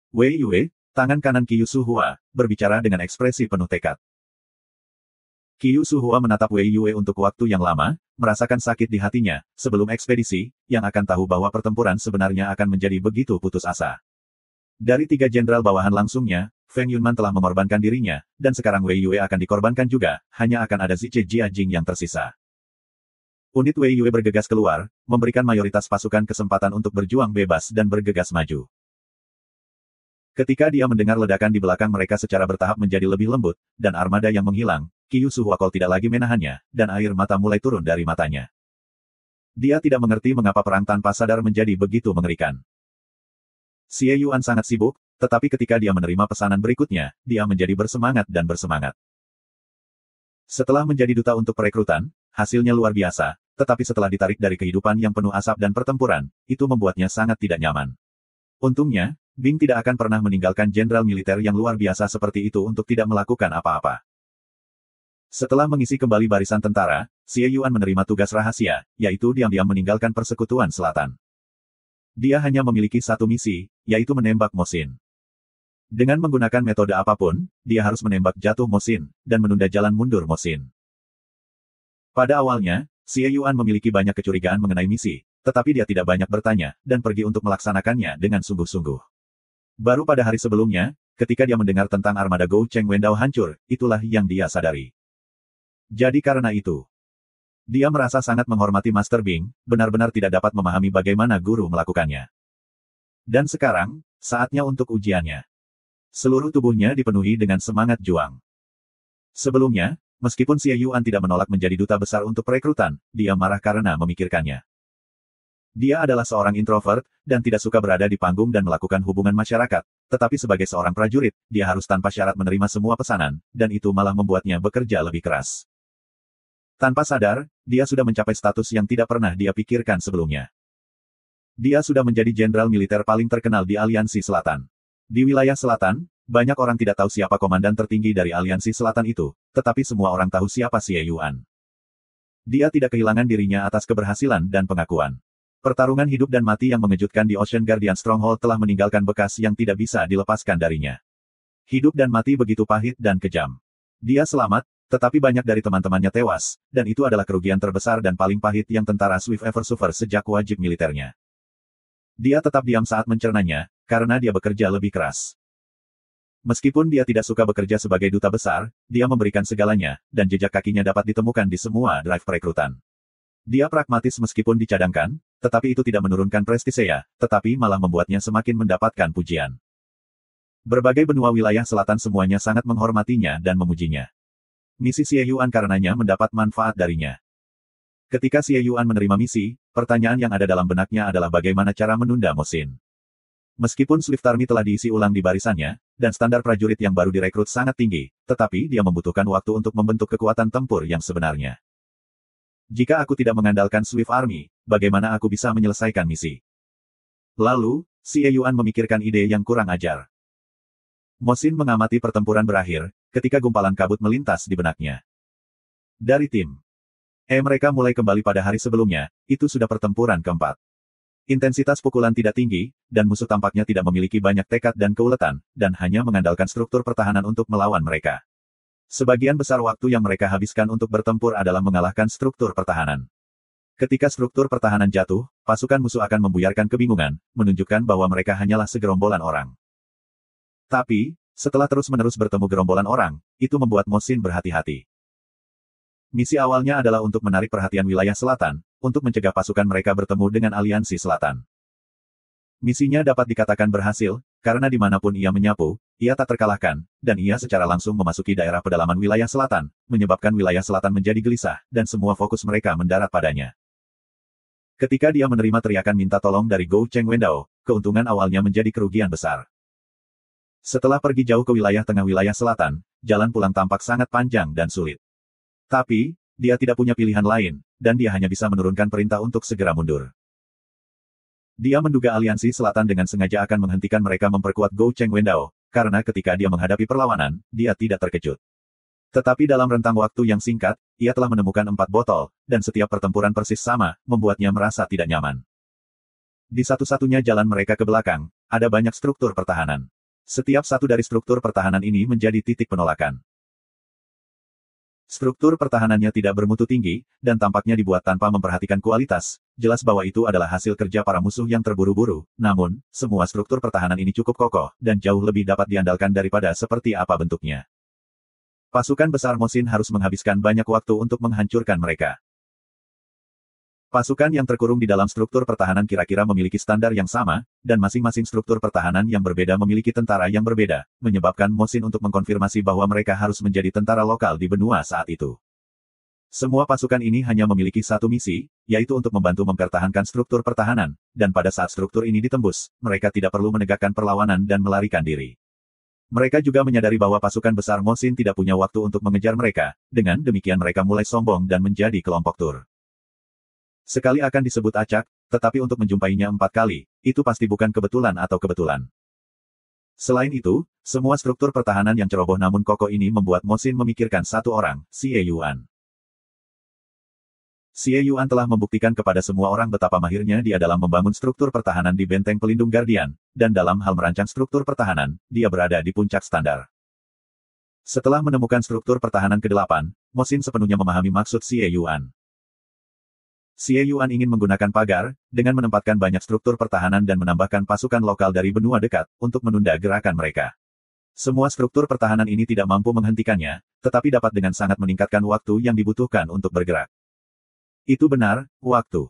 Speaker 1: Wei Yue, tangan kanan Qiu Suhua, berbicara dengan ekspresi penuh tekad. Qiu Suhua menatap Wei Yue untuk waktu yang lama, merasakan sakit di hatinya, sebelum ekspedisi, yang akan tahu bahwa pertempuran sebenarnya akan menjadi begitu putus asa. Dari 3 jenderal bawahan langsungnya, Feng Yunman telah mengorbankan dirinya, dan sekarang Wei Yue akan dikorbankan juga, hanya akan ada Ziche Jiajing yang tersisa. Unit Wei Yue bergegas keluar, memberikan mayoritas pasukan kesempatan untuk berjuang bebas dan bergegas maju. Ketika dia mendengar ledakan di belakang mereka secara bertahap menjadi lebih lembut, dan armada yang menghilang, Qiu Suhua tidak lagi menahannya, dan air mata mulai turun dari matanya. Dia tidak mengerti mengapa perang tanpa sadar menjadi begitu mengerikan. Xie Yuan sangat sibuk, tetapi ketika dia menerima pesanan berikutnya, dia menjadi bersemangat dan bersemangat. Setelah menjadi duta untuk perekrutan, hasilnya luar biasa, tetapi setelah ditarik dari kehidupan yang penuh asap dan pertempuran, itu membuatnya sangat tidak nyaman. Untungnya, Bing tidak akan pernah meninggalkan jenderal militer yang luar biasa seperti itu untuk tidak melakukan apa-apa. Setelah mengisi kembali barisan tentara, Xie Yuan menerima tugas rahasia, yaitu diam-diam meninggalkan Persekutuan Selatan. Dia hanya memiliki satu misi, yaitu menembak Mo Xin. Dengan menggunakan metode apapun, dia harus menembak jatuh Mo Xin, dan menunda jalan mundur Mo Xin. Pada awalnya, Xie Yuan memiliki banyak kecurigaan mengenai misi, tetapi dia tidak banyak bertanya, dan pergi untuk melaksanakannya dengan sungguh-sungguh. Baru pada hari sebelumnya, ketika dia mendengar tentang armada Gou Cheng Wendao hancur, itulah yang dia sadari. Jadi karena itu, dia merasa sangat menghormati Master Bing, benar-benar tidak dapat memahami bagaimana guru melakukannya. Dan sekarang, saatnya untuk ujiannya. Seluruh tubuhnya dipenuhi dengan semangat juang. Sebelumnya, meskipun Xie Yuan tidak menolak menjadi duta besar untuk perekrutan, dia marah karena memikirkannya. Dia adalah seorang introvert, dan tidak suka berada di panggung dan melakukan hubungan masyarakat, tetapi sebagai seorang prajurit, dia harus tanpa syarat menerima semua pesanan, dan itu malah membuatnya bekerja lebih keras. Tanpa sadar, dia sudah mencapai status yang tidak pernah dia pikirkan sebelumnya. Dia sudah menjadi jenderal militer paling terkenal di Aliansi Selatan. Di wilayah selatan, banyak orang tidak tahu siapa komandan tertinggi dari Aliansi Selatan itu, tetapi semua orang tahu siapa Xie Yuan. Dia tidak kehilangan dirinya atas keberhasilan dan pengakuan. Pertarungan hidup dan mati yang mengejutkan di Ocean Guardian Stronghold telah meninggalkan bekas yang tidak bisa dilepaskan darinya. Hidup dan mati begitu pahit dan kejam. Dia selamat, tetapi banyak dari teman-temannya tewas, dan itu adalah kerugian terbesar dan paling pahit yang tentara Swift ever suffer sejak wajib militernya. Dia tetap diam saat mencernanya, karena dia bekerja lebih keras. Meskipun dia tidak suka bekerja sebagai duta besar, dia memberikan segalanya, dan jejak kakinya dapat ditemukan di semua drive perekrutan. Dia pragmatis meskipun dicadangkan, tetapi itu tidak menurunkan prestisenya, tetapi malah membuatnya semakin mendapatkan pujian. Berbagai benua wilayah selatan semuanya sangat menghormatinya dan memujinya. Misi Xie Yuan karenanya mendapat manfaat darinya. Ketika Xie Yuan menerima misi, pertanyaan yang ada dalam benaknya adalah bagaimana cara menunda Mo Xin. Meskipun Swift Army telah diisi ulang di barisannya, dan standar prajurit yang baru direkrut sangat tinggi, tetapi dia membutuhkan waktu untuk membentuk kekuatan tempur yang sebenarnya. Jika aku tidak mengandalkan Swift Army, bagaimana aku bisa menyelesaikan misi? Lalu, Xie Yuan memikirkan ide yang kurang ajar. Mo Xin mengamati pertempuran berakhir, ketika gumpalan kabut melintas di benaknya. Dari tim mereka mulai kembali pada hari sebelumnya, itu sudah pertempuran keempat. Intensitas pukulan tidak tinggi, dan musuh tampaknya tidak memiliki banyak tekad dan keuletan, dan hanya mengandalkan struktur pertahanan untuk melawan mereka. Sebagian besar waktu yang mereka habiskan untuk bertempur adalah mengalahkan struktur pertahanan. Ketika struktur pertahanan jatuh, pasukan musuh akan membuyarkan kebingungan, menunjukkan bahwa mereka hanyalah segerombolan orang. Tapi, setelah terus-menerus bertemu gerombolan orang, itu membuat Mo Xin berhati-hati. Misi awalnya adalah untuk menarik perhatian wilayah selatan, untuk mencegah pasukan mereka bertemu dengan Aliansi Selatan. Misinya dapat dikatakan berhasil, karena dimanapun ia menyapu, ia tak terkalahkan, dan ia secara langsung memasuki daerah pedalaman wilayah selatan, menyebabkan wilayah selatan menjadi gelisah, dan semua fokus mereka mendarat padanya. Ketika dia menerima teriakan minta tolong dari Gou Cheng Wendao, keuntungan awalnya menjadi kerugian besar. Setelah pergi jauh ke wilayah tengah wilayah selatan, jalan pulang tampak sangat panjang dan sulit. Tapi, dia tidak punya pilihan lain, dan dia hanya bisa menurunkan perintah untuk segera mundur. Dia menduga aliansi selatan dengan sengaja akan menghentikan mereka memperkuat Gou Cheng Wendao, karena ketika dia menghadapi perlawanan, dia tidak terkejut. Tetapi dalam rentang waktu yang singkat, ia telah menemukan 4 botol, dan setiap pertempuran persis sama, membuatnya merasa tidak nyaman. Di satu-satunya jalan mereka ke belakang, ada banyak struktur pertahanan. Setiap satu dari struktur pertahanan ini menjadi titik penolakan. Struktur pertahanannya tidak bermutu tinggi, dan tampaknya dibuat tanpa memperhatikan kualitas. Jelas bahwa itu adalah hasil kerja para musuh yang terburu-buru. Namun, semua struktur pertahanan ini cukup kokoh, dan jauh lebih dapat diandalkan daripada seperti apa bentuknya. Pasukan besar Mosin harus menghabiskan banyak waktu untuk menghancurkan mereka. Pasukan yang terkurung di dalam struktur pertahanan kira-kira memiliki standar yang sama, dan masing-masing struktur pertahanan yang berbeda memiliki tentara yang berbeda, menyebabkan Mosin untuk mengkonfirmasi bahwa mereka harus menjadi tentara lokal di benua saat itu. Semua pasukan ini hanya memiliki satu misi, yaitu untuk membantu mempertahankan struktur pertahanan, dan pada saat struktur ini ditembus, mereka tidak perlu menegakkan perlawanan dan melarikan diri. Mereka juga menyadari bahwa pasukan besar Mosin tidak punya waktu untuk mengejar mereka, dengan demikian mereka mulai sombong dan menjadi kelompok tur. Sekali akan disebut acak, tetapi untuk menjumpainya 4 kali, itu pasti bukan kebetulan atau kebetulan. Selain itu, semua struktur pertahanan yang ceroboh namun kokoh ini membuat Mosin memikirkan satu orang, Xie Yuan. Xie Yuan telah membuktikan kepada semua orang betapa mahirnya dia dalam membangun struktur pertahanan di benteng pelindung Guardian, dan dalam hal merancang struktur pertahanan, dia berada di puncak standar. Setelah menemukan struktur pertahanan ke-8, Mosin sepenuhnya memahami maksud Xie Yuan. Xie Yuan ingin menggunakan pagar, dengan menempatkan banyak struktur pertahanan dan menambahkan pasukan lokal dari benua dekat, untuk menunda gerakan mereka. Semua struktur pertahanan ini tidak mampu menghentikannya, tetapi dapat dengan sangat meningkatkan waktu yang dibutuhkan untuk bergerak. Itu benar, waktu.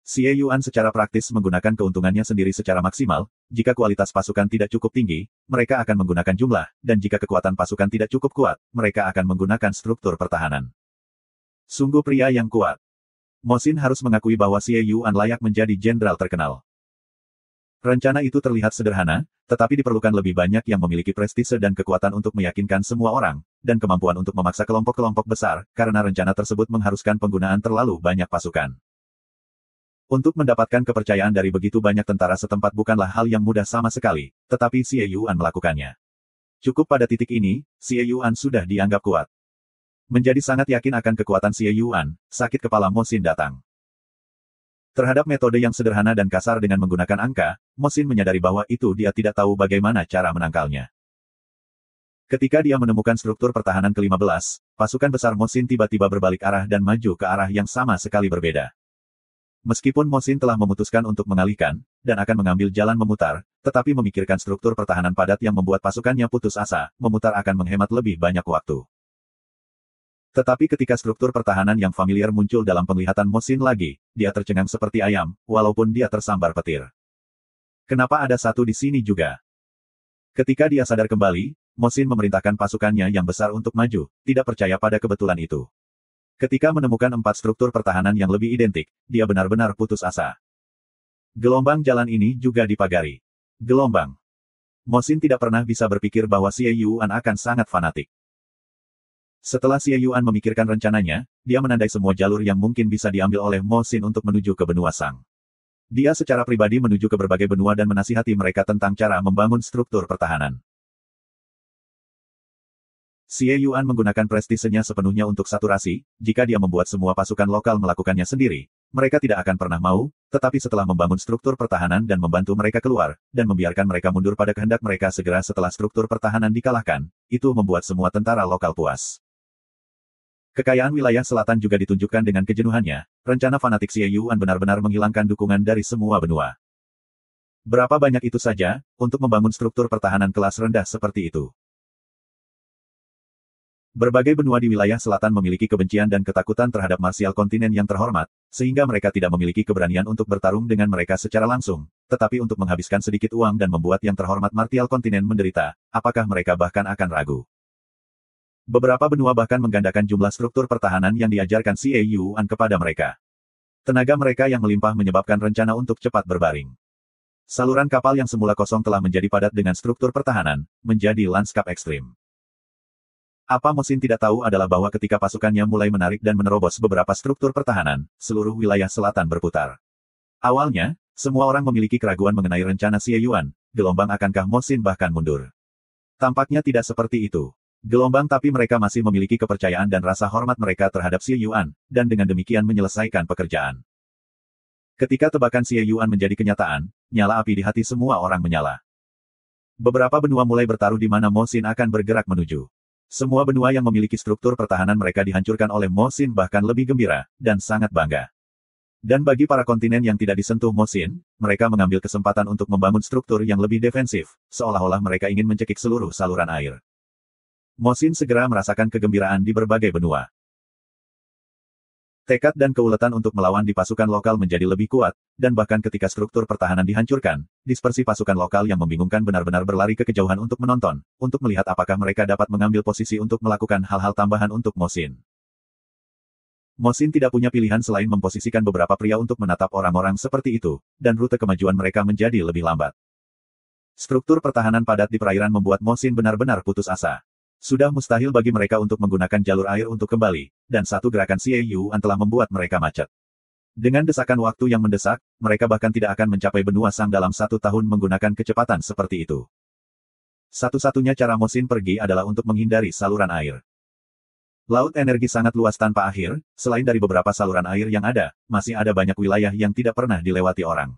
Speaker 1: Xie Yuan secara praktis menggunakan keuntungannya sendiri secara maksimal. Jika kualitas pasukan tidak cukup tinggi, mereka akan menggunakan jumlah, dan jika kekuatan pasukan tidak cukup kuat, mereka akan menggunakan struktur pertahanan. Sungguh pria yang kuat. Mosin harus mengakui bahwa Xie Yuan layak menjadi jenderal terkenal. Rencana itu terlihat sederhana, tetapi diperlukan lebih banyak yang memiliki prestise dan kekuatan untuk meyakinkan semua orang, dan kemampuan untuk memaksa kelompok-kelompok besar, karena rencana tersebut mengharuskan penggunaan terlalu banyak pasukan. Untuk mendapatkan kepercayaan dari begitu banyak tentara setempat bukanlah hal yang mudah sama sekali, tetapi Xie Yuan melakukannya. Cukup pada titik ini, Xie Yuan sudah dianggap kuat. Menjadi sangat yakin akan kekuatan Xie Yuan, sakit kepala Mosin datang. Terhadap metode yang sederhana dan kasar dengan menggunakan angka, Mosin menyadari bahwa itu dia tidak tahu bagaimana cara menangkalnya. Ketika dia menemukan struktur pertahanan ke-15, pasukan besar Mosin tiba-tiba berbalik arah dan maju ke arah yang sama sekali berbeda. Meskipun Mosin telah memutuskan untuk mengalihkan, dan akan mengambil jalan memutar, tetapi memikirkan struktur pertahanan padat yang membuat pasukannya putus asa, memutar akan menghemat lebih banyak waktu. Tetapi ketika struktur pertahanan yang familiar muncul dalam penglihatan Mosin lagi, dia tercengang seperti ayam, walaupun dia tersambar petir. Kenapa ada satu di sini juga? Ketika dia sadar kembali, Mosin memerintahkan pasukannya yang besar untuk maju, tidak percaya pada kebetulan itu. Ketika menemukan 4 struktur pertahanan yang lebih identik, dia benar-benar putus asa. Gelombang jalan ini juga dipagari. Gelombang. Mosin tidak pernah bisa berpikir bahwa Xie Yuan akan sangat fanatik. Setelah Xie Yuan memikirkan rencananya, dia menandai semua jalur yang mungkin bisa diambil oleh Mosin untuk menuju ke benua Sang. Dia secara pribadi menuju ke berbagai benua dan menasihati mereka tentang cara membangun struktur pertahanan. Xie Yuan menggunakan prestisenya sepenuhnya untuk saturasi. Jika dia membuat semua pasukan lokal melakukannya sendiri, mereka tidak akan pernah mau, tetapi setelah membangun struktur pertahanan dan membantu mereka keluar, dan membiarkan mereka mundur pada kehendak mereka segera setelah struktur pertahanan dikalahkan, itu membuat semua tentara lokal puas. Kekayaan wilayah selatan juga ditunjukkan dengan kejenuhannya. Rencana fanatik Xie Yuan benar-benar menghilangkan dukungan dari semua benua. Berapa banyak itu saja, untuk membangun struktur pertahanan kelas rendah seperti itu. Berbagai benua di wilayah selatan memiliki kebencian dan ketakutan terhadap marsial kontinen yang terhormat, sehingga mereka tidak memiliki keberanian untuk bertarung dengan mereka secara langsung, tetapi untuk menghabiskan sedikit uang dan membuat yang terhormat Martial Kontinen menderita, apakah mereka bahkan akan ragu? Beberapa benua bahkan menggandakan jumlah struktur pertahanan yang diajarkan Xie Yuan kepada mereka. Tenaga mereka yang melimpah menyebabkan rencana untuk cepat berbaring. Saluran kapal yang semula kosong telah menjadi padat dengan struktur pertahanan, menjadi lanskap ekstrim. Apa Mosin tidak tahu adalah bahwa ketika pasukannya mulai menarik dan menerobos beberapa struktur pertahanan, seluruh wilayah selatan berputar. Awalnya, semua orang memiliki keraguan mengenai rencana Xie Yuan, gelombang akankah Mosin bahkan mundur. Tampaknya tidak seperti itu. Gelombang tapi mereka masih memiliki kepercayaan dan rasa hormat mereka terhadap Xie Yuan, dan dengan demikian menyelesaikan pekerjaan. Ketika tebakan Xie Yuan menjadi kenyataan, nyala api di hati semua orang menyala. Beberapa benua mulai bertaruh di mana Mosin akan bergerak menuju. Semua benua yang memiliki struktur pertahanan mereka dihancurkan oleh Mosin bahkan lebih gembira, dan sangat bangga. Dan bagi para kontinen yang tidak disentuh Mosin, mereka mengambil kesempatan untuk membangun struktur yang lebih defensif, seolah-olah mereka ingin mencekik seluruh saluran air. Mosin segera merasakan kegembiraan di berbagai benua. Tekad dan keuletan untuk melawan di pasukan lokal menjadi lebih kuat, dan bahkan ketika struktur pertahanan dihancurkan, dispersi pasukan lokal yang membingungkan benar-benar berlari ke kejauhan untuk menonton, untuk melihat apakah mereka dapat mengambil posisi untuk melakukan hal-hal tambahan untuk Mosin. Mosin tidak punya pilihan selain memposisikan beberapa pria untuk menatap orang-orang seperti itu, dan rute kemajuan mereka menjadi lebih lambat. Struktur pertahanan padat di perairan membuat Mosin benar-benar putus asa. Sudah mustahil bagi mereka untuk menggunakan jalur air untuk kembali, dan satu gerakan Xie Yuan telah membuat mereka macet. Dengan desakan waktu yang mendesak, mereka bahkan tidak akan mencapai benua Sang dalam 1 tahun menggunakan kecepatan seperti itu. Satu-satunya cara Mosin pergi adalah untuk menghindari saluran air. Laut energi sangat luas tanpa akhir, selain dari beberapa saluran air yang ada, masih ada banyak wilayah yang tidak pernah dilewati orang.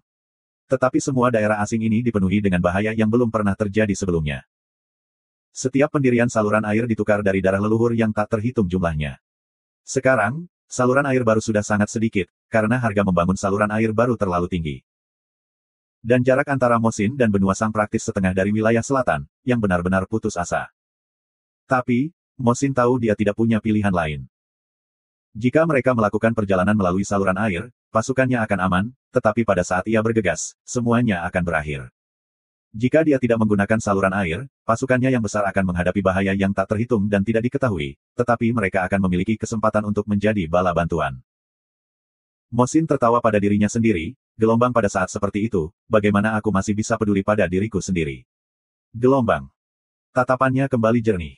Speaker 1: Tetapi semua daerah asing ini dipenuhi dengan bahaya yang belum pernah terjadi sebelumnya. Setiap pendirian saluran air ditukar dari darah leluhur yang tak terhitung jumlahnya. Sekarang, saluran air baru sudah sangat sedikit, karena harga membangun saluran air baru terlalu tinggi. Dan jarak antara Mosin dan benua Sang praktis setengah dari wilayah selatan, yang benar-benar putus asa. Tapi, Mosin tahu dia tidak punya pilihan lain. Jika mereka melakukan perjalanan melalui saluran air, pasukannya akan aman, tetapi pada saat ia bergegas, semuanya akan berakhir. Jika dia tidak menggunakan saluran air, pasukannya yang besar akan menghadapi bahaya yang tak terhitung dan tidak diketahui, tetapi mereka akan memiliki kesempatan untuk menjadi bala bantuan. Mosin tertawa pada dirinya sendiri, gelombang pada saat seperti itu, bagaimana aku masih bisa peduli pada diriku sendiri. Gelombang. Tatapannya kembali jernih.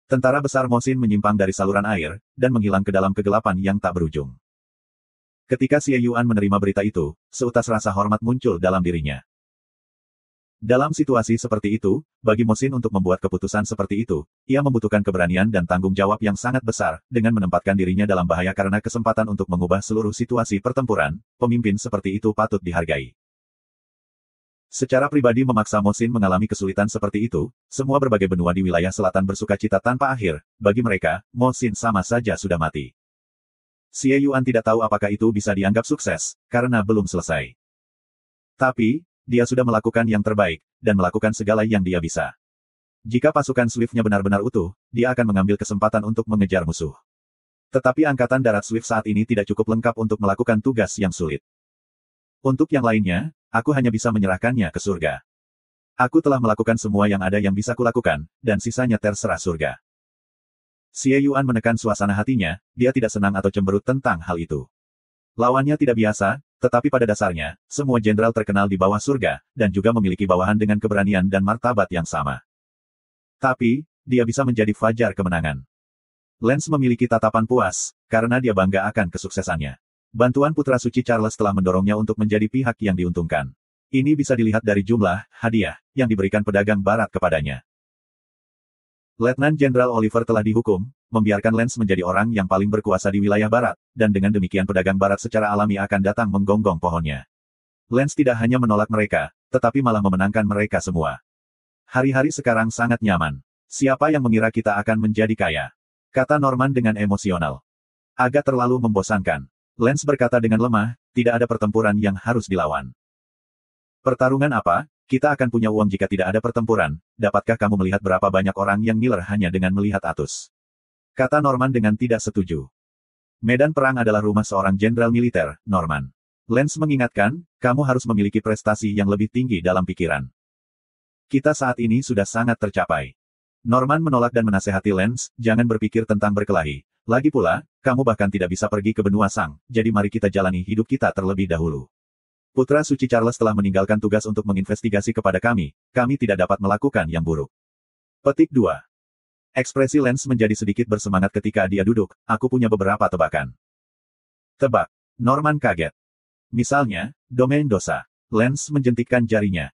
Speaker 1: Tentara besar Mosin menyimpang dari saluran air, dan menghilang ke dalam kegelapan yang tak berujung. Ketika Xie Yuan menerima berita itu, seutas rasa hormat muncul dalam dirinya. Dalam situasi seperti itu, bagi Mosin untuk membuat keputusan seperti itu, ia membutuhkan keberanian dan tanggung jawab yang sangat besar, dengan menempatkan dirinya dalam bahaya karena kesempatan untuk mengubah seluruh situasi pertempuran, pemimpin seperti itu patut dihargai. Secara pribadi memaksa Mosin mengalami kesulitan seperti itu, semua berbagai benua di wilayah selatan bersukacita tanpa akhir, bagi mereka, Mosin sama saja sudah mati. Xie Yuan tidak tahu apakah itu bisa dianggap sukses, karena belum selesai. Tapi, dia sudah melakukan yang terbaik, dan melakukan segala yang dia bisa. Jika pasukan Swift-nya benar-benar utuh, dia akan mengambil kesempatan untuk mengejar musuh. Tetapi Angkatan Darat Swift saat ini tidak cukup lengkap untuk melakukan tugas yang sulit. Untuk yang lainnya, aku hanya bisa menyerahkannya ke surga. Aku telah melakukan semua yang ada yang bisa kulakukan, dan sisanya terserah surga. Xie Yuan menekan suasana hatinya, dia tidak senang atau cemberut tentang hal itu. Lawannya tidak biasa, tetapi pada dasarnya, semua jenderal terkenal di bawah surga, dan juga memiliki bawahan dengan keberanian dan martabat yang sama. Tapi, dia bisa menjadi fajar kemenangan. Lance memiliki tatapan puas, karena dia bangga akan kesuksesannya. Bantuan Putra Suci Charles telah mendorongnya untuk menjadi pihak yang diuntungkan. Ini bisa dilihat dari jumlah hadiah yang diberikan pedagang barat kepadanya. Letnan Jenderal Oliver telah dihukum, membiarkan Lance menjadi orang yang paling berkuasa di wilayah barat, dan dengan demikian pedagang barat secara alami akan datang menggonggong pohonnya. Lance tidak hanya menolak mereka, tetapi malah memenangkan mereka semua. Hari-hari sekarang sangat nyaman. Siapa yang mengira kita akan menjadi kaya? Kata Norman dengan emosional. Agak terlalu membosankan. Lance berkata dengan lemah, tidak ada pertempuran yang harus dilawan. Pertarungan apa? Kita akan punya uang jika tidak ada pertempuran. Dapatkah kamu melihat berapa banyak orang yang ngiler hanya dengan melihat Atus? Kata Norman dengan tidak setuju. Medan perang adalah rumah seorang jenderal militer, Norman. Lance mengingatkan, kamu harus memiliki prestasi yang lebih tinggi dalam pikiran. Kita saat ini sudah sangat tercapai. Norman menolak dan menasehati Lance, jangan berpikir tentang berkelahi. Lagi pula, kamu bahkan tidak bisa pergi ke benua Sang, jadi mari kita jalani hidup kita terlebih dahulu. Putra Suci Charles telah meninggalkan tugas untuk menginvestigasi kepada kami tidak dapat melakukan yang buruk. Petik 2. Ekspresi Lance menjadi sedikit bersemangat ketika dia duduk, aku punya beberapa tebakan. Tebak. Norman kaget. Misalnya, domain dosa. Lance menjentikkan jarinya.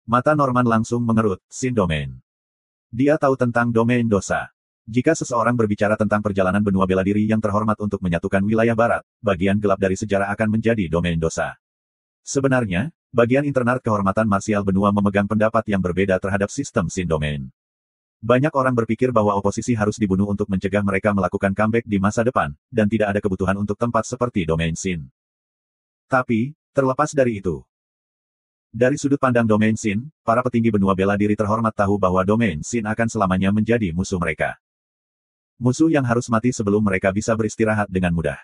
Speaker 1: Mata Norman langsung mengerut, sin domain. Dia tahu tentang domain dosa. Jika seseorang berbicara tentang perjalanan benua bela diri yang terhormat untuk menyatukan wilayah barat, bagian gelap dari sejarah akan menjadi domain dosa. Sebenarnya, bagian internal kehormatan marsial benua memegang pendapat yang berbeda terhadap sistem sin domain. Banyak orang berpikir bahwa oposisi harus dibunuh untuk mencegah mereka melakukan comeback di masa depan, dan tidak ada kebutuhan untuk tempat seperti domain sin. Tapi, terlepas dari itu, dari sudut pandang domain sin, para petinggi benua bela diri terhormat tahu bahwa domain sin akan selamanya menjadi musuh mereka. Musuh yang harus mati sebelum mereka bisa beristirahat dengan mudah.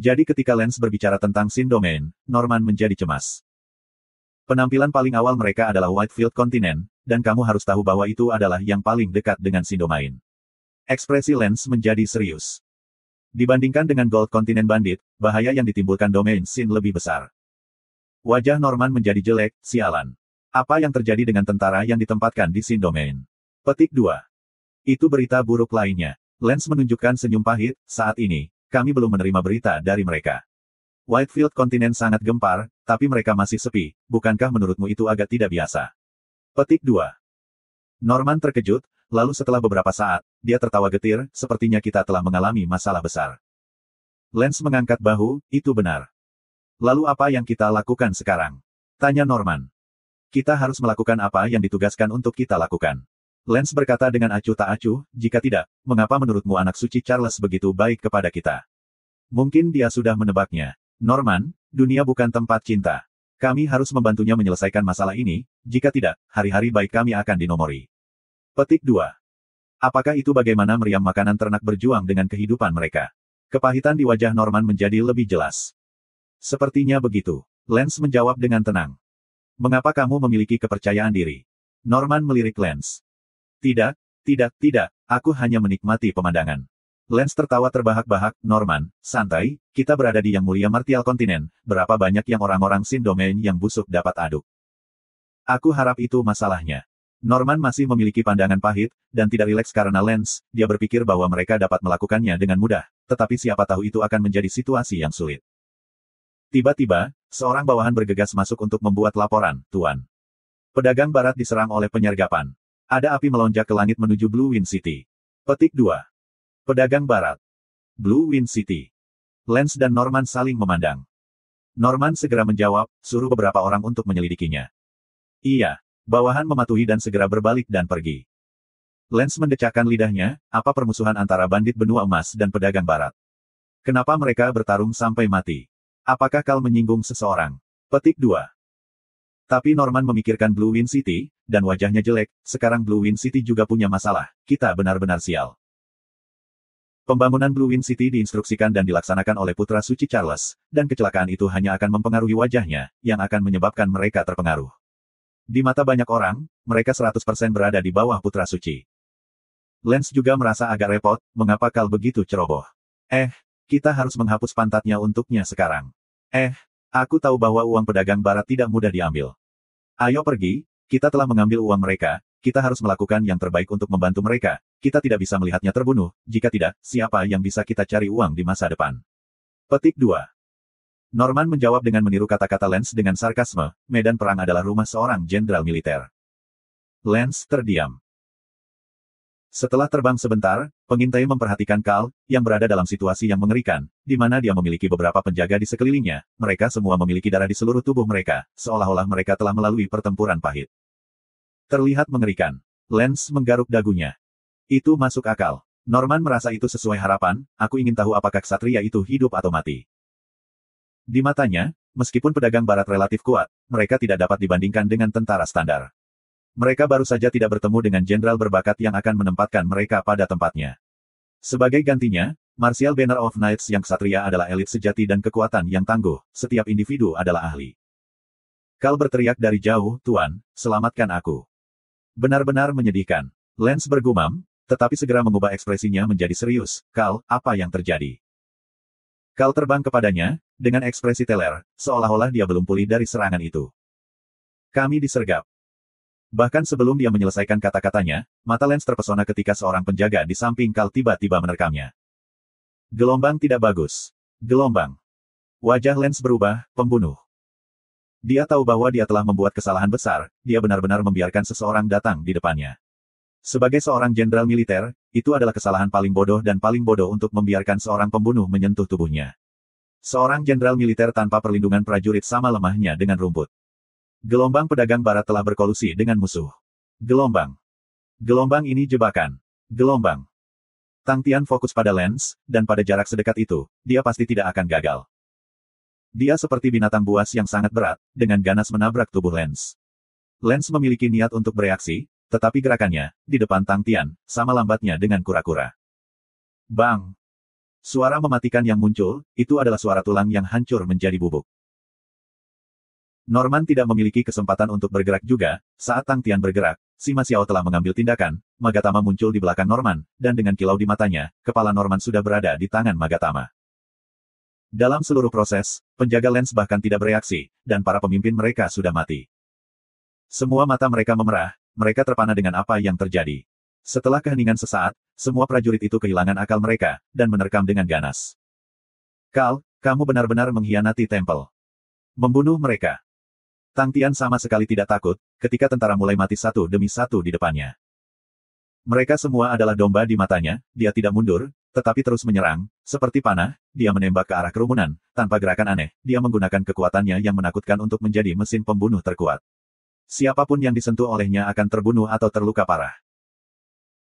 Speaker 1: Jadi ketika Lance berbicara tentang sin domain, Norman menjadi cemas. Penampilan paling awal mereka adalah Whitefield Continent, dan kamu harus tahu bahwa itu adalah yang paling dekat dengan sin domain. Ekspresi Lance menjadi serius. Dibandingkan dengan Gold Continent Bandit, bahaya yang ditimbulkan domain sin lebih besar. Wajah Norman menjadi jelek, sialan. Apa yang terjadi dengan tentara yang ditempatkan di sin domain? Petik 2. Itu berita buruk lainnya. Lance menunjukkan senyum pahit, saat ini, kami belum menerima berita dari mereka. Whitefield Continent sangat gempar, tapi mereka masih sepi, bukankah menurutmu itu agak tidak biasa? Petik 2. Norman terkejut, lalu setelah beberapa saat, dia tertawa getir, sepertinya kita telah mengalami masalah besar. Lance mengangkat bahu, itu benar. Lalu apa yang kita lakukan sekarang? Tanya Norman. Kita harus melakukan apa yang ditugaskan untuk kita lakukan. Lance berkata dengan acuh tak acuh, jika tidak, mengapa menurutmu anak suci Charles begitu baik kepada kita? Mungkin dia sudah menebaknya. Norman, dunia bukan tempat cinta. Kami harus membantunya menyelesaikan masalah ini, jika tidak, hari-hari baik kami akan dinomori. Petik 2. Apakah itu bagaimana meriam makanan ternak berjuang dengan kehidupan mereka? Kepahitan di wajah Norman menjadi lebih jelas. Sepertinya begitu. Lance menjawab dengan tenang. Mengapa kamu memiliki kepercayaan diri? Norman melirik Lance. Tidak, aku hanya menikmati pemandangan. Lance tertawa terbahak-bahak, Norman, santai, kita berada di yang mulia Martial Continent, berapa banyak yang orang-orang sin domain yang busuk dapat aduk. Aku harap itu masalahnya. Norman masih memiliki pandangan pahit, dan tidak rileks karena Lance, dia berpikir bahwa mereka dapat melakukannya dengan mudah, tetapi siapa tahu itu akan menjadi situasi yang sulit. Tiba-tiba, seorang bawahan bergegas masuk untuk membuat laporan, Tuan. Pedagang barat diserang oleh penyergapan. Ada api melonjak ke langit menuju Blue Wind City. Petik 2. Pedagang barat. Blue Wind City. Lance dan Norman saling memandang. Norman segera menjawab, suruh beberapa orang untuk menyelidikinya. Iya. Bawahan mematuhi dan segera berbalik dan pergi. Lance mendecakkan lidahnya, apa permusuhan antara bandit benua emas dan pedagang barat? Kenapa mereka bertarung sampai mati? Apakah kau menyinggung seseorang? Petik 2. Tapi Norman memikirkan Blue Wind City, dan wajahnya jelek, sekarang Blue Wind City juga punya masalah, kita benar-benar sial. Pembangunan Blue Wind City diinstruksikan dan dilaksanakan oleh Putra Suci Charles, dan kecelakaan itu hanya akan mempengaruhi wajahnya, yang akan menyebabkan mereka terpengaruh. Di mata banyak orang, mereka 100% berada di bawah Putra Suci. Lance juga merasa agak repot, mengapa kau begitu ceroboh? Kita harus menghapus pantatnya untuknya sekarang. Aku tahu bahwa uang pedagang barat tidak mudah diambil. Ayo pergi, kita telah mengambil uang mereka, kita harus melakukan yang terbaik untuk membantu mereka, kita tidak bisa melihatnya terbunuh, jika tidak, siapa yang bisa kita cari uang di masa depan? Petik 2. Norman menjawab dengan meniru kata-kata Lance dengan sarkasme, medan perang adalah rumah seorang jenderal militer. Lance terdiam. Setelah terbang sebentar, pengintai memperhatikan Carl, yang berada dalam situasi yang mengerikan, di mana dia memiliki beberapa penjaga di sekelilingnya, mereka semua memiliki darah di seluruh tubuh mereka, seolah-olah mereka telah melalui pertempuran pahit. Terlihat mengerikan. Lance menggaruk dagunya. Itu masuk akal. Norman merasa itu sesuai harapan, aku ingin tahu apakah ksatria itu hidup atau mati. Di matanya, meskipun pedagang barat relatif kuat, mereka tidak dapat dibandingkan dengan tentara standar. Mereka baru saja tidak bertemu dengan jenderal berbakat yang akan menempatkan mereka pada tempatnya. Sebagai gantinya, Martial Banner of Knights yang ksatria adalah elit sejati dan kekuatan yang tangguh, setiap individu adalah ahli. Kal berteriak dari jauh, Tuan, selamatkan aku. Benar-benar menyedihkan. Lance bergumam, tetapi segera mengubah ekspresinya menjadi serius. Kal, apa yang terjadi? Kal terbang kepadanya, dengan ekspresi teler, seolah-olah dia belum pulih dari serangan itu. Kami disergap. Bahkan sebelum dia menyelesaikan kata-katanya, mata Lance terpesona ketika seorang penjaga di samping Kal tiba-tiba menerkamnya. Gelombang tidak bagus. Gelombang. Wajah Lance berubah, pembunuh. Dia tahu bahwa dia telah membuat kesalahan besar, dia benar-benar membiarkan seseorang datang di depannya. Sebagai seorang jenderal militer, itu adalah kesalahan paling bodoh dan paling bodoh untuk membiarkan seorang pembunuh menyentuh tubuhnya. Seorang jenderal militer tanpa perlindungan prajurit sama lemahnya dengan rumput. Gelombang pedagang barat telah berkolusi dengan musuh. Gelombang. Gelombang ini jebakan. Gelombang. Tang Tian fokus pada Lance, dan pada jarak sedekat itu, dia pasti tidak akan gagal. Dia seperti binatang buas yang sangat berat, dengan ganas menabrak tubuh Lance. Lance memiliki niat untuk bereaksi, tetapi gerakannya, di depan Tang Tian, sama lambatnya dengan kura-kura. Bang! Suara mematikan yang muncul, itu adalah suara tulang yang hancur menjadi bubuk. Norman tidak memiliki kesempatan untuk bergerak juga, saat Tang Tian bergerak, Sima Xiao telah mengambil tindakan, Magatama muncul di belakang Norman, dan dengan kilau di matanya, kepala Norman sudah berada di tangan Magatama. Dalam seluruh proses, penjaga Lance bahkan tidak bereaksi, dan para pemimpin mereka sudah mati. Semua mata mereka memerah, mereka terpana dengan apa yang terjadi. Setelah keheningan sesaat, semua prajurit itu kehilangan akal mereka, dan menerkam dengan ganas. Kal, kamu benar-benar mengkhianati tempel. Membunuh mereka. Tang Tian sama sekali tidak takut, ketika tentara mulai mati satu demi satu di depannya. Mereka semua adalah domba di matanya, dia tidak mundur, tetapi terus menyerang, seperti panah, dia menembak ke arah kerumunan, tanpa gerakan aneh, dia menggunakan kekuatannya yang menakutkan untuk menjadi mesin pembunuh terkuat. Siapapun yang disentuh olehnya akan terbunuh atau terluka parah.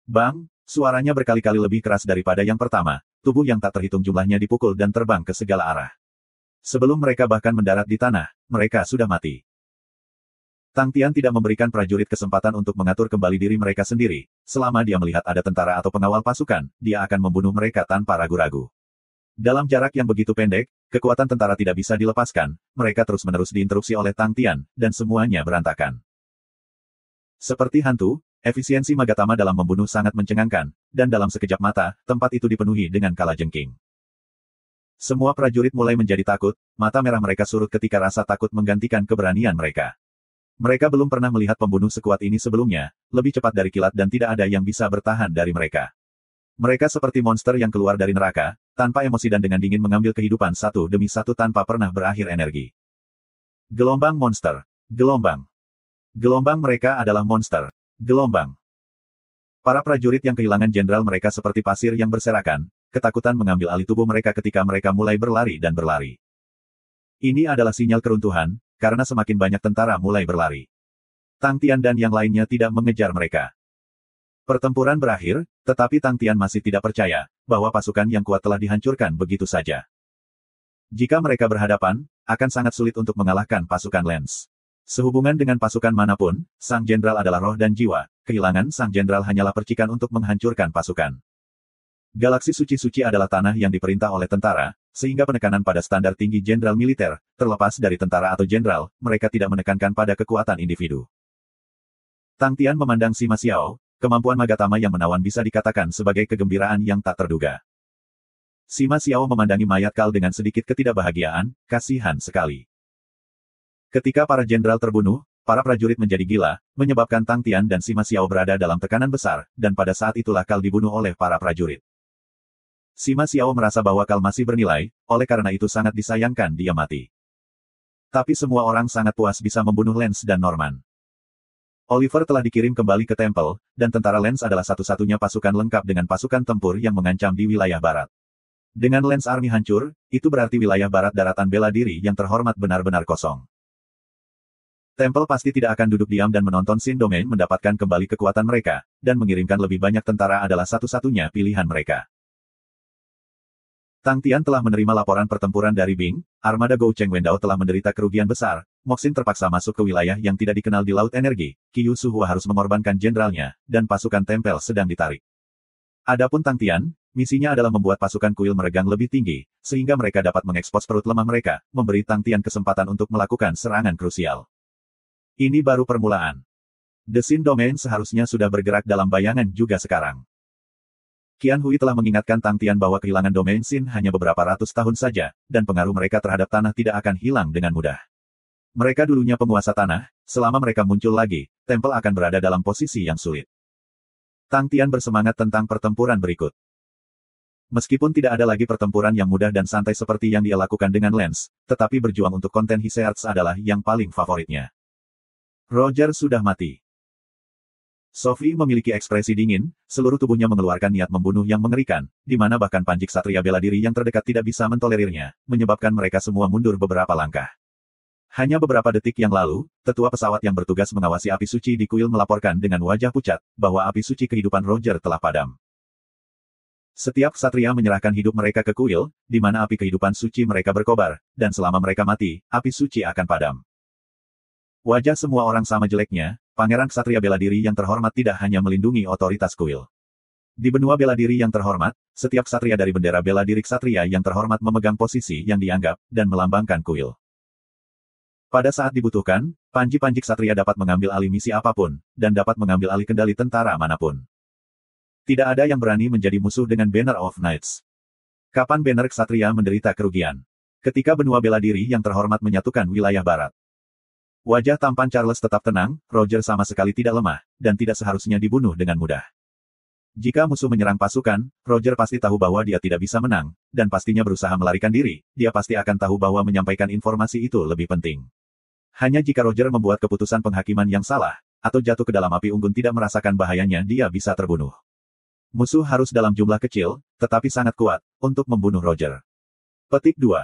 Speaker 1: Bang, suaranya berkali-kali lebih keras daripada yang pertama, tubuh yang tak terhitung jumlahnya dipukul dan terbang ke segala arah. Sebelum mereka bahkan mendarat di tanah, mereka sudah mati. Tang Tian tidak memberikan prajurit kesempatan untuk mengatur kembali diri mereka sendiri. Selama dia melihat ada tentara atau pengawal pasukan, dia akan membunuh mereka tanpa ragu-ragu. Dalam jarak yang begitu pendek, kekuatan tentara tidak bisa dilepaskan, mereka terus-menerus diinterupsi oleh Tang Tian, dan semuanya berantakan. Seperti hantu, efisiensi Magatama dalam membunuh sangat mencengangkan, dan dalam sekejap mata, tempat itu dipenuhi dengan kalajengking. Semua prajurit mulai menjadi takut, mata merah mereka surut ketika rasa takut menggantikan keberanian mereka. Mereka belum pernah melihat pembunuh sekuat ini sebelumnya, lebih cepat dari kilat dan tidak ada yang bisa bertahan dari mereka. Mereka seperti monster yang keluar dari neraka, tanpa emosi dan dengan dingin mengambil kehidupan satu demi satu tanpa pernah berakhir energi. Gelombang monster. Gelombang. Gelombang mereka adalah monster. Gelombang. Para prajurit yang kehilangan jenderal mereka seperti pasir yang berserakan, ketakutan mengambil alih tubuh mereka ketika mereka mulai berlari dan berlari. Ini adalah sinyal keruntuhan, karena semakin banyak tentara mulai berlari. Tang Tian dan yang lainnya tidak mengejar mereka. Pertempuran berakhir, tetapi Tang Tian masih tidak percaya, bahwa pasukan yang kuat telah dihancurkan begitu saja. Jika mereka berhadapan, akan sangat sulit untuk mengalahkan pasukan Lance. Sehubungan dengan pasukan manapun, Sang Jenderal adalah roh dan jiwa, kehilangan Sang Jenderal hanyalah percikan untuk menghancurkan pasukan. Galaksi suci-suci adalah tanah yang diperintah oleh tentara, sehingga penekanan pada standar tinggi jenderal militer, terlepas dari tentara atau jenderal, mereka tidak menekankan pada kekuatan individu. Tang Tian memandang Sima Xiao, kemampuan Magatama yang menawan bisa dikatakan sebagai kegembiraan yang tak terduga. Sima Xiao memandangi mayat Kal dengan sedikit ketidakbahagiaan, kasihan sekali. Ketika para jenderal terbunuh, para prajurit menjadi gila, menyebabkan Tang Tian dan Sima Xiao berada dalam tekanan besar, dan pada saat itulah Kal dibunuh oleh para prajurit. Sima Xiao merasa bahwa Kal masih bernilai, oleh karena itu sangat disayangkan dia mati. Tapi semua orang sangat puas bisa membunuh Lance dan Norman. Oliver telah dikirim kembali ke tempel, dan tentara Lance adalah satu-satunya pasukan lengkap dengan pasukan tempur yang mengancam di wilayah barat. Dengan Lance Army hancur, itu berarti wilayah barat daratan bela diri yang terhormat benar-benar kosong. Tempel pasti tidak akan duduk diam dan menonton Shin Domain mendapatkan kembali kekuatan mereka, dan mengirimkan lebih banyak tentara adalah satu-satunya pilihan mereka. Tang Tian telah menerima laporan pertempuran dari Bing, armada Gou Cheng Wendao telah menderita kerugian besar, Moxin terpaksa masuk ke wilayah yang tidak dikenal di Laut Energi, Qiu Suhua harus mengorbankan jenderalnya, dan pasukan tempel sedang ditarik. Adapun Tang Tian, misinya adalah membuat pasukan kuil meregang lebih tinggi, sehingga mereka dapat mengekspos perut lemah mereka, memberi Tang Tian kesempatan untuk melakukan serangan krusial. Ini baru permulaan. The Sin Domain seharusnya sudah bergerak dalam bayangan juga sekarang. Qian Hui telah mengingatkan Tang Tian bahwa kehilangan domain Sin hanya beberapa ratus tahun saja, dan pengaruh mereka terhadap tanah tidak akan hilang dengan mudah. Mereka dulunya penguasa tanah, selama mereka muncul lagi, tempel akan berada dalam posisi yang sulit. Tang Tian bersemangat tentang pertempuran berikut. Meskipun tidak ada lagi pertempuran yang mudah dan santai seperti yang dia lakukan dengan Lance, tetapi berjuang untuk konten Hisearts adalah yang paling favoritnya. Roger sudah mati. Sophie memiliki ekspresi dingin, seluruh tubuhnya mengeluarkan niat membunuh yang mengerikan, di mana bahkan panji ksatria bela diri yang terdekat tidak bisa mentolerirnya, menyebabkan mereka semua mundur beberapa langkah. Hanya beberapa detik yang lalu, tetua pesawat yang bertugas mengawasi api suci di kuil melaporkan dengan wajah pucat, bahwa api suci kehidupan Roger telah padam. Setiap ksatria menyerahkan hidup mereka ke kuil, di mana api kehidupan suci mereka berkobar, dan selama mereka mati, api suci akan padam. Wajah semua orang sama jeleknya, Pangeran Ksatria Bela Diri yang terhormat tidak hanya melindungi otoritas kuil. Di benua bela diri yang terhormat, setiap ksatria dari bendera bela diri ksatria yang terhormat memegang posisi yang dianggap, dan melambangkan kuil. Pada saat dibutuhkan, panji-panji ksatria dapat mengambil alih misi apapun, dan dapat mengambil alih kendali tentara manapun. Tidak ada yang berani menjadi musuh dengan Banner of Knights. Kapan Banner ksatria menderita kerugian? Ketika benua bela diri yang terhormat menyatukan wilayah barat. Wajah tampan Charles tetap tenang, Roger sama sekali tidak lemah, dan tidak seharusnya dibunuh dengan mudah. Jika musuh menyerang pasukan, Roger pasti tahu bahwa dia tidak bisa menang, dan pastinya berusaha melarikan diri, dia pasti akan tahu bahwa menyampaikan informasi itu lebih penting. Hanya jika Roger membuat keputusan penghakiman yang salah, atau jatuh ke dalam api unggun tidak merasakan bahayanya dia bisa terbunuh. Musuh harus dalam jumlah kecil, tetapi sangat kuat, untuk membunuh Roger. Petik 2.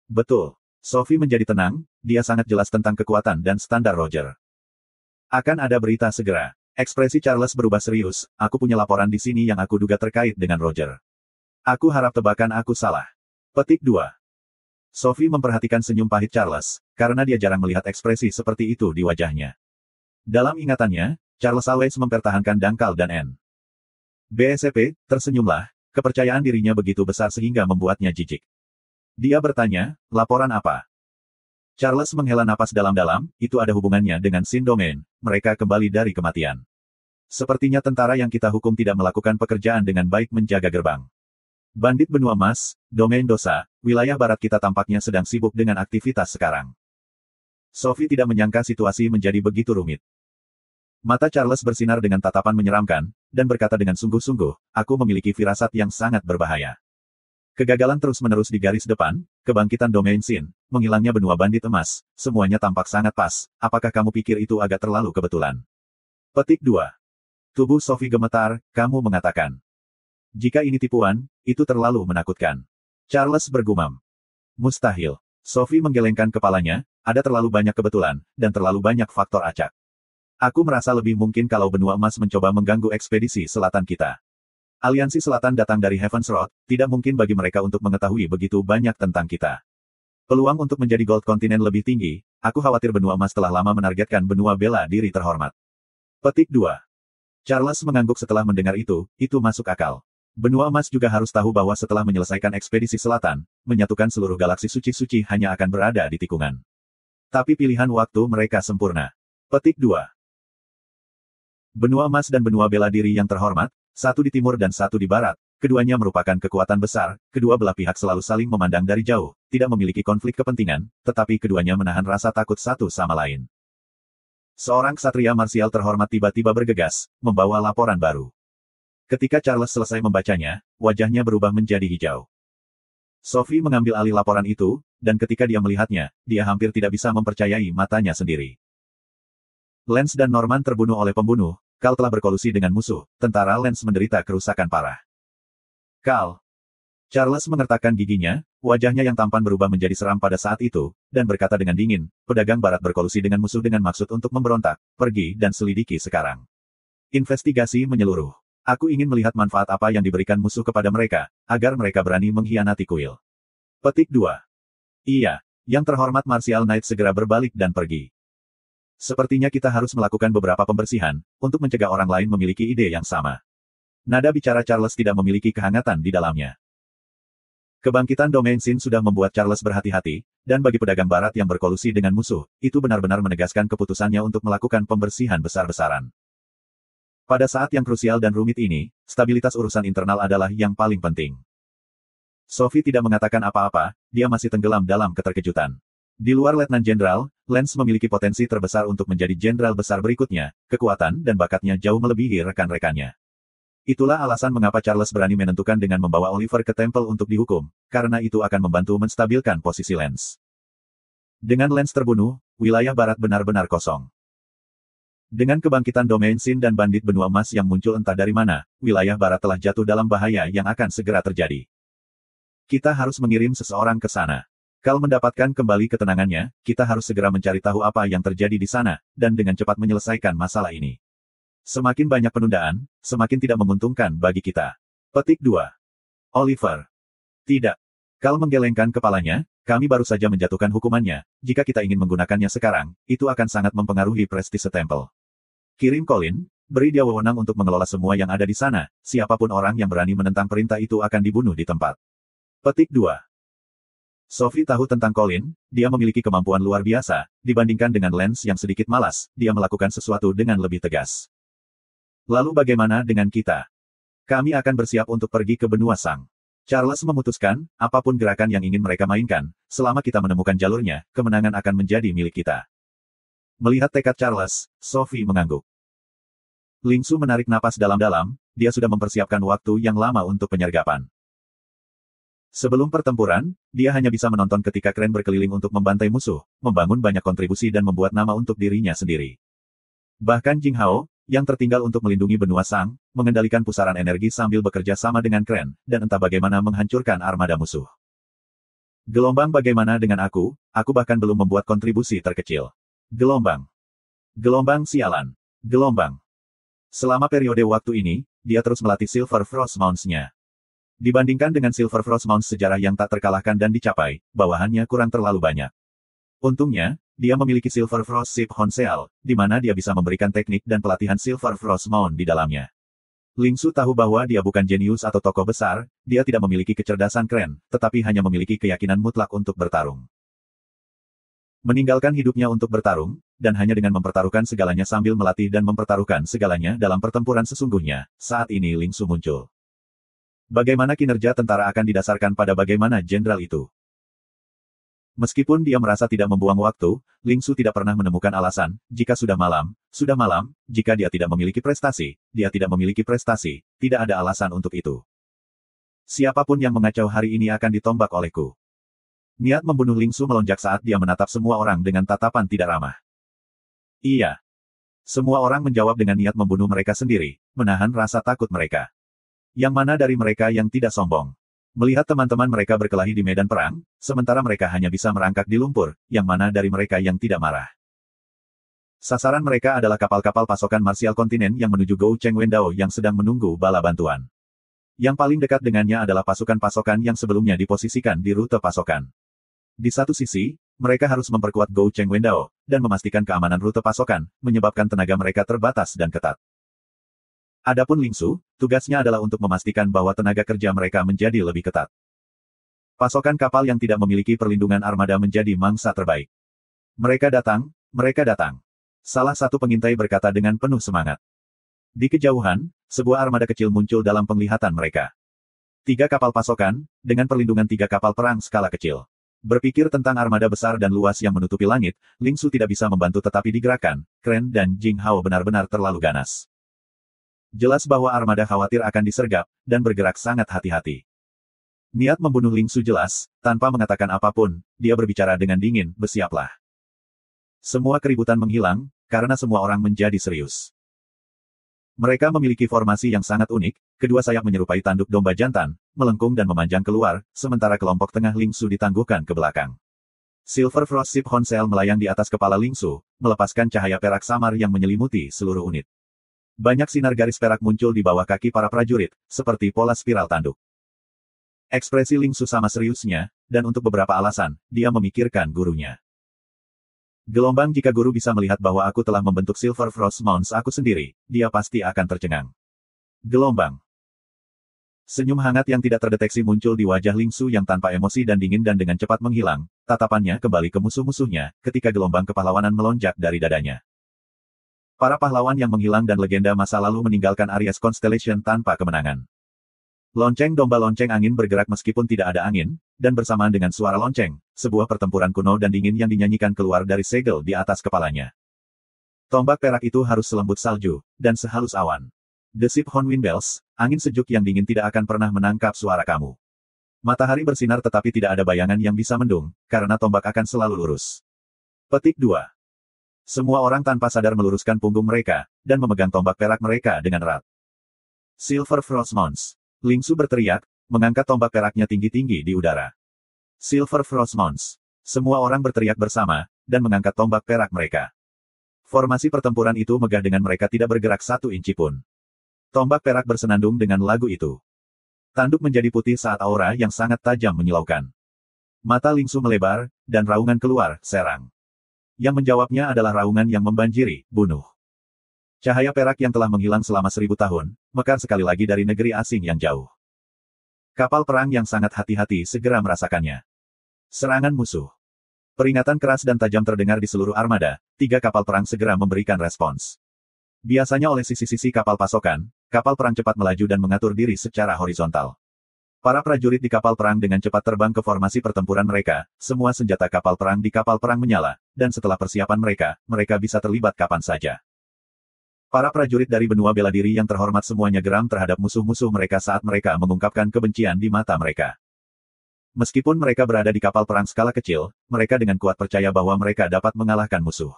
Speaker 1: Betul. Sophie menjadi tenang, dia sangat jelas tentang kekuatan dan standar Roger. Akan ada berita segera. Ekspresi Charles berubah serius, aku punya laporan di sini yang aku duga terkait dengan Roger. Aku harap tebakan aku salah. Petik 2. Sophie memperhatikan senyum pahit Charles, karena dia jarang melihat ekspresi seperti itu di wajahnya. Dalam ingatannya, Charles always mempertahankan dangkal dan N. BSP, tersenyumlah, kepercayaan dirinya begitu besar sehingga membuatnya jijik. Dia bertanya, laporan apa? Charles menghela napas dalam-dalam, itu ada hubungannya dengan Sin Domain, mereka kembali dari kematian. Sepertinya tentara yang kita hukum tidak melakukan pekerjaan dengan baik menjaga gerbang. Bandit benua emas, domain dosa, wilayah barat kita tampaknya sedang sibuk dengan aktivitas sekarang. Sophie tidak menyangka situasi menjadi begitu rumit. Mata Charles bersinar dengan tatapan menyeramkan, dan berkata dengan sungguh-sungguh, aku memiliki firasat yang sangat berbahaya. Kegagalan terus-menerus di garis depan, kebangkitan domain Sin, menghilangnya benua bandit emas, semuanya tampak sangat pas, apakah kamu pikir itu agak terlalu kebetulan? Petik 2. Tubuh Sophie gemetar, kamu mengatakan. Jika ini tipuan, itu terlalu menakutkan. Charles bergumam. Mustahil. Sophie menggelengkan kepalanya, ada terlalu banyak kebetulan, dan terlalu banyak faktor acak. Aku merasa lebih mungkin kalau benua emas mencoba mengganggu ekspedisi selatan kita. Aliansi selatan datang dari Heaven's Road, tidak mungkin bagi mereka untuk mengetahui begitu banyak tentang kita. Peluang untuk menjadi Gold Continent lebih tinggi, aku khawatir benua emas telah lama menargetkan benua bela diri terhormat. Petik 2. Charles mengangguk setelah mendengar itu masuk akal. Benua emas juga harus tahu bahwa setelah menyelesaikan ekspedisi selatan, menyatukan seluruh galaksi suci-suci hanya akan berada di tikungan. Tapi pilihan waktu mereka sempurna. Petik 2. Benua emas dan benua bela diri yang terhormat, satu di timur dan satu di barat, keduanya merupakan kekuatan besar, kedua belah pihak selalu saling memandang dari jauh, tidak memiliki konflik kepentingan, tetapi keduanya menahan rasa takut satu sama lain. Seorang ksatria marsial terhormat tiba-tiba bergegas, membawa laporan baru. Ketika Charles selesai membacanya, wajahnya berubah menjadi hijau. Sophie mengambil alih laporan itu, dan ketika dia melihatnya, dia hampir tidak bisa mempercayai matanya sendiri. Lance dan Norman terbunuh oleh pembunuh, Cal telah berkolusi dengan musuh, tentara Lance menderita kerusakan parah. Cal. Charles mengertakkan giginya, wajahnya yang tampan berubah menjadi seram pada saat itu, dan berkata dengan dingin, pedagang barat berkolusi dengan musuh dengan maksud untuk memberontak, pergi dan selidiki sekarang. Investigasi menyeluruh. Aku ingin melihat manfaat apa yang diberikan musuh kepada mereka, agar mereka berani mengkhianati kuil. Petik 2. Iya, yang terhormat Martial Knight segera berbalik dan pergi. Sepertinya kita harus melakukan beberapa pembersihan, untuk mencegah orang lain memiliki ide yang sama. Nada bicara Charles tidak memiliki kehangatan di dalamnya. Kebangkitan domain Sin sudah membuat Charles berhati-hati, dan bagi pedagang barat yang berkolusi dengan musuh, itu benar-benar menegaskan keputusannya untuk melakukan pembersihan besar-besaran. Pada saat yang krusial dan rumit ini, stabilitas urusan internal adalah yang paling penting. Sophie tidak mengatakan apa-apa, dia masih tenggelam dalam keterkejutan. Di luar Letnan Jenderal, Lance memiliki potensi terbesar untuk menjadi jenderal besar berikutnya, kekuatan dan bakatnya jauh melebihi rekan-rekannya. Itulah alasan mengapa Charles berani menentukan dengan membawa Oliver ke Temple untuk dihukum, karena itu akan membantu menstabilkan posisi Lance. Dengan Lance terbunuh, wilayah barat benar-benar kosong. Dengan kebangkitan domain Sin dan bandit benua emas yang muncul entah dari mana, wilayah barat telah jatuh dalam bahaya yang akan segera terjadi. Kita harus mengirim seseorang ke sana. Kal mendapatkan kembali ketenangannya, kita harus segera mencari tahu apa yang terjadi di sana, dan dengan cepat menyelesaikan masalah ini. Semakin banyak penundaan, semakin tidak menguntungkan bagi kita. Petik 2. Oliver. Tidak. Kal menggelengkan kepalanya, kami baru saja menjatuhkan hukumannya, jika kita ingin menggunakannya sekarang, itu akan sangat mempengaruhi prestise Temple. Kirim Colin, beri dia wewenang untuk mengelola semua yang ada di sana, siapapun orang yang berani menentang perintah itu akan dibunuh di tempat. Petik 2. Sophie tahu tentang Colin, dia memiliki kemampuan luar biasa, dibandingkan dengan Lance yang sedikit malas, dia melakukan sesuatu dengan lebih tegas. Lalu bagaimana dengan kita? Kami akan bersiap untuk pergi ke benua Sang. Charles memutuskan, apapun gerakan yang ingin mereka mainkan, selama kita menemukan jalurnya, kemenangan akan menjadi milik kita. Melihat tekad Charles, Sophie mengangguk. Ling Su menarik napas dalam-dalam, dia sudah mempersiapkan waktu yang lama untuk penyergapan. Sebelum pertempuran, dia hanya bisa menonton ketika Kren berkeliling untuk membantai musuh, membangun banyak kontribusi dan membuat nama untuk dirinya sendiri. Bahkan Jing Hao, yang tertinggal untuk melindungi benua Sang, mengendalikan pusaran energi sambil bekerja sama dengan Kren, dan entah bagaimana menghancurkan armada musuh. Gelombang bagaimana dengan aku bahkan belum membuat kontribusi terkecil. Gelombang. Gelombang sialan. Gelombang. Selama periode waktu ini, dia terus melatih Silver Frost Mounts-nya. Dibandingkan dengan Silver Frost Mounts sejarah yang tak terkalahkan dan dicapai, bawahannya kurang terlalu banyak. Untungnya, dia memiliki Silver Frost Ship Honsel, di mana dia bisa memberikan teknik dan pelatihan Silver Frost Mount di dalamnya. Ling Su tahu bahwa dia bukan jenius atau tokoh besar, dia tidak memiliki kecerdasan keren, tetapi hanya memiliki keyakinan mutlak untuk bertarung. Meninggalkan hidupnya untuk bertarung, dan hanya dengan mempertaruhkan segalanya sambil melatih dan mempertaruhkan segalanya dalam pertempuran sesungguhnya, saat ini Ling Su muncul. Bagaimana kinerja tentara akan didasarkan pada bagaimana jenderal itu. Meskipun dia merasa tidak membuang waktu, Ling Su tidak pernah menemukan alasan, jika sudah malam, jika dia tidak memiliki prestasi, dia tidak memiliki prestasi, tidak ada alasan untuk itu. Siapapun yang mengacau hari ini akan ditombak olehku. Niat membunuh Ling Su melonjak saat dia menatap semua orang dengan tatapan tidak ramah. Iya. Semua orang menjawab dengan niat membunuh mereka sendiri, menahan rasa takut mereka. Yang mana dari mereka yang tidak sombong? Melihat teman-teman mereka berkelahi di medan perang, sementara mereka hanya bisa merangkak di lumpur, yang mana dari mereka yang tidak marah. Sasaran mereka adalah kapal-kapal pasokan marsial kontinen yang menuju Gou Cheng Wendao yang sedang menunggu bala bantuan. Yang paling dekat dengannya adalah pasukan pasokan yang sebelumnya diposisikan di rute pasokan. Di satu sisi, mereka harus memperkuat Gou Cheng Wendao, dan memastikan keamanan rute pasokan, menyebabkan tenaga mereka terbatas dan ketat. Adapun Ling Su, tugasnya adalah untuk memastikan bahwa tenaga kerja mereka menjadi lebih ketat. Pasokan kapal yang tidak memiliki perlindungan armada menjadi mangsa terbaik. Mereka datang, mereka datang. Salah satu pengintai berkata dengan penuh semangat. Di kejauhan, sebuah armada kecil muncul dalam penglihatan mereka. 3 kapal pasokan, dengan perlindungan 3 kapal perang skala kecil. Berpikir tentang armada besar dan luas yang menutupi langit, Ling Su tidak bisa membantu tetapi digerakkan, Kren dan Jing Hao benar-benar terlalu ganas. Jelas bahwa armada khawatir akan disergap, dan bergerak sangat hati-hati. Niat membunuh Ling Su jelas, tanpa mengatakan apapun, dia berbicara dengan dingin, bersiaplah. Semua keributan menghilang, karena semua orang menjadi serius. Mereka memiliki formasi yang sangat unik, kedua sayap menyerupai tanduk domba jantan, melengkung dan memanjang keluar, sementara kelompok tengah Ling Su ditangguhkan ke belakang. Silver Frost Ship Honsel melayang di atas kepala Ling Su, melepaskan cahaya perak samar yang menyelimuti seluruh unit. Banyak sinar garis perak muncul di bawah kaki para prajurit, seperti pola spiral tanduk. Ekspresi Ling Su sama seriusnya, dan untuk beberapa alasan, dia memikirkan gurunya. Gelombang jika guru bisa melihat bahwa aku telah membentuk Silver Frost Mounts aku sendiri, dia pasti akan tercengang. Gelombang. Senyum hangat yang tidak terdeteksi muncul di wajah Ling Su yang tanpa emosi dan dingin dan dengan cepat menghilang, tatapannya kembali ke musuh-musuhnya, ketika gelombang kepahlawanan melonjak dari dadanya. Para pahlawan yang menghilang dan legenda masa lalu meninggalkan Aries Constellation tanpa kemenangan. Lonceng domba lonceng angin bergerak meskipun tidak ada angin, dan bersamaan dengan suara lonceng, sebuah pertempuran kuno dan dingin yang dinyanyikan keluar dari segel di atas kepalanya. Tombak perak itu harus selembut salju, dan sehalus awan. Desip Hornwind Bells, angin sejuk yang dingin tidak akan pernah menangkap suara kamu. Matahari bersinar tetapi tidak ada bayangan yang bisa mendung, karena tombak akan selalu lurus. Petik 2. Semua orang tanpa sadar meluruskan punggung mereka, dan memegang tombak perak mereka dengan erat. Silver Frost Mons. Ling Su berteriak, mengangkat tombak peraknya tinggi-tinggi di udara. Silver Frost Mons. Semua orang berteriak bersama, dan mengangkat tombak perak mereka. Formasi pertempuran itu megah dengan mereka tidak bergerak satu inci pun. Tombak perak bersenandung dengan lagu itu. Tanduk menjadi putih saat aura yang sangat tajam menyilaukan. Mata Ling Su melebar, dan raungan keluar, serang. Yang menjawabnya adalah raungan yang membanjiri, bunuh. Cahaya perak yang telah menghilang selama 1000 tahun, mekar sekali lagi dari negeri asing yang jauh. Kapal perang yang sangat hati-hati segera merasakannya. Serangan musuh. Peringatan keras dan tajam terdengar di seluruh armada, 3 kapal perang segera memberikan respons. Biasanya oleh sisi-sisi kapal pasokan, kapal perang cepat melaju dan mengatur diri secara horizontal. Para prajurit di kapal perang dengan cepat terbang ke formasi pertempuran mereka, semua senjata kapal perang di kapal perang menyala, dan setelah persiapan mereka bisa terlibat kapan saja. Para prajurit dari benua bela diri yang terhormat semuanya geram terhadap musuh-musuh mereka saat mereka mengungkapkan kebencian di mata mereka. Meskipun mereka berada di kapal perang skala kecil, mereka dengan kuat percaya bahwa mereka dapat mengalahkan musuh.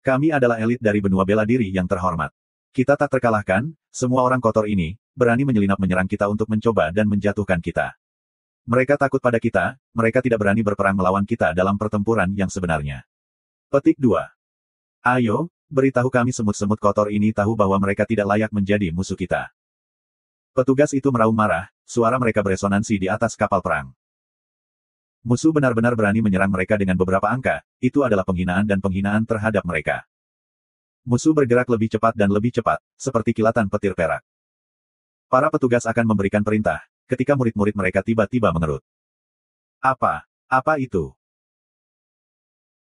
Speaker 1: Kami adalah elit dari benua bela diri yang terhormat. Kita tak terkalahkan, semua orang kotor ini, berani menyelinap menyerang kita untuk mencoba dan menjatuhkan kita. Mereka takut pada kita, mereka tidak berani berperang melawan kita dalam pertempuran yang sebenarnya. Petik 2. Ayo, beritahu kami semut-semut kotor ini tahu bahwa mereka tidak layak menjadi musuh kita. Petugas itu meraung marah, suara mereka beresonansi di atas kapal perang. Musuh benar-benar berani menyerang mereka dengan beberapa angka, itu adalah penghinaan dan penghinaan terhadap mereka. Musuh bergerak lebih cepat dan lebih cepat, seperti kilatan petir perak. Para petugas akan memberikan perintah, ketika murid-murid mereka tiba-tiba mengerut. Apa itu?